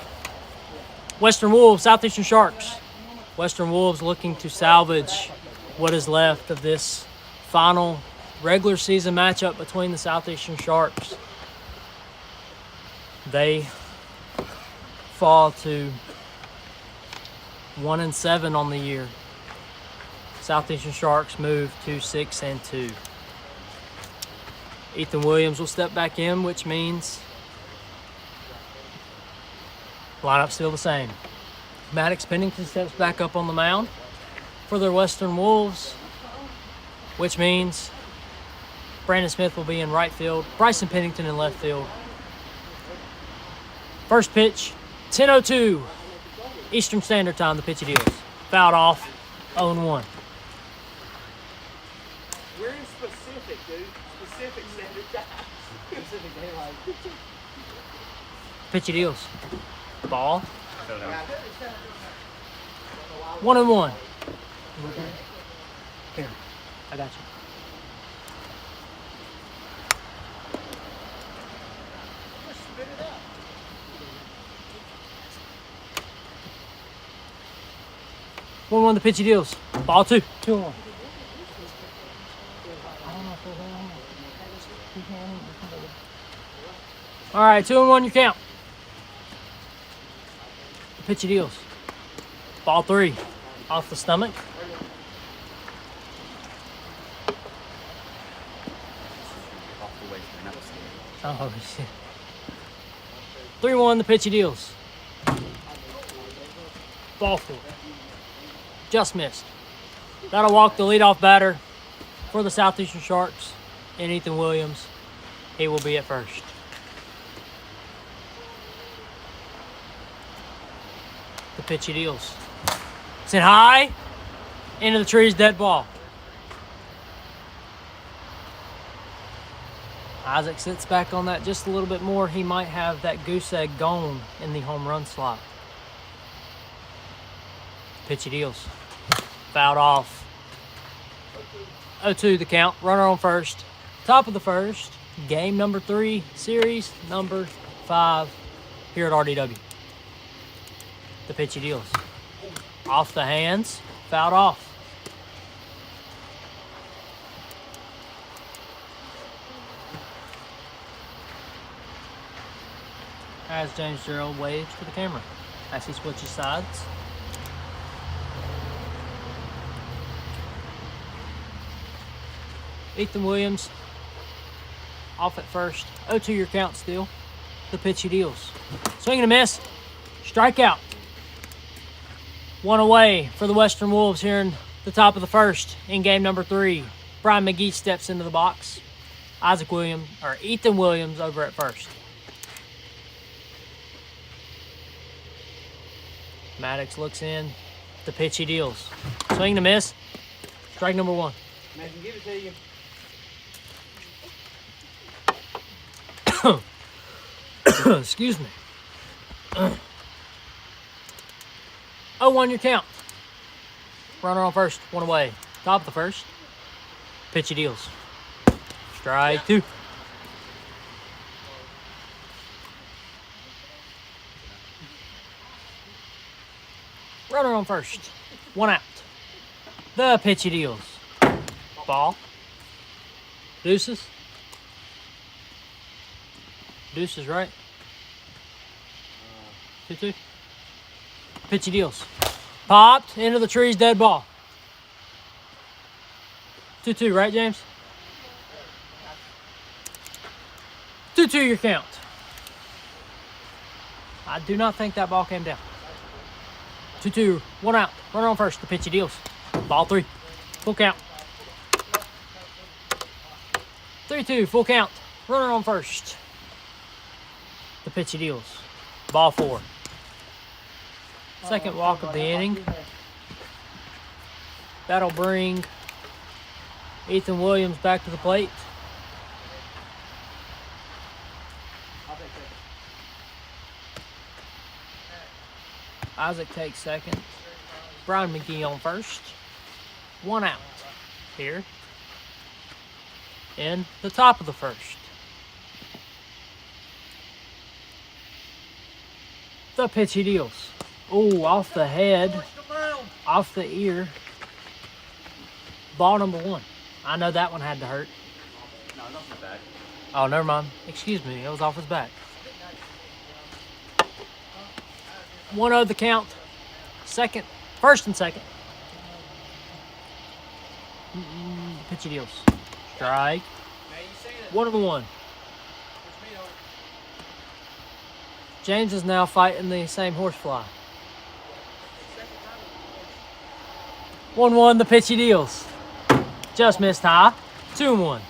Western Wolves, Southeastern Sharks. Western Wolves looking to salvage what is left of this final regular season matchup between the Southeastern Sharks. They fall to 1-7 on the year. Southeastern Sharks move to 6-2. Ethan Williams will step back in, which means lineup's still the same. Maddox Pennington steps back up on the mound for the Western Wolves, which means Brandon Smith will be in right field, Bryson Pennington in left field. First pitch, 10:02 Eastern Standard Time, the pitch it is. Fouled off, 0-1. We're in specific, dude. Specific standard time. Specific daylight. Pitch it is. Ball. 1-1. Here, I got you. One the pitchy deals. Ball 2. 2-1. All right, 2-1 your count. The pitchy deals. Ball 3. Off the stomach. Oh shit. 3-1 the pitchy deals. Ball 4. Just missed. That'll walk the leadoff batter for the Southeastern Sharks and Ethan Williams. He will be at first. The pitch he deals. Sent high into the trees, dead ball. Isaac sits back on that just a little bit more. He might have that goose egg gone in the home run slot. Pitch he deals. Fouled off. 0-2 the count. Runner on first. Top of the first. Game number 3, series number 5 here at RDW. The pitch he deals. Off the hands. Fouled off. As James Gerald waves to the camera as he switches sides. Ethan Williams off at first. 0-2 your count still. The pitch he deals. Swing and a miss. Strikeout. 1 away for the Western Wolves here in the top of the first in game number 3. Brian McGee steps into the box. Ethan Williams over at first. Maddox looks in. The pitch he deals. Swing and a miss. Strike number 1. Man, give it to you. Excuse me. 0-1 your count. Runner on first, 1 away. Top of the first. Pitch he deals. Strike 2. Runner on first, 1 out. The pitch he deals. Ball. Deuces. Deuces, right? 2-2. Pitch he deals. Popped into the trees, dead ball. 2-2, right, James? 2-2 your count. I do not think that ball came down. 2-2, 1 out. Runner on first. The pitch he deals. Ball 3. Full count. 3-2, full count. Runner on first. The pitch he deals. Ball 4. Second walk of the inning. That'll bring Ethan Williams back to the plate. Isaac takes second. Brian McGee on first. 1 out here in the top of the first. The pitch he deals. Ooh, off the head, off the ear. Ball number 1. I know that one had to hurt. No, not in the back. Oh, never mind. Excuse me, it was off his back. 1-0 the count. First and second. Pitch he deals. Strike. 1-1. James is now fighting the same horsefly. 1-1 the pitch he deals. Just missed high. 2-1.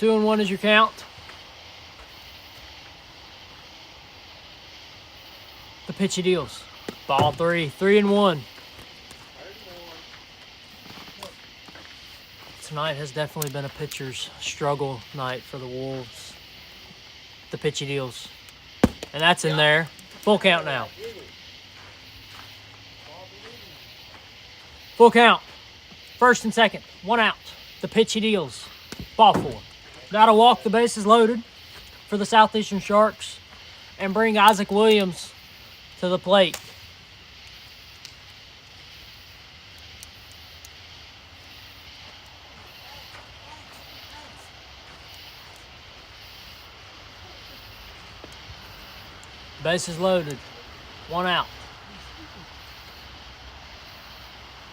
2-1 is your count. The pitch he deals. Ball 3. 3-1. Tonight has definitely been a pitcher's struggle night for the Wolves. The pitch he deals. And that's in there. Full count now. Full count. First and second. 1 out. The pitch he deals. Ball 4. Got to walk the bases loaded for the Southeastern Sharks and bring Isaac Williams to the plate. Bases loaded. 1 out.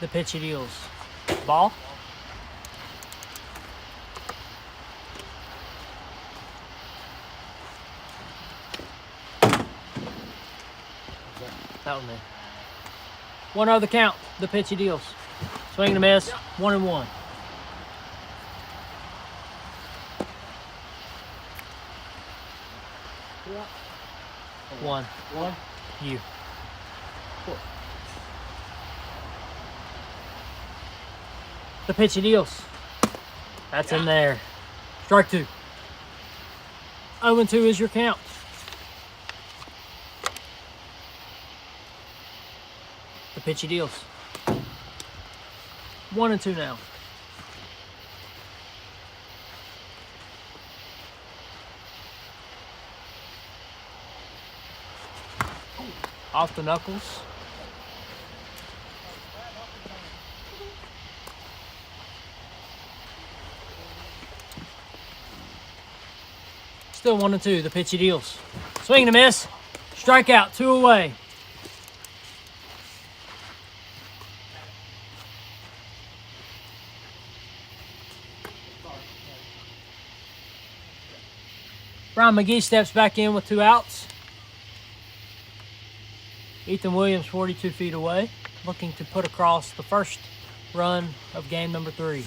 The pitch he deals. Ball. That one there. 1-0 the count. The pitch he deals. Swing and a miss. 1-1. One. You. The pitch he deals. That's in there. Strike 2. 0-2 is your count. The pitch he deals. 1-2 now. Off the knuckles. Still 1-2. The pitch he deals. Swing and a miss. Strikeout. 2 away. Brian McGee steps back in with 2 outs. Ethan Williams 42 feet away, looking to put across the first run of game number 3.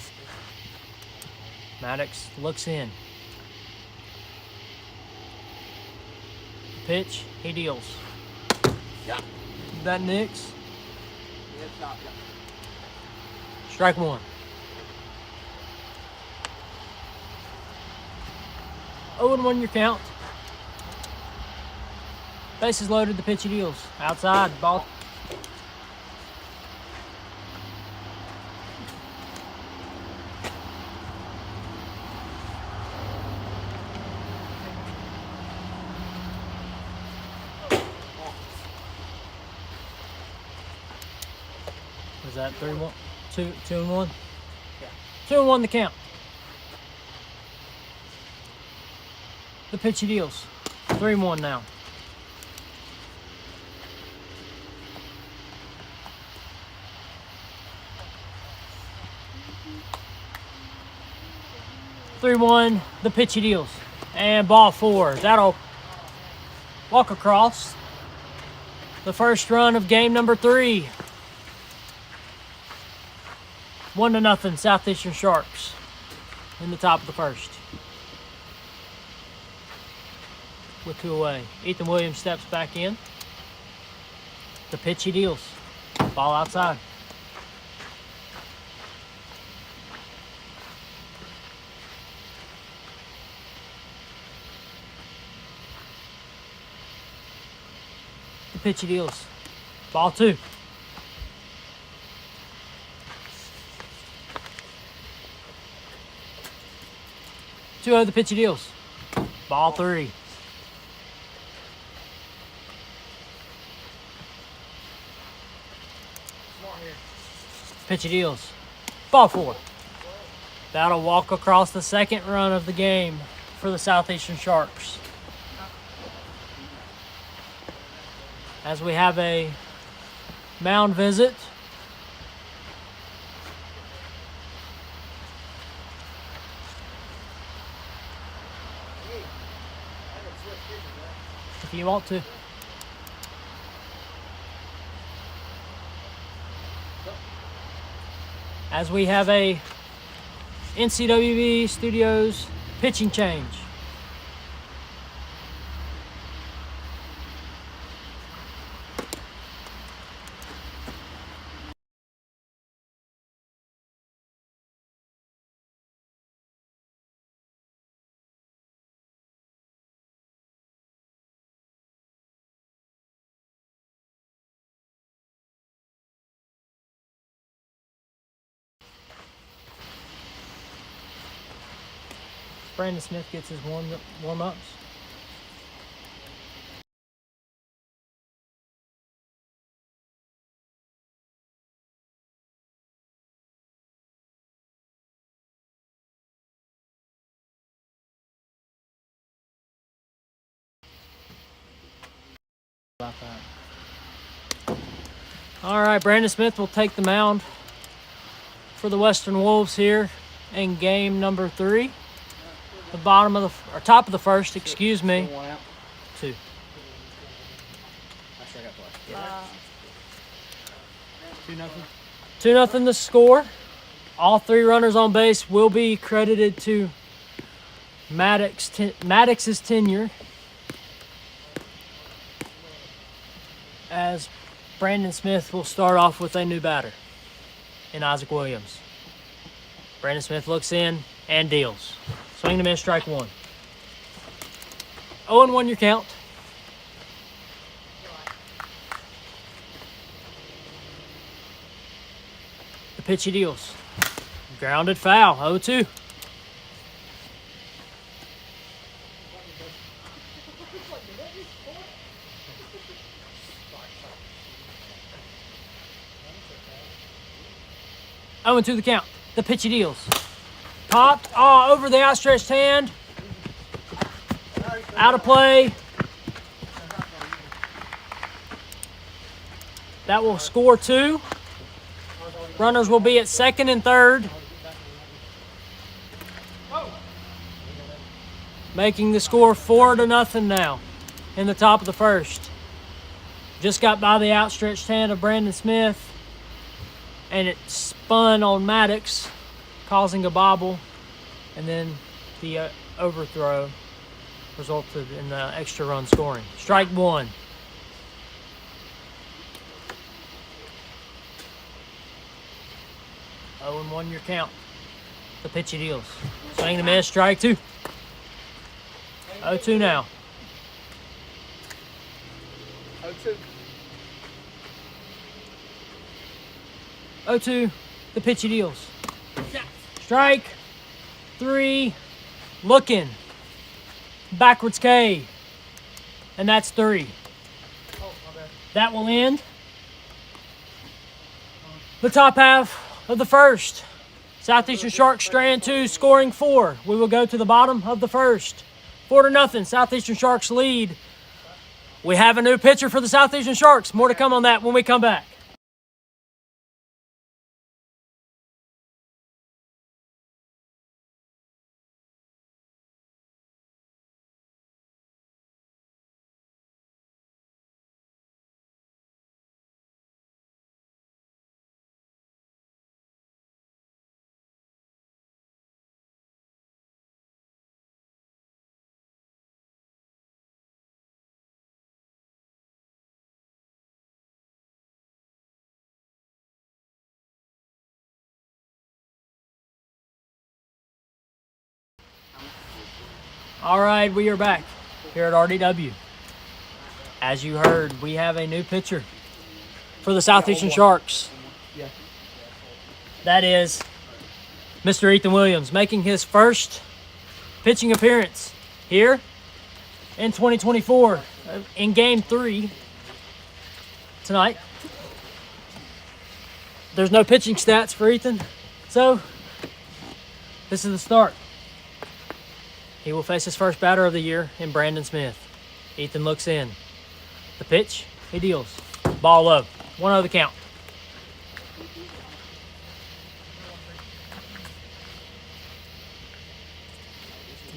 Maddox looks in. Pitch, he deals. Yeah. That nicks. Yeah, stop. Yeah. Strike 1. 0-1 your count. Bases loaded, the pitch he deals. Outside, ball. Was that 3-1? 2-1? Yeah. 2-1 the count. The pitch he deals. 3-1 now. The pitch he deals. And ball 4. That'll walk across the first run of game number 3. 1-0 Southeastern Sharks in the top of the first. With 2 away. Ethan Williams steps back in. The pitch he deals. Ball outside. The pitch he deals. Ball 2. The pitch he deals. Ball 3. Pitch it deals. Ball 4. That'll walk across the second run of the game for the Southeastern Sharks. As we have a mound visit. If you want to. As we have a NCWB Studios pitching change. Brandon Smith gets his warm-ups. About that. All right, Brandon Smith will take the mound for the Western Wolves here in game number 3. The bottom of the, or top of the first, excuse me. 2. 2-0 the score. All 3 runners on base will be credited to Maddox's tenure, as Brandon Smith will start off with a new batter in Isaac Williams. Brandon Smith looks in and deals. Swing and miss, strike 1. 0-1 your count. The pitch he deals. Grounded foul, 0-2. Oh, and 2 the count. The pitch he deals. Popped. Oh, over the outstretched hand. Out of play. That will score 2. Runners will be at second and third. Making the score 4-0 now in the top of the first. Just got by the outstretched hand of Brandon Smith, and it spun on Maddox, causing a bobble, and then the overthrow resulted in the extra run scoring. Strike 1. Oh, and 1 your count. The pitch he deals. Swing and miss, strike 2. 0-2 now. 0-2. 0-2, the pitch he deals. Strike 3, looking. Backwards K. And that's 3. That will end the top half of the first. Southeastern Sharks strand 2, scoring 4. We will go to the bottom of the first. 4-0, Southeastern Sharks lead. We have a new pitcher for the Southeastern Sharks. More to come on that when we come back. All right, we are back here at RDW. As you heard, we have a new pitcher for the Southeastern Sharks. That is Mr. Ethan Williams, making his first pitching appearance here in 2024 in Game 3 tonight. There's no pitching stats for Ethan, so this is the start. He will face his first batter of the year in Brandon Smith. Ethan looks in. The pitch, he deals. Ball low. 1-0 the count.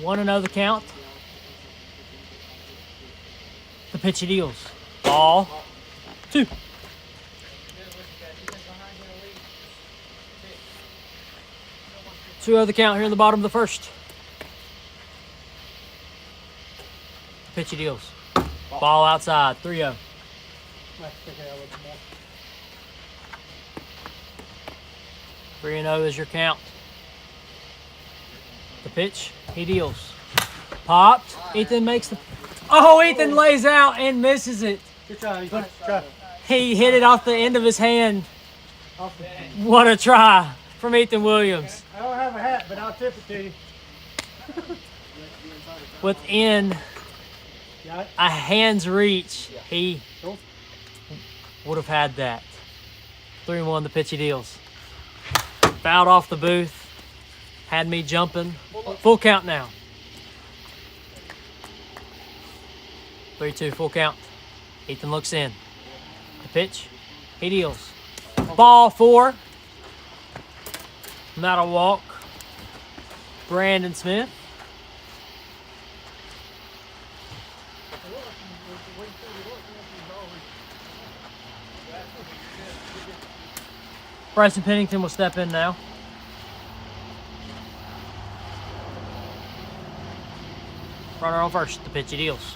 One and 0 the count. The pitch he deals. Ball 2. 2-0 the count here in the bottom of the first. Pitch he deals. Ball outside. 3-0. 3-0 is your count. The pitch, he deals. Popped. Ethan makes the. Oh, Ethan lays out and misses it. Good try. Good try. He hit it off the end of his hand. What a try from Ethan Williams. I don't have a hat, but I'll tip it to you. Within Got it? a hand's reach, he would have had that. 3-1 the pitch he deals. Fouled off the booth. Had me jumping. Full count now. 3-2, full count. Ethan looks in. The pitch, he deals. Ball 4. Not a walk. Brandon Smith. Bryson Pennington will step in now. Runner on first. The pitch he deals.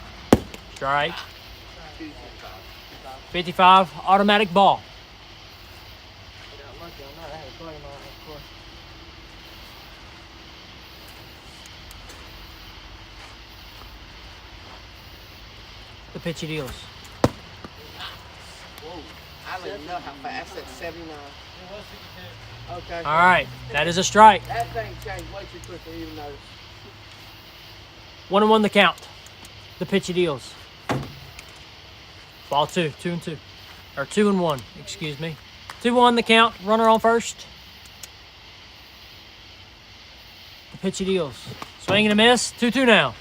Strike. 55, automatic ball. The pitch he deals. Whoa. I don't even know how fast. That's 79. Okay. All right, that is a strike. That thing changed way too quickly, even notice. 1-1 the count. The pitch he deals. Ball 2, 2-2. Or 2-1, excuse me. 2-1 the count. Runner on first. The pitch he deals. Swing and a miss. 2-2 now.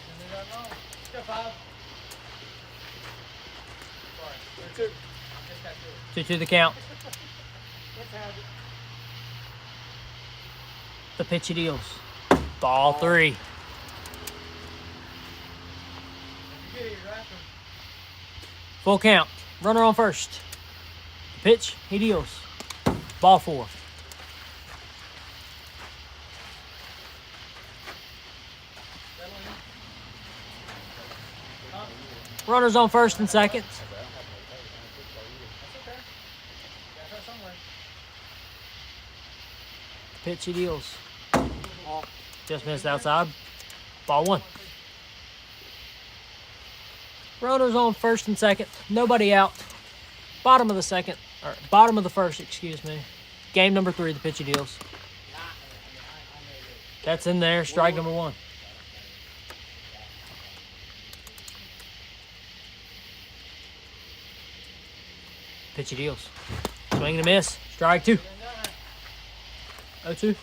2-2 the count. The pitch he deals. Ball 3. Full count. Runner on first. The pitch he deals. Ball 4. Runners on first and second. Pitch he deals. Just missed outside. Ball 1. Runners on first and second. Nobody out. Bottom of the second. Or bottom of the first, excuse me. Game number 3, the pitch he deals. That's in there. Strike number 1. Pitch he deals. Swing and a miss. Strike 2. 0-2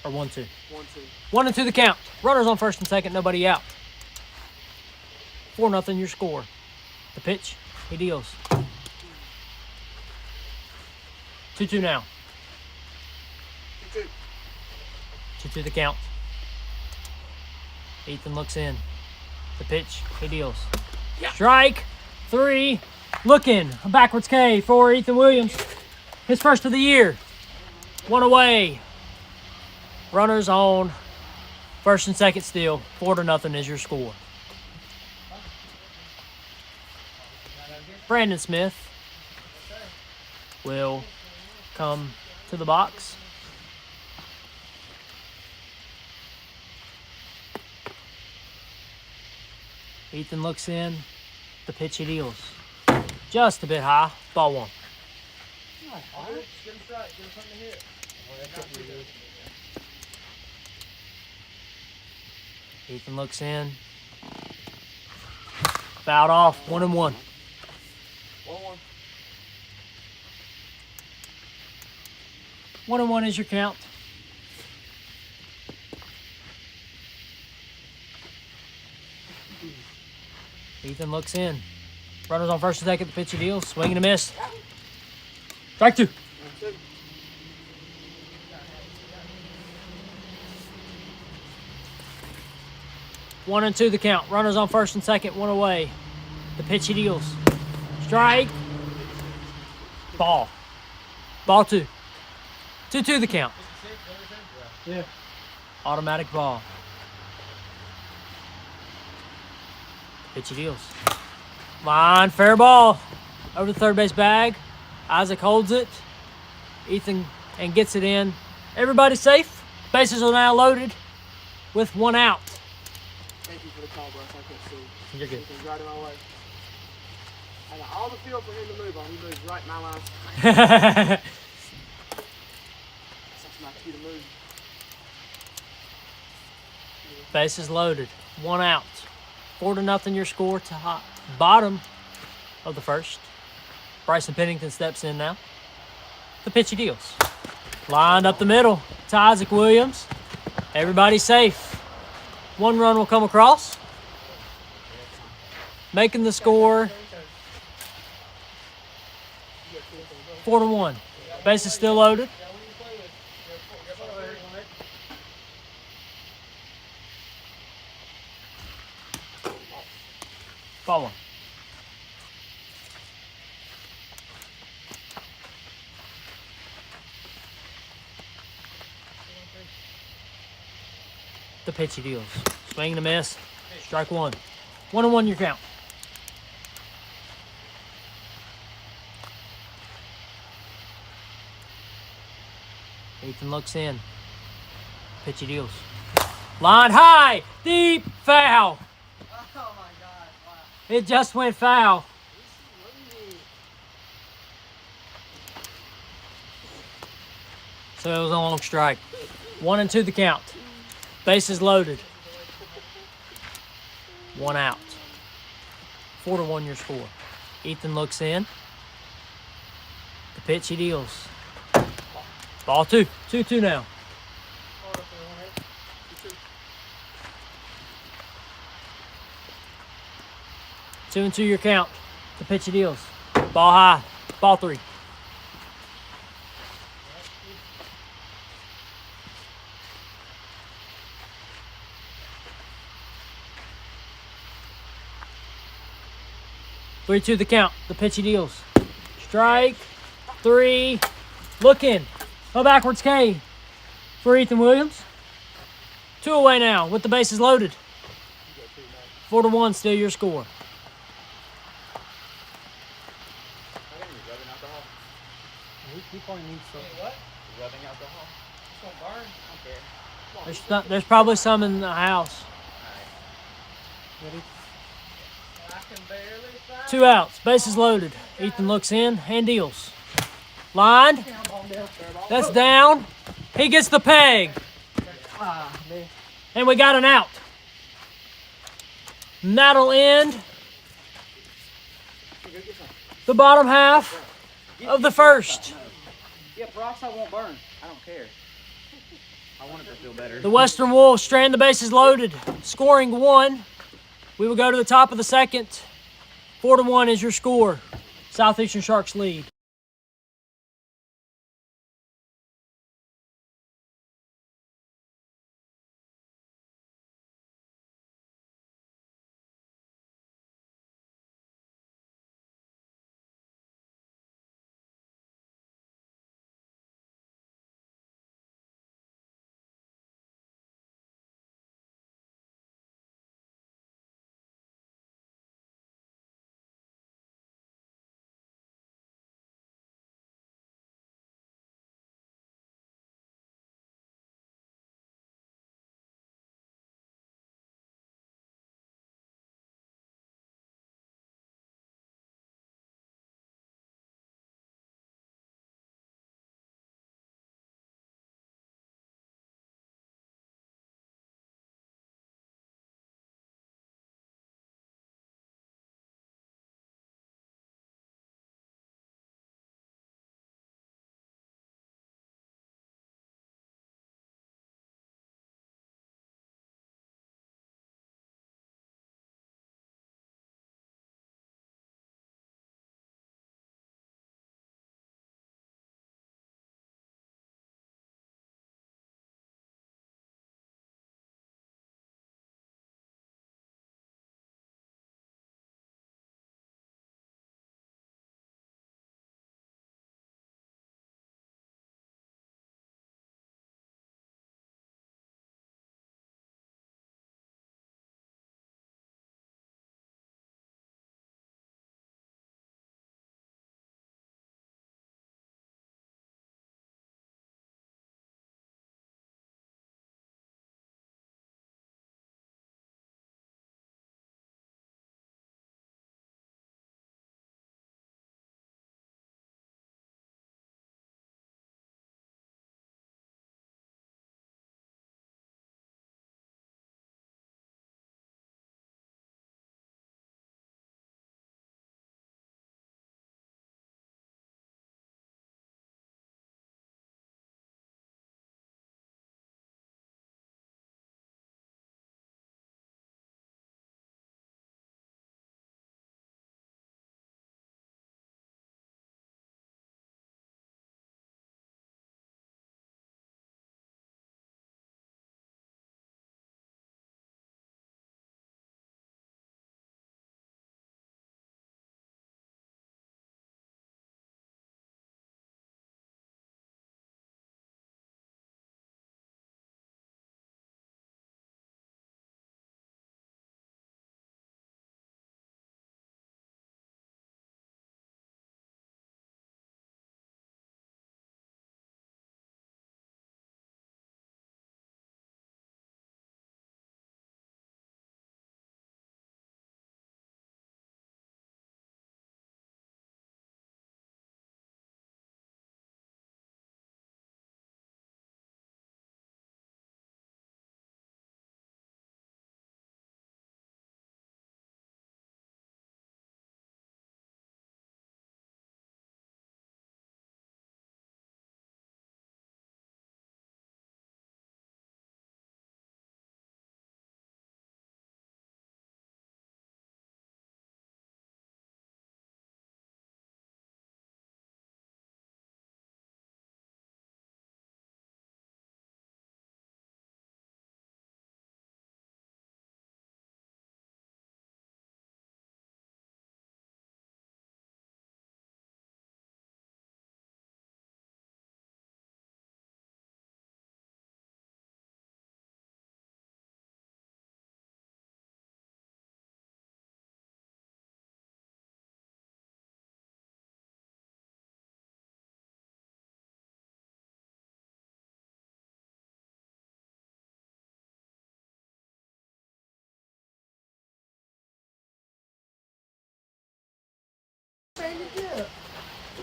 or 1-2? 1-2. 1-2 the count. Runners on first and second, nobody out. 4-0 your score. The pitch, he deals. 2-2 now. 2-2. 2-2 the count. Ethan looks in. The pitch, he deals. Strike 3. Looking. A backwards K for Ethan Williams. His first of the year. 1 away. Runners on first and second still. 4-0 is your score. Brandon Smith will come to the box. Ethan looks in. The pitch he deals. Just a bit high. Ball 1. Ethan looks in. Fouled off. 1-1. 1-1. 1-1 is your count. Ethan looks in. Runners on first and second. The pitch he deals. Swing and a miss. Strike 2. 1-2 the count. Runners on first and second. 1 away. The pitch he deals. Strike. Ball. Ball 2. 2-2 the count. Yeah. Automatic ball. Pitch he deals. Line, fair ball. Over the third base bag. Isaac holds it. Ethan and gets it in. Everybody's safe. Bases are now loaded with 1 out. Thank you for the call, bro. I couldn't see. You're good. He's right in my way. I got all the field for him to move on. He moves right in my line. Bases That's my cue to move. loaded. 1 out. 4-0 your score to bottom of the first. Bryson Pennington steps in now. The pitch he deals. Lined up the middle to Isaac Williams. Everybody's safe. 1 run will come across. Making the score 4-1. Bases still loaded. Ball 1. The pitch he deals. Swing and a miss. Strike 1. 1-1 your count. Ethan looks in. Pitch he deals. Line high. Deep foul. Oh my God! Wow. It just went foul. So it was a long strike. 1-2 the count. Bases loaded. 1 out. 4-1 your score. Ethan looks in. The pitch he deals. Ball 2. 2-2 now. 2-2 your count. The pitch he deals. Ball high. Ball 3. Three, 2 the count. The pitch he deals. Strike 3. Looking. A backwards K for Ethan Williams. 2 away now with the bases loaded. 4-1 still your score. He probably needs some. What? Rubbing alcohol. It's gonna burn. I don't care. There's probably some in the house. Ready? I can barely find 2 outs. Bases loaded. Ethan looks in and deals. Lined. That's down. He gets the peg. man. And we got an out. And that'll end the bottom half of the first. Yeah, peroxide won't burn. I don't care. I want it to feel better. The Western Wolves strand the bases loaded, scoring 1. We will go to the top of the second. 4-1 is your score. Southeastern Sharks lead.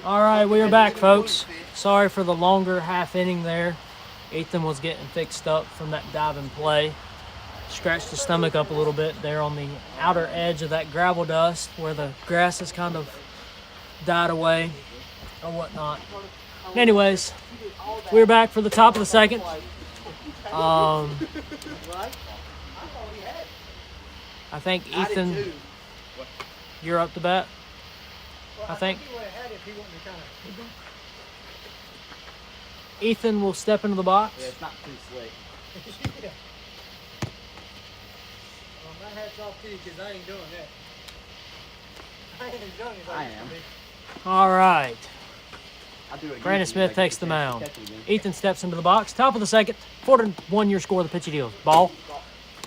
All right, we are back, folks. Sorry for the longer half inning there. Ethan was getting fixed up from that diving play. Scratched his stomach up a little bit there on the outer edge of that gravel dust where the grass has kind of died away or whatnot. Anyways, we're back for the top of the second. I think Ethan, you're up to bat. I think Ethan will step into the box. Yeah, it's not too slick. Well, my hat's off to you because I ain't doing that. I ain't doing it. I am. All right. I do it Brandon usually, Smith like, takes the catch it mound. again. Ethan steps into the box. Top of the second. 4-1 your score. The pitch he deals. Ball.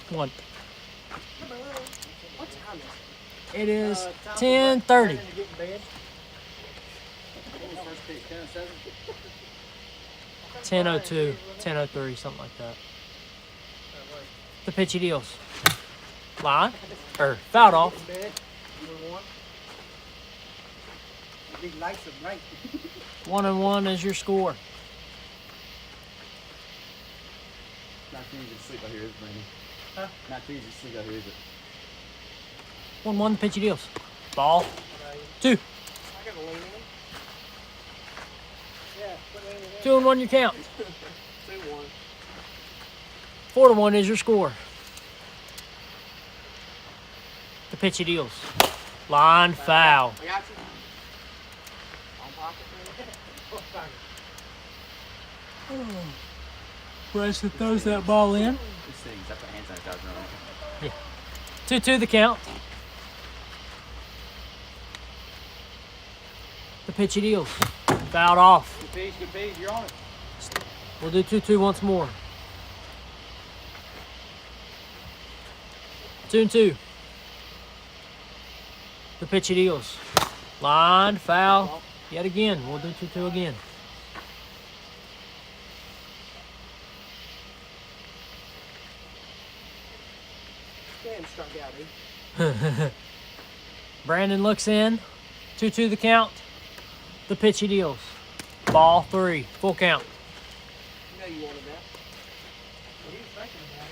1. What time is it? It is Tom, 10:30. planning to get in bed? 10:02, 10:03, something like that. The pitch he deals. Line. Or fouled off. In bed? Number one. These lights are bright. 1-1 is your score. Not too easy to sleep out here, is it, Brandon? Huh? Not too easy to sleep out here, is it? 1-1, the pitch he deals. Ball. 2. I got a lean in. Yeah, put it in there. 2-1 your count. 2-1. 4-1 is your score. The pitch he deals. Line foul. I got you. On pocket, Preston throws that ball in. This thing's that's a hand sanitizer on it. 2-2 the count. The pitch he deals. Fouled off. Good piece, you're on it. We'll do 2-2 once more. 2-2. The pitch he deals. Line, foul. Yet again. We'll do 2-2 again. Damn, struck out, dude. Brandon looks in. 2-2 the count. The pitch he deals. Ball 3. Full count. You know you wanted that. He was thinking about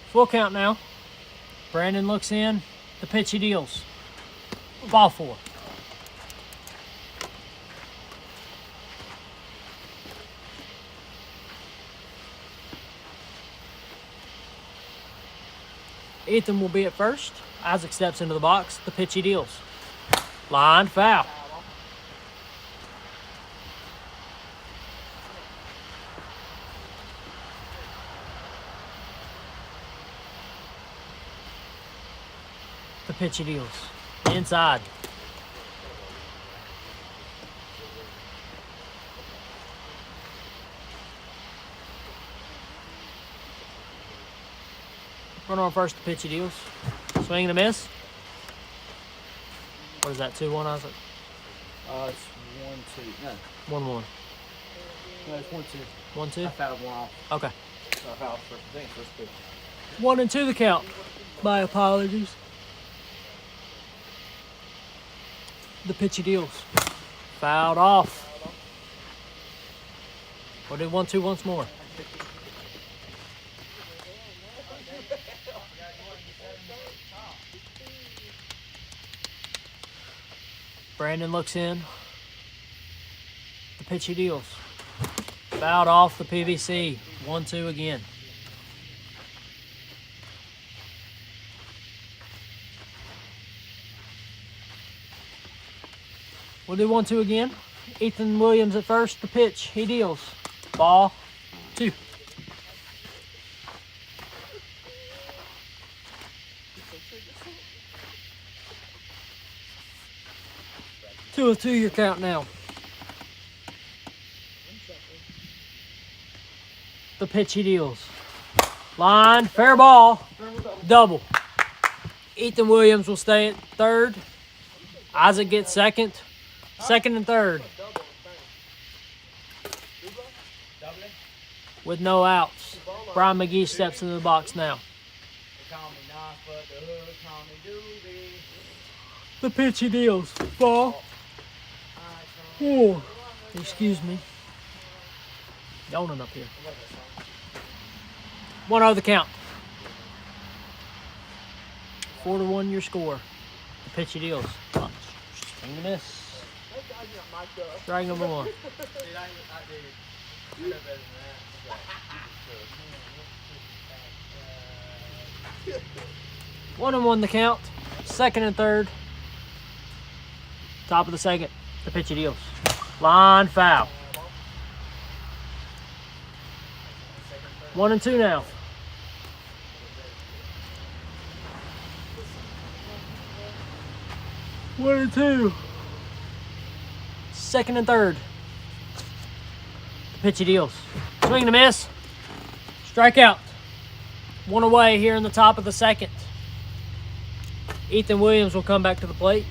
it. Full count now. Brandon looks in. The pitch he deals. Ball 4. Ethan will be at first. Isaac steps into the box. The pitch he deals. Line foul. The pitch he deals. Inside. Runner on first, the pitch he deals. Swing and a miss. What is that, 2-1, Isaac? It's 1-2. No, 1-1. no, it's 1-2. 1-2? I fouled one off. Okay. So I fouled first. I think first pitch. 1-2 the count. My apologies. The pitch he deals. Fouled off. We'll do 1-2 once more. Brandon looks in. The pitch he deals. Fouled off the PVC. 1-2 again. We'll do 1-2 again. Ethan Williams at first. The pitch he deals. Ball 2. Two of 2 your count now. The pitch he deals. Line, fair ball, double. Ethan Williams will stay at third. Isaac gets second. Second and third. With no outs. Brian McGee steps into the box now. The pitchy deals. Ball. Oh, excuse me. Yawning up here. 1-0 the count. 4-1 your score. The pitchy deals. Swing and miss. Strike number 1. 1-1 the count. Second and third. Top of the second. The pitchy deals. Line foul. 1-2 now. One and two. Second and third. The pitchy deals. Swing and a miss. Strikeout. 1 away here in the top of the second. Ethan Williams will come back to the plate.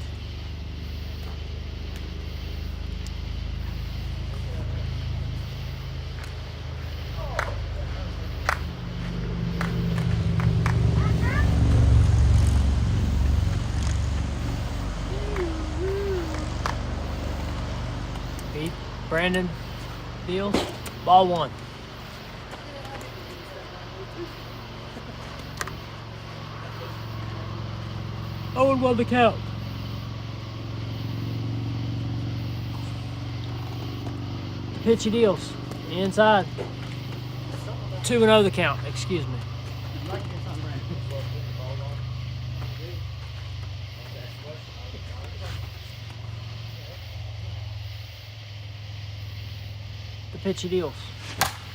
Brandon deals. Ball 1. Oh, and 1 the count. Pitchy deals. Inside. 2-0 the count. Excuse me. The pitchy deals.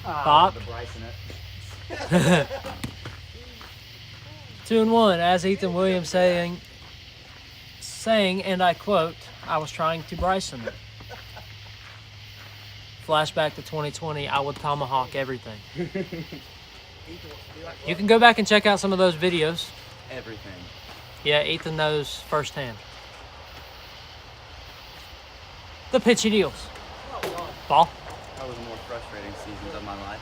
Pop. 2-1. As Ethan Williams saying, and I quote, "I was trying to Bryson it." Flashback to 2020, I would tomahawk everything. You can go back and check out some of those videos. Everything. Yeah, Ethan knows firsthand. The pitchy deals. Ball. That was the more frustrating seasons of my life.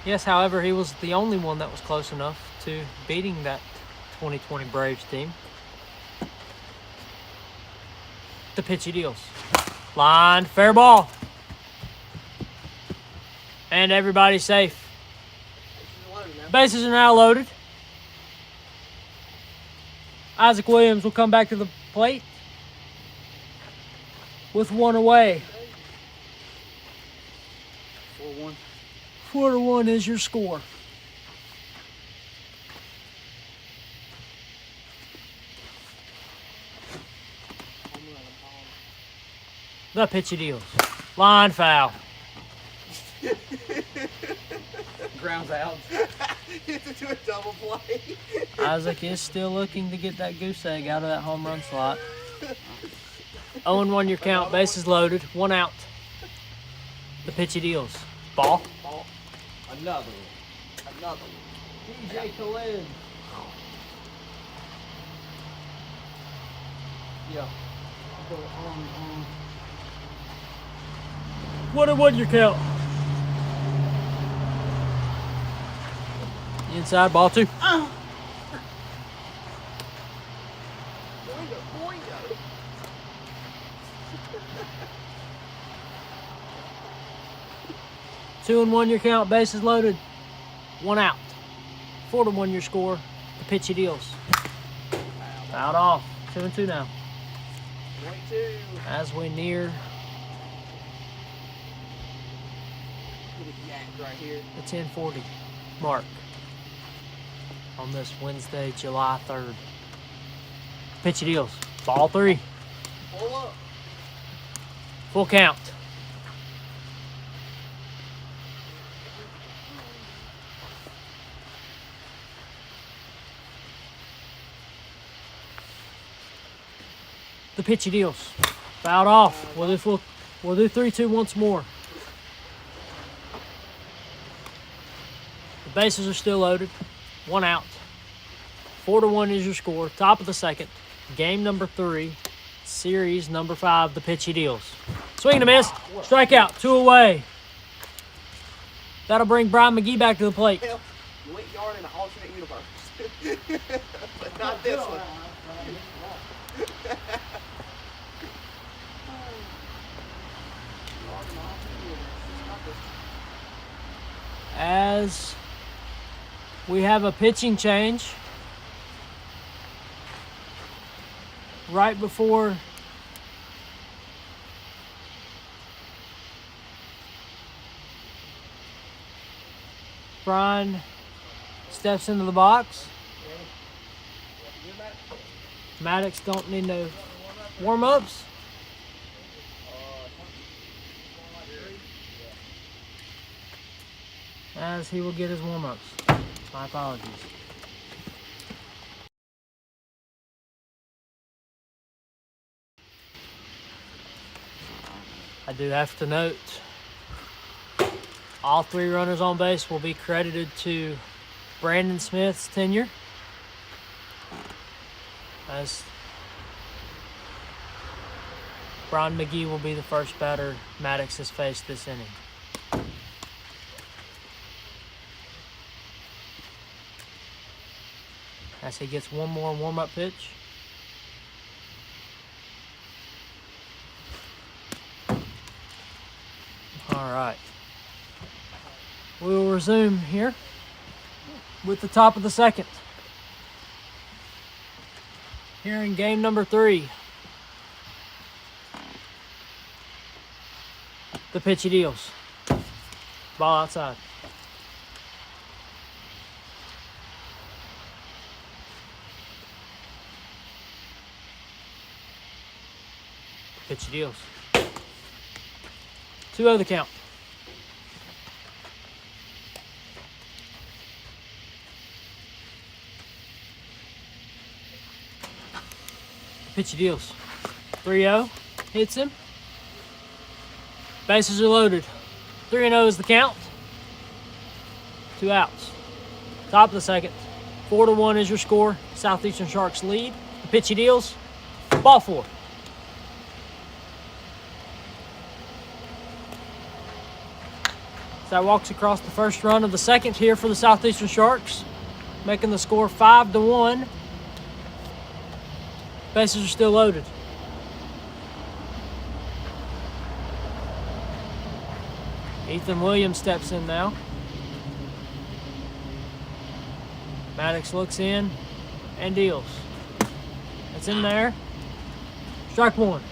Yes, however, he was the only one that was close enough to beating that 2020 Braves team. The pitchy deals. Line, fair ball. And everybody's safe. Bases are now loaded. Isaac Williams will come back to the plate with 1 away. 4-1. 4-1 is your score. The pitchy deals. Line foul. Grounds out. You have to do a double play. Isaac is still looking to get that goose egg out of that home run slot. 0-1 your count. Bases loaded. 1 out. The pitchy deals. Ball. Another one. Another one. DJ Khalid. Yeah. 1-1 your count. Inside, ball 2. Boingo, boingo. Two and 1 your count. Bases loaded. 1 out. 4-1 your score. The pitchy deals. Fouled off. 2-2 now. 22. As we near Right here. the 10:40 mark on this Wednesday, July 3rd. Pitchy deals. Ball 3. Pull up. Full count. The pitchy deals. Fouled off. We'll do 3-2 once more. The bases are still loaded. 1 out. 4-1 is your score. Top of the second. Game number 3. Series number 5. The pitchy deals. Swing and a miss. Strikeout. 2 away. That'll bring Brian McGee back to the plate. Hell, you went yard in an alternate universe. But not this one. as we have a pitching change right before Brian steps into the box. Maddox don't need no warm-ups. As he will get his warm-ups. My apologies. I do have to note, all 3 runners on base will be credited to Brandon Smith's tenure, as Brian McGee will be the first batter Maddox has faced this inning. As he gets one more warm-up pitch. All right. We will resume here with the top of the second. Here in game number 3. The pitch he deals. Ball outside. Pitch he deals. 2-0 the count. Pitch he deals. 3-0. Hits him. Bases are loaded. 3-0 is the count. 2 outs. Top of the second. 4-1 is your score. Southeastern Sharks lead. The pitch he deals. Ball 4. So that walks across the first run of the second here for the Southeastern Sharks, making the score 5-1. Bases are still loaded. Ethan Williams steps in now. Maddox looks in and deals. It's in there. Strike 1.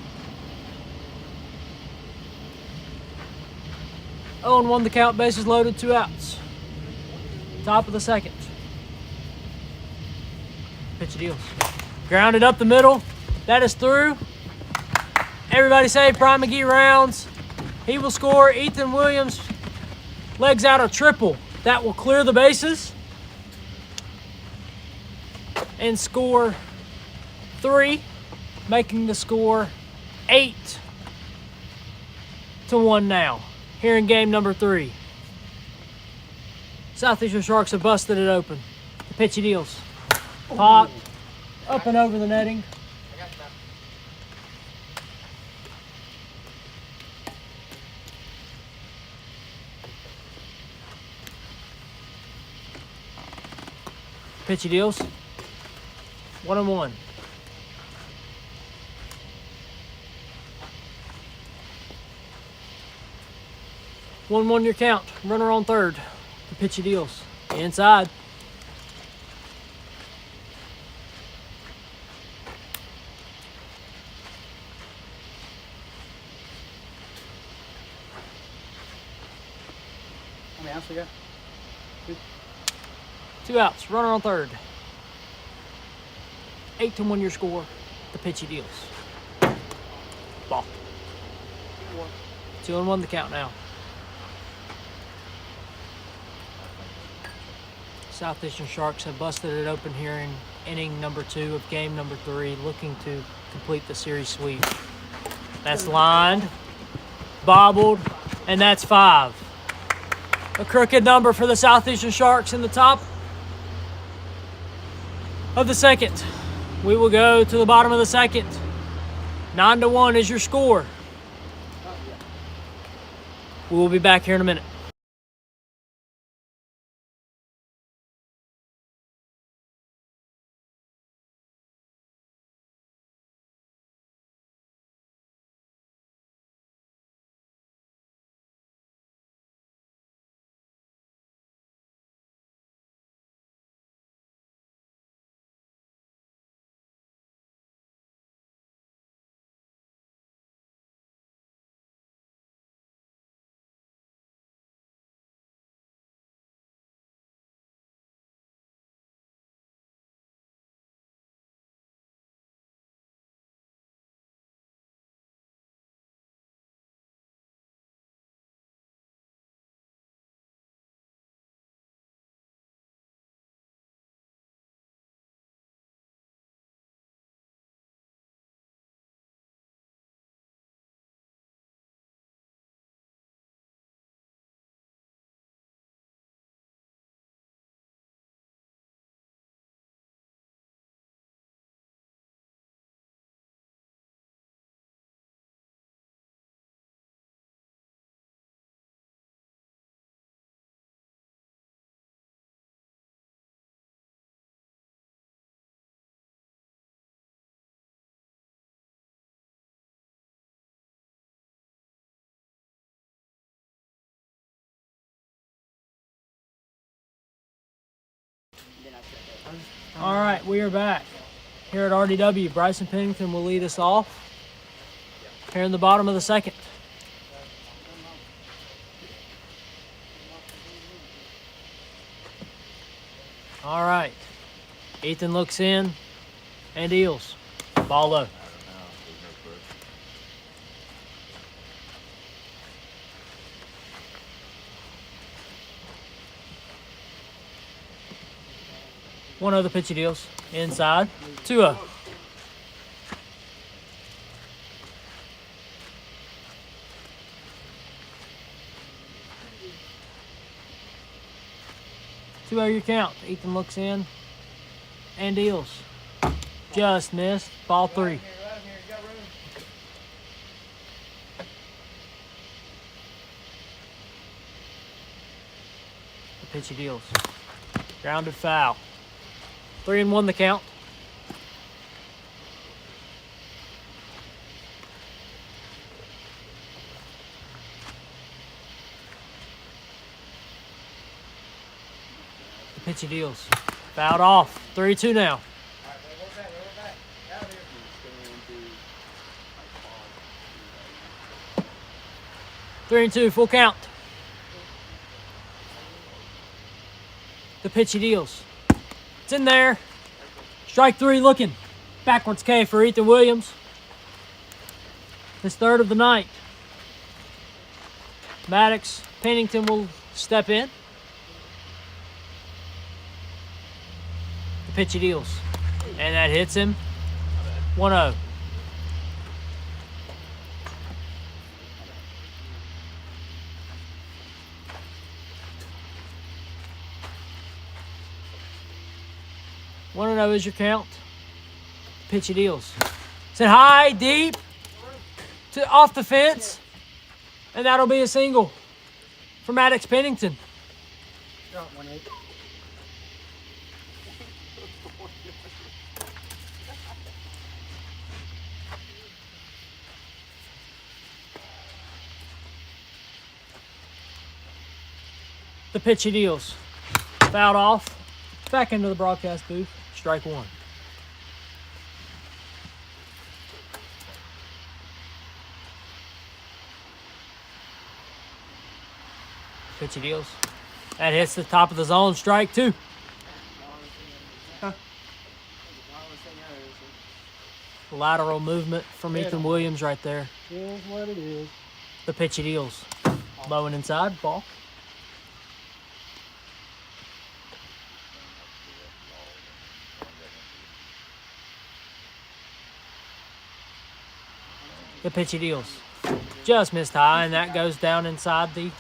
0-1 the count, bases loaded, 2 outs. Top of the second. Pitch deals. Grounded up the middle. That is through. Everybody say Brian McGee rounds. He will score. Ethan Williams legs out a triple. That will clear the bases and score 3, making the score 8-1 now. Here in game number 3. Southeastern Sharks have busted it open. The pitch he deals. Pop. Up and over the netting. Pitch he deals. 1-1. 1-1 your count. Runner on third. The pitch he deals. Inside. How many outs we got? 2 outs. Runner on third. 8-1 your score. The pitch he deals. Ball. 2-1 the count now. Southeastern Sharks have busted it open here in inning number 2 of game number 3, looking to complete the series sweep. That's lined, bobbled, and that's 5. A crooked number for the Southeastern Sharks in the top of the second. We will go to the bottom of the second. 9-1 is your score. We will be back here in a minute. All right, we are back here at RDW. Bryson Pennington will lead us off here in the bottom of the second. All right, Ethan looks in and deals. Ball low. One other pitch he deals. Inside. 2-0. Your count. Ethan looks in and deals. Just missed. Ball 3. The pitch he deals. Grounded foul. 3-1 the count. The pitch he deals. Fouled off. 3-2 now. 3-2, full count. The pitch he deals. It's in there. Strike 3 looking. Backwards K for Ethan Williams. His third of the night. Maddox Pennington will step in. The pitch he deals. And that hits him. 1-0. One and 0 is your count. Pitch he deals. It's high, deep, off the fence, and that'll be a single for Maddox Pennington. The pitch he deals. Fouled off. Back into the broadcast booth. Strike 1. Pitch he deals. That hits the top of the zone. Strike 2. Lateral movement from Ethan Williams right there. Here's what it is. The pitch he deals. Low and inside. Ball. The pitch he deals. Just missed high, and that goes down inside the...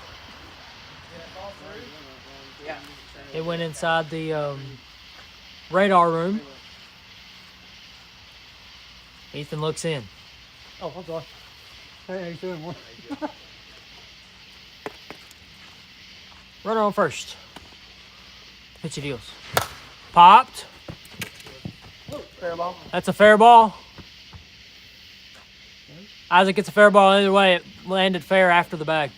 It went inside the radar room. Ethan looks in. Oh, I'm sorry. Hey, he's doing one. Runner on first. Pitch he deals. Popped. Fair ball. That's a fair ball. Isaac gets a fair ball either way. It landed fair after the bag.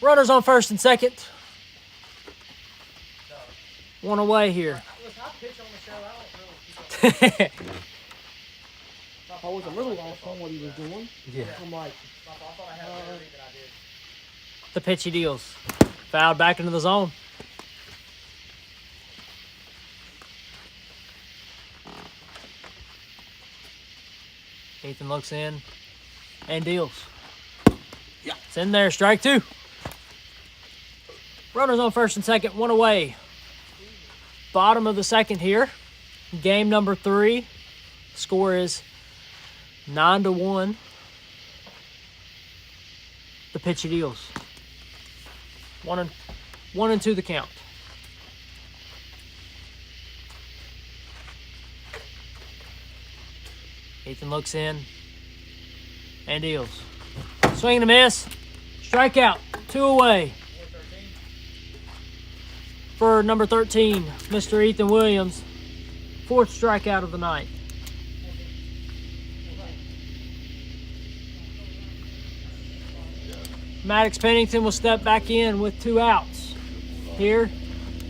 Runners on first and second. One away here. I was a little lost on what he was doing. Yeah. I'm like, The pitch he deals. Fouled back into the zone. Ethan looks in and deals. Yeah. It's in there. Strike 2. Runners on first and second. One away. Bottom of the second here. Game number 3. Score is 9-1. The pitch he deals. 1 and 2 the count. Ethan looks in and deals. Swing and a miss. Strikeout. 2 away. For number 13, Mr. Ethan Williams. 4th strikeout of the night. Maddox Pennington will step back in with 2 outs here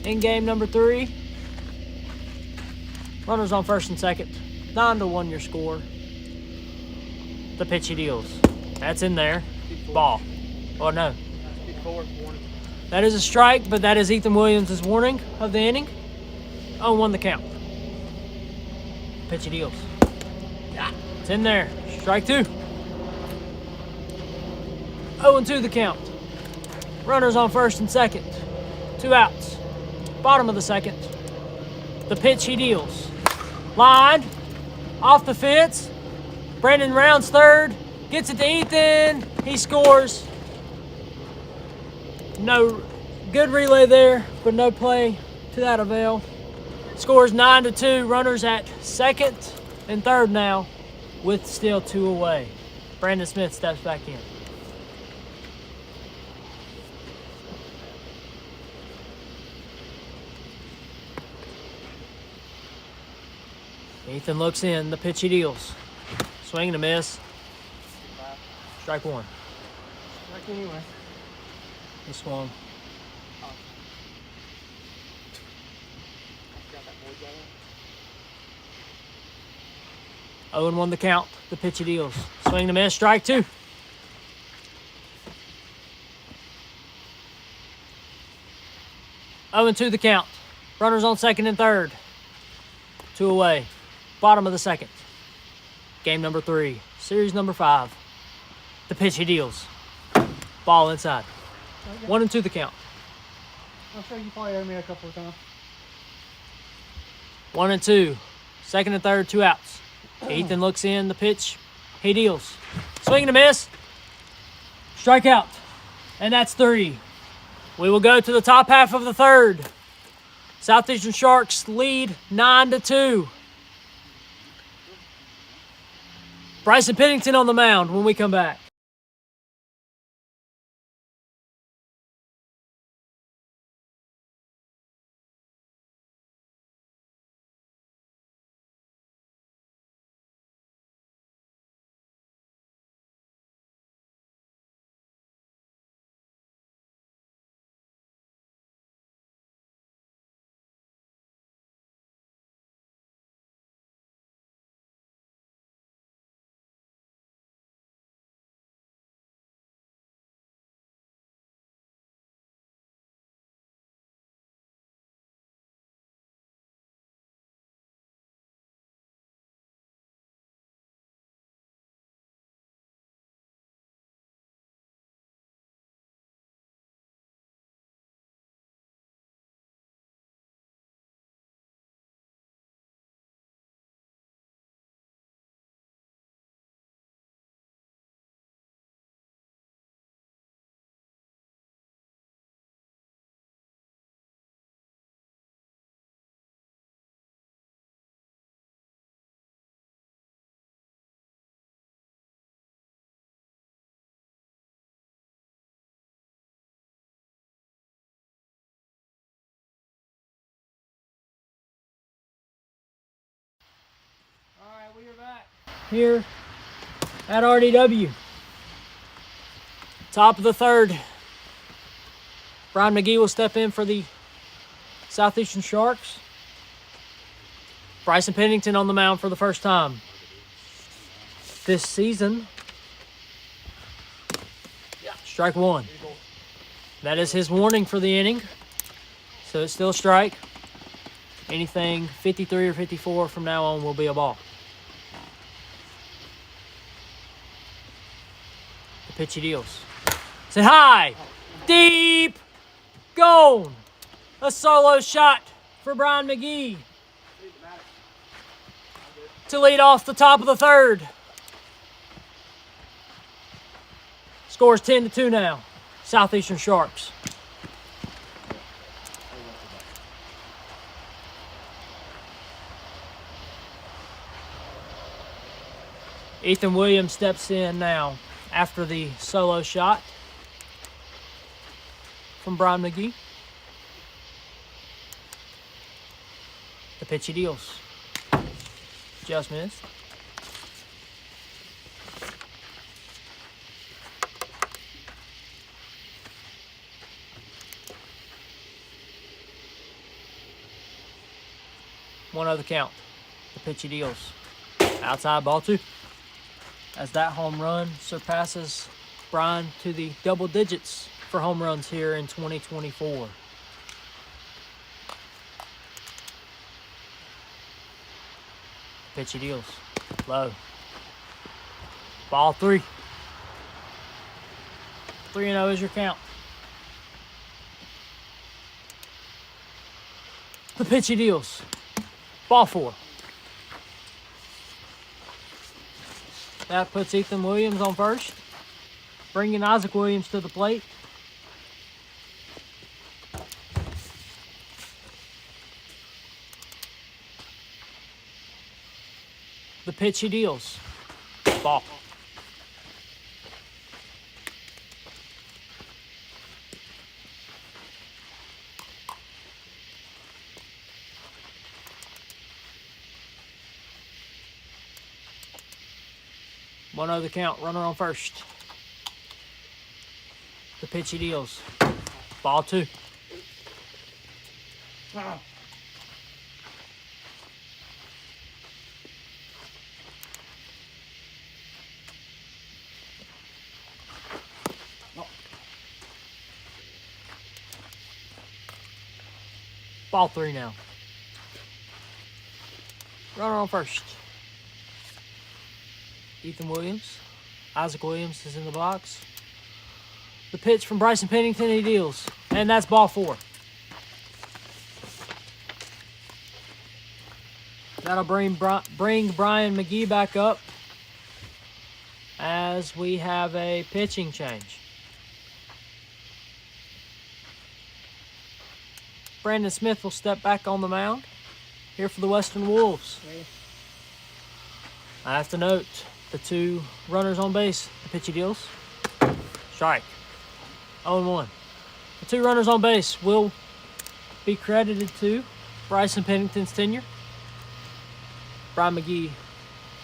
In game number 3. Runners on first and second. 9-1 your score. The pitch he deals. That's in there. Ball. Oh no. That is a strike, but that is Ethan Williams' warning of the inning. 0-1 the count. Pitch he deals. It's in there. Strike 2. 0-2 the count. Runners on first and second. 2 outs. Bottom of the second. The pitch he deals. Lined. Off the fence. Brandon rounds third. Gets it to Ethan. He scores. No good relay there, but no play to that avail. Scores 9-2. Runners at second and third now, with still 2 away. Brandon Smith steps back in. Ethan looks in. The pitch he deals. Swing and a miss. Strike 1. Strike anyway. He swung. 0-1 the count. The pitch he deals. Swing and a miss. Strike 2. Oh, 2 the count. Runners on second and third. 2 away. Bottom of the second. Game number 3. Series number 5. The pitch he deals. Ball inside. 1-2 the count. I'm sure you probably heard me a couple of times. 1-2. Second and third, 2 outs. Ethan looks in. The pitch he deals. Swing and a miss. Strikeout. And that's 3. We will go to the top half of the third. Southeastern Sharks lead 9-2. Bryson Pennington on the mound when we come back. All right, we are back here at RDW. Top of the third. Brian McGee will step in for the Southeastern Sharks. Bryson Pennington on the mound for the first time this season. Strike 1. That is his warning for the inning. So it's still a strike. Anything 53 or 54 from now on will be a ball. The pitch he deals. It's high, deep, gone. A solo shot for Brian McGee to lead off the top of the third. Scores 10-2 now. Southeastern Sharks. Ethan Williams steps in now after the solo shot from Brian McGee. The pitch he deals. Just missed. 1-0 the count. The pitch he deals. Outside, ball 2. As that home run surpasses Brian to the double digits for home runs here in 2024. Pitch he deals. Low. Ball 3. 3-0 is your count. The pitch he deals. Ball 4. That puts Ethan Williams on first, bringing Isaac Williams to the plate. The pitch he deals. Ball. One over the count, runner on first. The pitch he deals. Ball 2. Ball 3 now. Runner on first. Ethan Williams. Isaac Williams is in the box. The pitch from Bryson Pennington, he deals. And that's ball 4. That'll bring Brian McGee back up as we have a pitching change. Brandon Smith will step back on the mound here for the Western Wolves. I have to note the 2 runners on base. The pitch he deals. Strike. 0-1. The 2 runners on base will be credited to Bryson Pennington's tenure. Brian McGee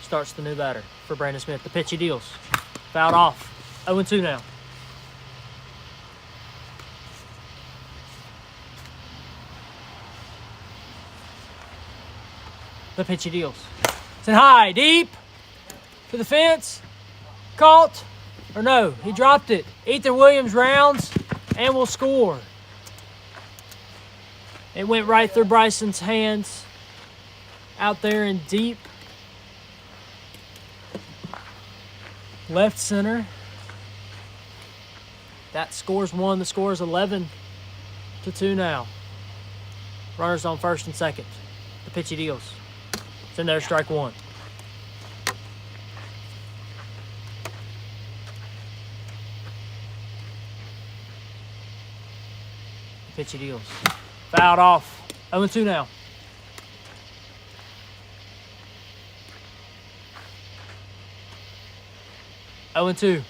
starts the new batter for Brandon Smith. The pitch he deals. Fouled off. 0-2 now. The pitch he deals. It's in high, deep, to the fence, caught, or no, he dropped it. Ethan Williams rounds and will score. It went right through Bryson's hands out there in deep left center. That scores 1. The score is 11-2 now. Runners on first and second. The pitch he deals. It's in there, strike 1. Pitch he deals. Fouled off. 0-2 now. Oh and 2.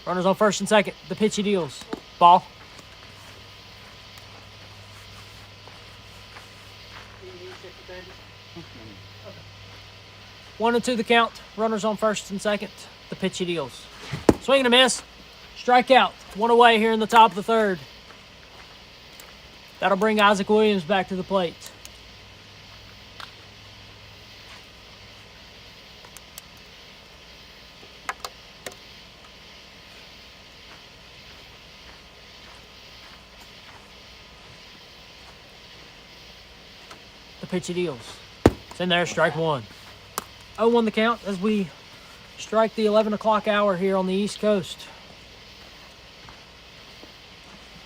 Runners on first and second. The pitch he deals. Ball. One and 2 the count. Runners on first and second. The pitch he deals. Swing and a miss. Strikeout. 1 away here in the top of the 3rd. That'll bring Isaac Williams back to the plate. The pitch he deals. It's in there, strike 1. 0-1 the count as we strike the 11 o'clock hour here on the East Coast.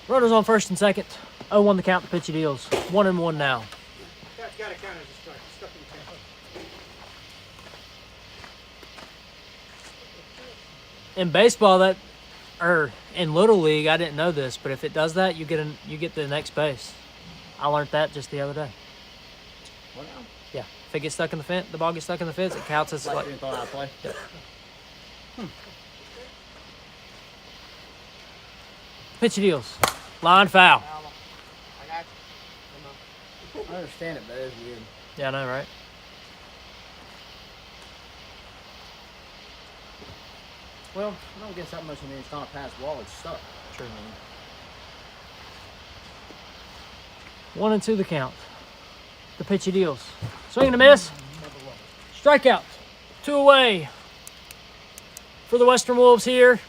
Runners on first and second. 0-1 the count, the pitch he deals. 1-1 now. That's got to count as a strike. Stuck in the count. In baseball, in Little League, I didn't know this, but if it does that, you get the next base. I learned that just the other day. What now? Yeah, if it gets stuck in the fence, the ball gets stuck in the fence, it counts as Like you thought I'd play? Yeah. Pitch he deals. Line foul. I got you. I understand it, but it is weird. Yeah, I know, right? Well, I don't guess that much. I mean, it's not a pass wall. It's stuck. True. 1 and 2 the count. The pitch he deals. Swing and a miss. Strikeout. 2 away for the Western Wolves here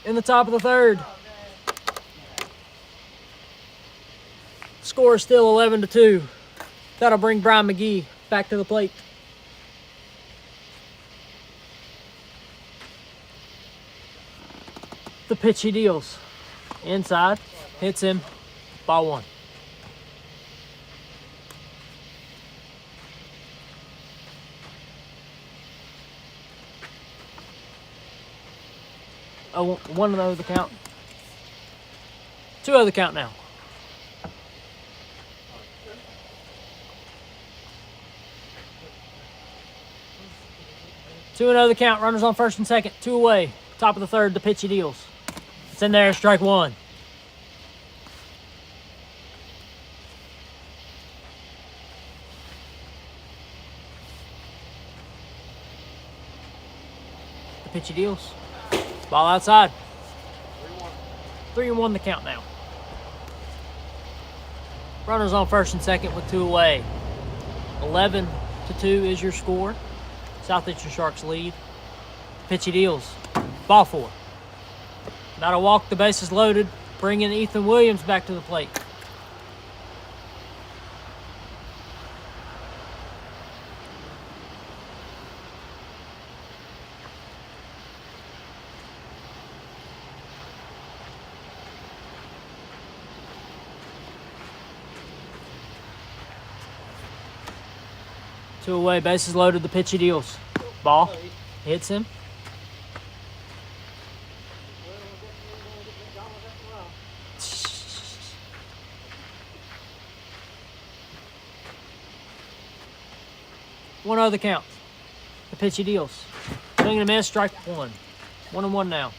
in the top of the third. Score is still 11-2. That'll bring Brian McGee back to the plate. The pitch he deals. Inside. Hits him. Ball 1. Oh, 1-0 the count. 2-0 the count now. 2-0 the count. Runners on first and second. 2 away. Top of the third. The pitch he deals. It's in there. Strike 1. The pitch he deals. Ball outside. 3-1 the count now. Runners on first and second with 2 away. 11-2 is your score. Southeastern Sharks lead. Pitch he deals. Ball 4. Not a walk, the bases loaded. Bringing Ethan Williams back to the plate. Two away, bases loaded, the pitch he deals. Ball, hits him. One other count. The pitch he deals. Swing and a miss, strike 1. 1-1 now.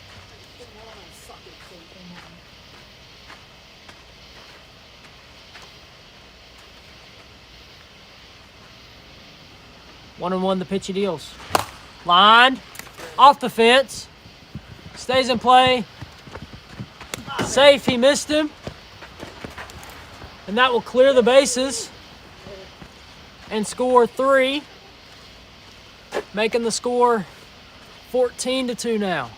One and one, the pitch he deals. Lined, off the fence, stays in play. Safe, he missed him. And that will clear the bases and score 3, making the score 14-2 now.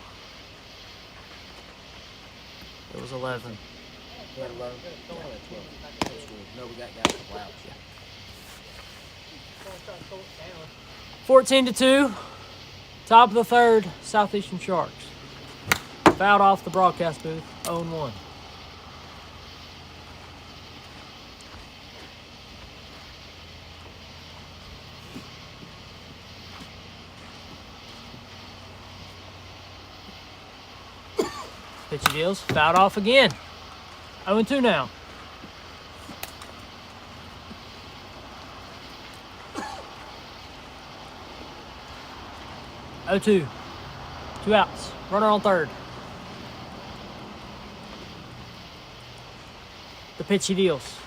It was 11. We had 11. No, we got a couple outs. 14-2, top of the third, Southeastern Sharks. Fouled off the broadcast booth, 0-1. Pitch he deals, fouled off again. 0-2 now. Oh, 2. 2 outs. Runner on third. The pitch he deals.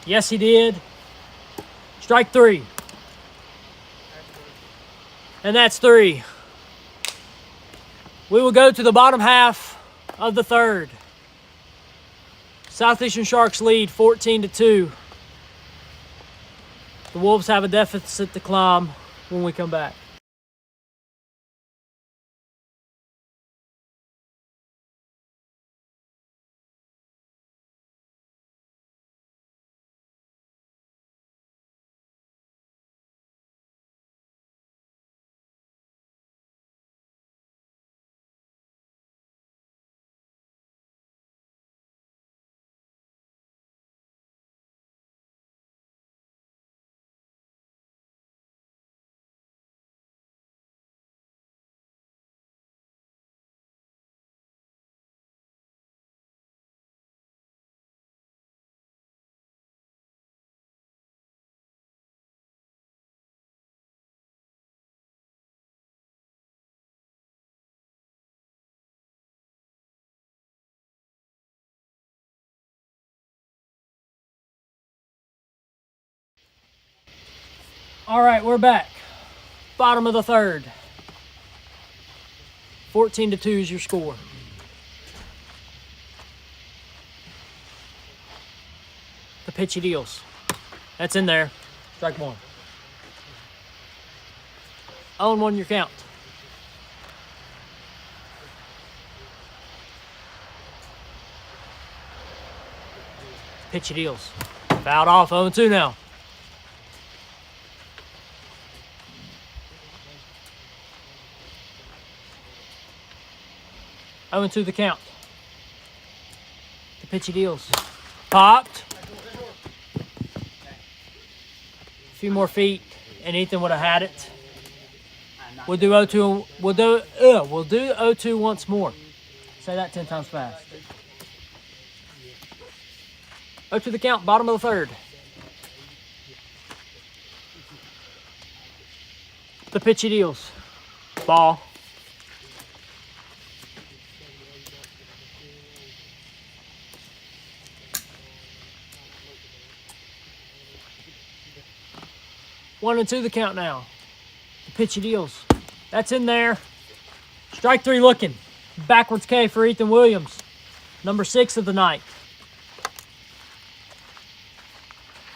Yes, he did. Strike 3. And that's 3. We will go to the bottom half of the third. Southeastern Sharks lead 14-2. The Wolves have a deficit to climb when we come back. All right, we're back. Bottom of the third. 14-2 is your score. The pitch he deals. That's in there. Strike one. 0-1 your count. Pitch he deals. Fouled off. 0-2 now. To the count. The pitch he deals. Popped. A few more feet, and Ethan would have had it. We'll do 0-2. We'll do 0-2 once more. Say that 10 times fast. 0-2 the count. Bottom of the third. The pitch he deals. Ball. One and two the count now. The pitch he deals. That's in there. Strike three looking. Backwards K for Ethan Williams. Number 6 of the night.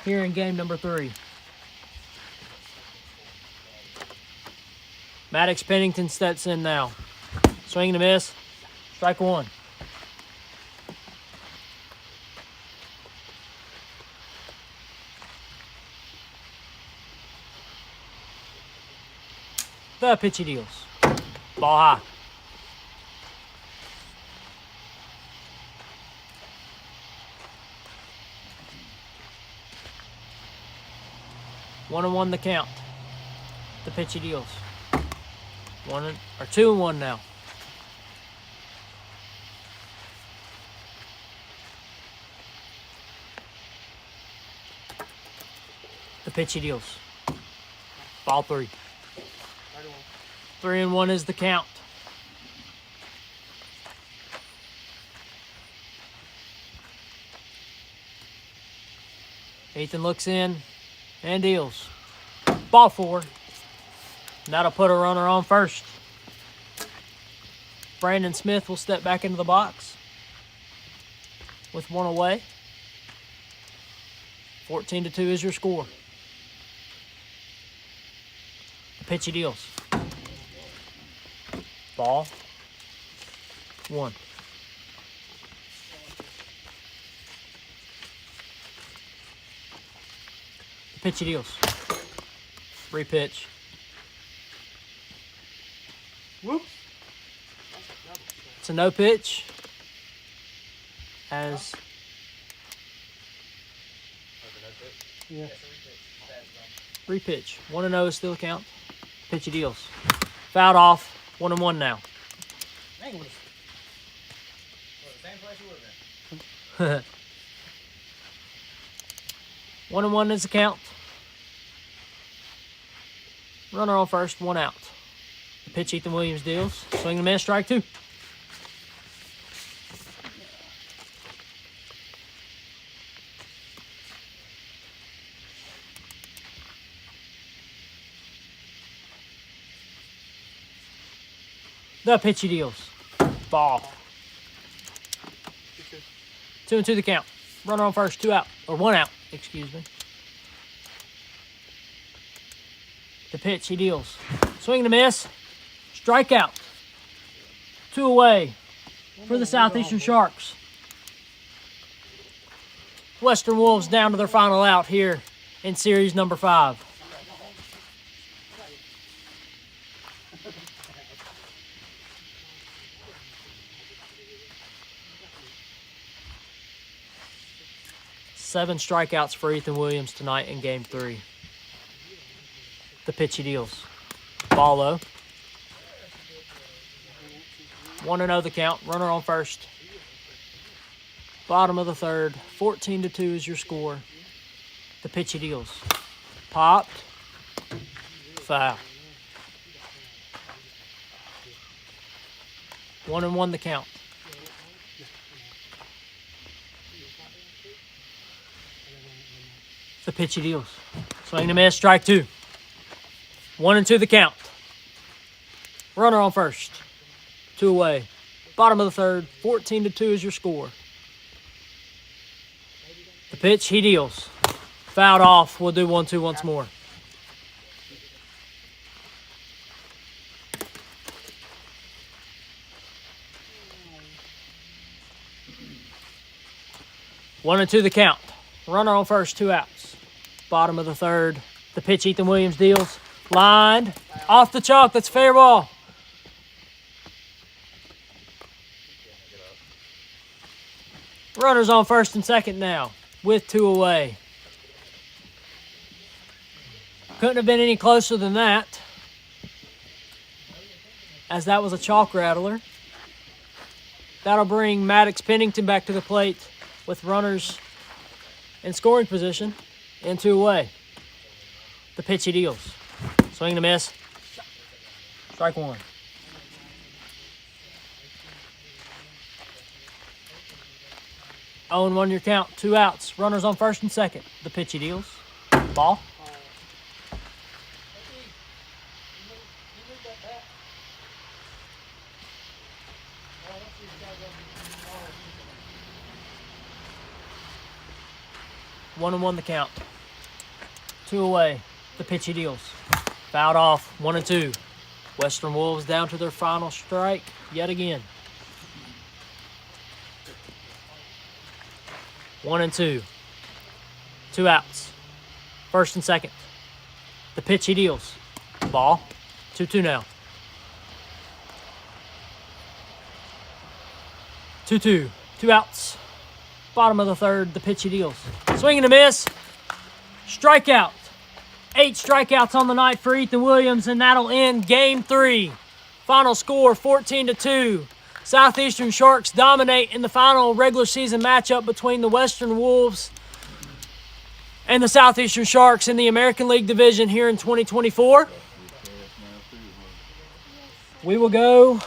Here in game number 3. Maddox Pennington steps in now. Swing and a miss. Strike one. The pitch he deals. Ball high. One and one the count. The pitch he deals. 2-1 now. The pitch he deals. Ball 3. 3-1 is the count. Ethan looks in and deals. Ball 4. And that'll put a runner on first. Brandon Smith will step back into the box with one away. 14-2 is your score. The pitch he deals. Ball 1. The pitch he deals. Repitch. Whoops. It's a no pitch. As Yeah. repitch. 1-0 is still the count. Pitch he deals. Fouled off. 1-1 now. One and one is the count. Runner on first, 1 out. The pitch Ethan Williams deals. Swing and miss, strike 2. The pitch he deals. Ball. 2-2 the count. Runner on first, 2 out. Or 1 out, excuse me. The pitch he deals. Swing and a miss. Strikeout. 2 away for the Southeastern Sharks. Western Wolves down to their final out here in series number 5. Seven strikeouts for Ethan Williams tonight in game 3. The pitch he deals. Ball low. 1-0 the count. Runner on first. Bottom of the third. 14-2 is your score. The pitch he deals. Popped. Foul. 1-1 the count. The pitch he deals. Swing and a miss, strike 2. 1-2 the count. Runner on first. 2 away. Bottom of the third. 14-2 is your score. The pitch, he deals. Fouled off. We'll do 1-2 once more. One and two the count. Runner on first, 2 outs. Bottom of the third. The pitch, Ethan Williams deals. Lined. Off the chalk. That's fair ball. Runners on first and second now, with 2 away. Couldn't have been any closer than that, as that was a chalk rattler. That'll bring Maddox Pennington back to the plate with runners in scoring position and 2 away. The pitch, he deals. Swing and a miss. Strike 1. Oh, and 1 your count. 2 outs. Runners on first and second. The pitch, he deals. Ball. One and 1 the count. 2 away. The pitch, he deals. Fouled off. 1 and 2. Western Wolves down to their final strike yet again. 1 and 2. 2 outs. First and second. The pitch, he deals. Ball. 2-2 now. 2-2. 2 outs. Bottom of the third. The pitch, he deals. Swing and a miss. Strikeout. 8 strikeouts on the night for Ethan Williams, and that'll end Game 3. Final score 14-2. Southeastern Sharks dominate in the final regular season matchup between the Western Wolves and the Southeastern Sharks in the American League Division here in 2024. We will go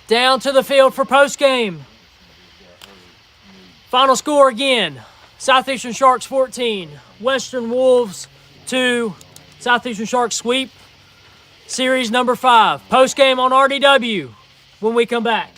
down to the field for postgame. Final score again, Southeastern Sharks 14, Western Wolves 2. Southeastern Sharks sweep series number 5. Postgame on RDW when we come back.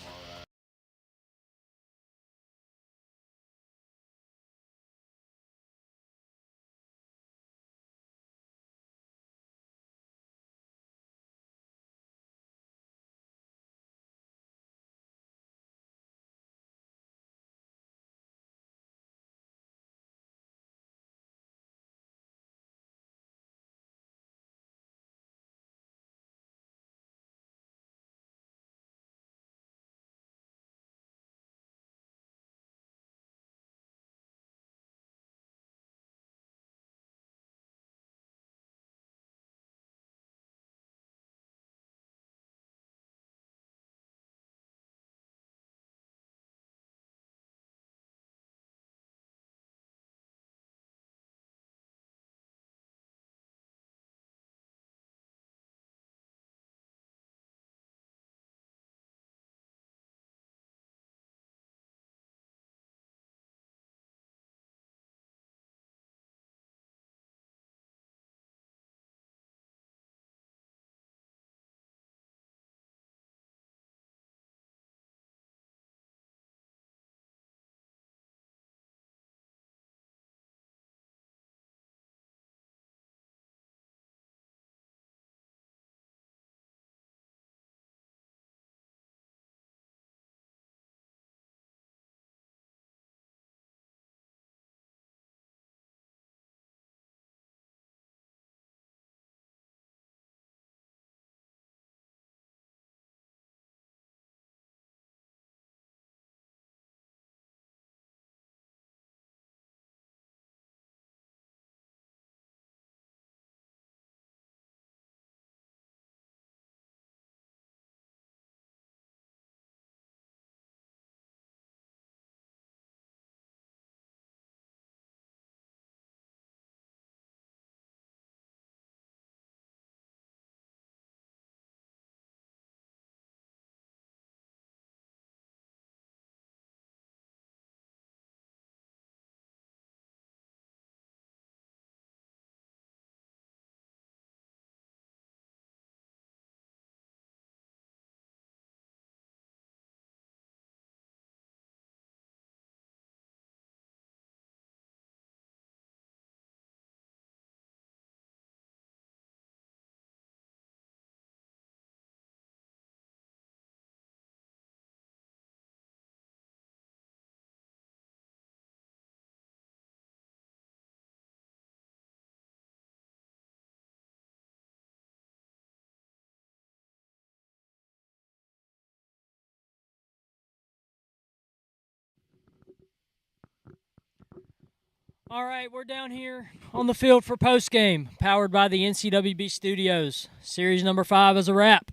All right, we're down here on the field for post game, powered by the NCWB Studios. Series number 5 is a wrap.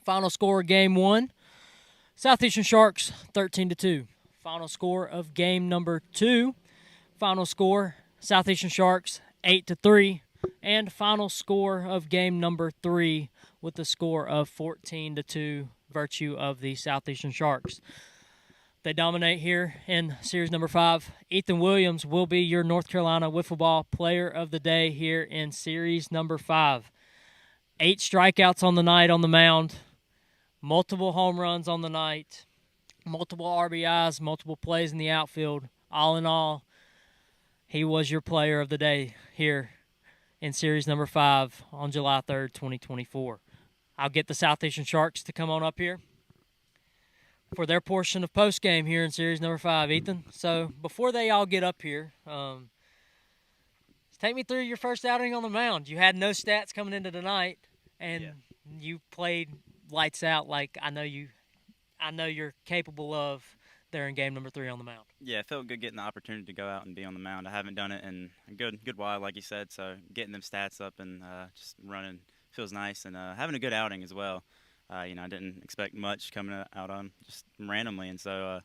Final score of game 1, Southeastern Sharks 13-2. Final score of game number 2, final score Southeastern Sharks 8-3, and final score of game number 3 with the score of 14-2, virtue of the Southeastern Sharks. They dominate here in series number 5. Ethan Williams will be your North Carolina Wiffle Ball Player of the Day here in series number 5. 8 strikeouts on the night on the mound, multiple home runs on the night, multiple RBIs, multiple plays in the outfield. All in all, he was your Player of the Day here in series number 5 on July 3rd, 2024. I'll get the Southeastern Sharks to come on up here for their portion of post-game here in series number 5, Ethan. So before they all get up here, take me through your first outing on the mound. You had no stats coming into tonight, and you played lights out like I know you're capable of there in game number 3 on the mound. Yeah, it felt good getting the opportunity to go out and be on the mound. I haven't done it in a good while, like you said, so getting them stats up and just running feels nice, and having a good outing as well. I didn't expect much coming out on just randomly, and so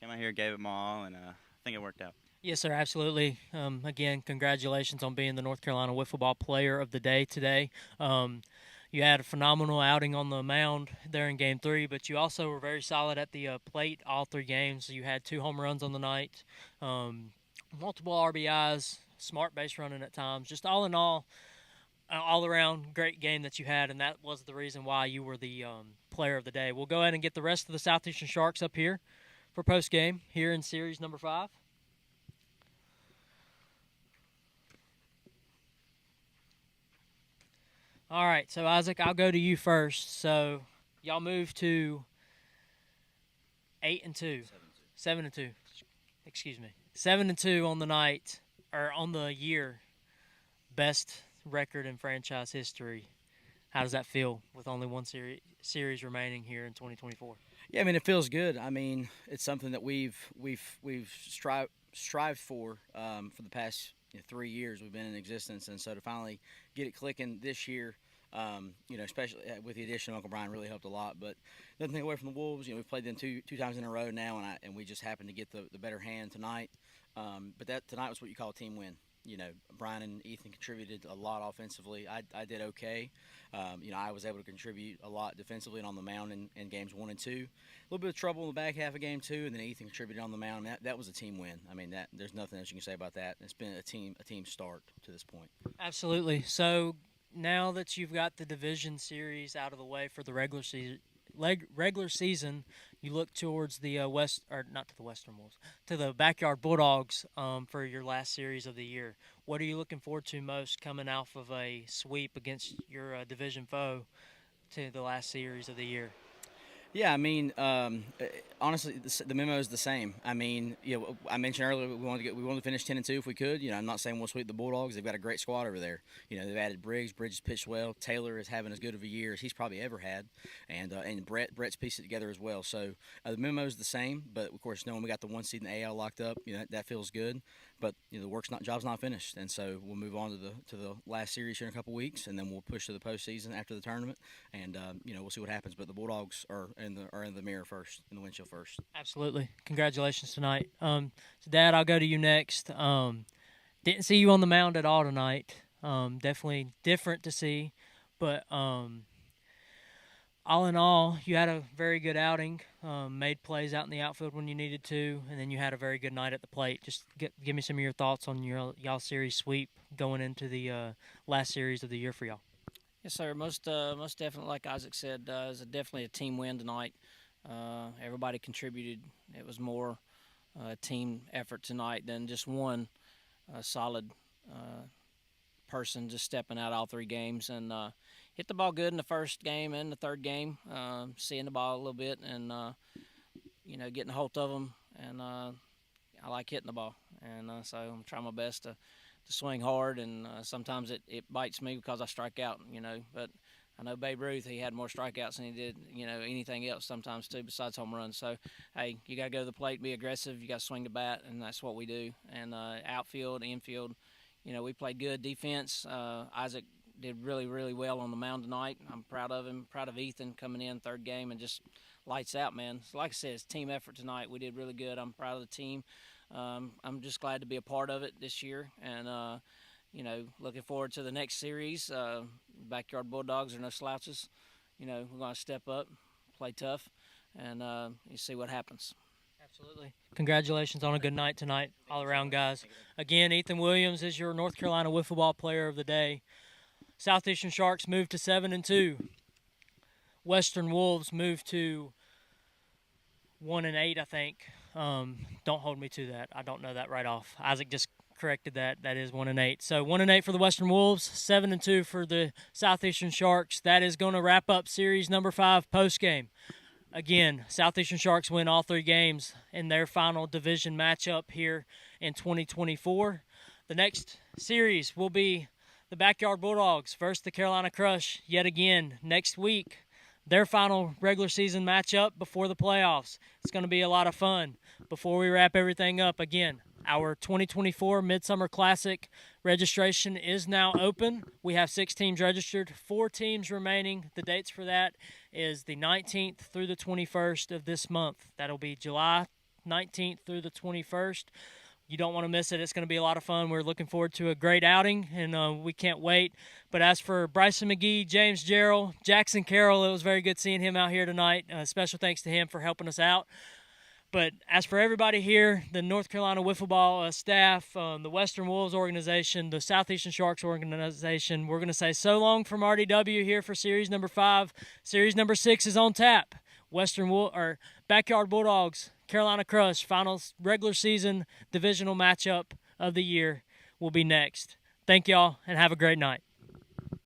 came out here, gave it my all, and I think it worked out. Yes, sir, absolutely. Again, congratulations on being the North Carolina Wiffle Ball Player of the Day today. You had a phenomenal outing on the mound there in Game 3, but you also were very solid at the plate all 3 games. You had 2 home runs on the night, multiple RBIs, smart base running at times. Just all in all around great game that you had, and that was the reason why you were the Player of the Day. We'll go ahead and get the rest of the Southeastern Sharks up here for post-game here in series number 5. All right, so Isaac, I'll go to you first. So y'all moved to 8-2, 7-2. Excuse me, 7-2 on the night or on the year. Best record in franchise history. How does that feel with only one series remaining here in 2024? Yeah, I mean, it feels good. I mean, it's something that we've strived for the past 3 years we've been in existence, and so to finally get it clicking this year, especially with the addition of Uncle Brian, really helped a lot. But nothing take away from the Wolves. We've played them two times in a row now, and we just happened to get the better hand tonight. But that tonight was what you call a team win. Brian and Ethan contributed a lot offensively. I did okay. I was able to contribute a lot defensively and on the mound in games 1 and 2. A little bit of trouble in the back half of game 2, and then Ethan contributed on the mound. That was a team win. I mean, there's nothing else you can say about that. It's been a team start to this point. Absolutely. So now that you've got the division series out of the way for the regular season, you look towards the to the Backyard Bulldogs for your last series of the year. What are you looking forward to most coming off of a sweep against your division foe to the last series of the year? Yeah, I mean, honestly, the memo is the same. I mean, I mentioned earlier we wanted to finish 10-2 if we could. I'm not saying we'll sweep the Bulldogs. They've got a great squad over there. They've added Briggs. Bridges pitched well. Taylor is having as good of a year as he's probably ever had, and Brett's pieced it together as well. So the memo is the same, but of course, knowing we got the 1 seed in the AL locked up, that feels good. But the job's not finished, and so we'll move on to the last series here in a couple weeks, and then we'll push to the postseason after the tournament, and we'll see what happens. But the Bulldogs are in the mirror first, in the windshield first. Absolutely, congratulations tonight. So Dad, I'll go to you next. Didn't see you on the mound at all tonight. Definitely different to see, but all in all, you had a very good outing, made plays out in the outfield when you needed to, and then you had a very good night at the plate. Just give me some of your thoughts on y'all series sweep going into the last series of the year for y'all. Yes, sir. Most definitely, like Isaac said, it was definitely a team win tonight. Everybody contributed. It was more team effort tonight than just one solid person just stepping out all 3 games, and hit the ball good in the first game and the third game, seeing the ball a little bit and, getting a hold of them. And I like hitting the ball. And so I'm trying my best to swing hard, and sometimes it bites me because I strike out, but I know Babe Ruth, he had more strikeouts than he did, anything else sometimes too, besides home runs. So, hey, you got to go to the plate, be aggressive. You got to swing the bat, and that's what we do. And outfield, infield, we played good defense. Isaac did really, really well on the mound tonight. I'm proud of him. Proud of Ethan coming in third game and just lights out, man. So like I said, it's team effort tonight. We did really good. I'm proud of the team. I'm just glad to be a part of it this year, and looking forward to the next series. Backyard Bulldogs are no slouches. We're going to step up, play tough, and you see what happens. Absolutely. Congratulations on a good night tonight, all around, guys. Again, Ethan Williams is your North Carolina Wiffle Ball Player of the Day. Southeastern Sharks moved to 7-2. Western Wolves moved to 1-8, I think. Don't hold me to that. I don't know that right off. Isaac just corrected that. That is 1-8. So 1-8 for the Western Wolves, 7-2 for the Southeastern Sharks. That is going to wrap up series number 5 post-game. Again, Southeastern Sharks win all 3 games in their final division matchup here in 2024. The next series will be the Backyard Bulldogs versus the Carolina Crush yet again next week. Their final regular season matchup before the playoffs. It's going to be a lot of fun. Before we wrap everything up, again, our 2024 Midsummer Classic registration is now open. We have 6 teams registered, 4 teams remaining. The dates for that is the 19th through the 21st of this month. That'll be July 19th through the 21st. You don't want to miss it. It's going to be a lot of fun. We're looking forward to a great outing, and we can't wait. But as for Bryson McGee, James Gerald, Jackson Carroll, it was very good seeing him out here tonight. Special thanks to him for helping us out. But as for everybody here, the North Carolina Wiffle Ball staff, the Western Wolves organization, the Southeastern Sharks organization, we're going to say so long from RDW here for series number 5. Series number 6 is on tap. Backyard Bulldogs, Carolina Crush, final regular season divisional matchup of the year will be next. Thank y'all, and have a great night.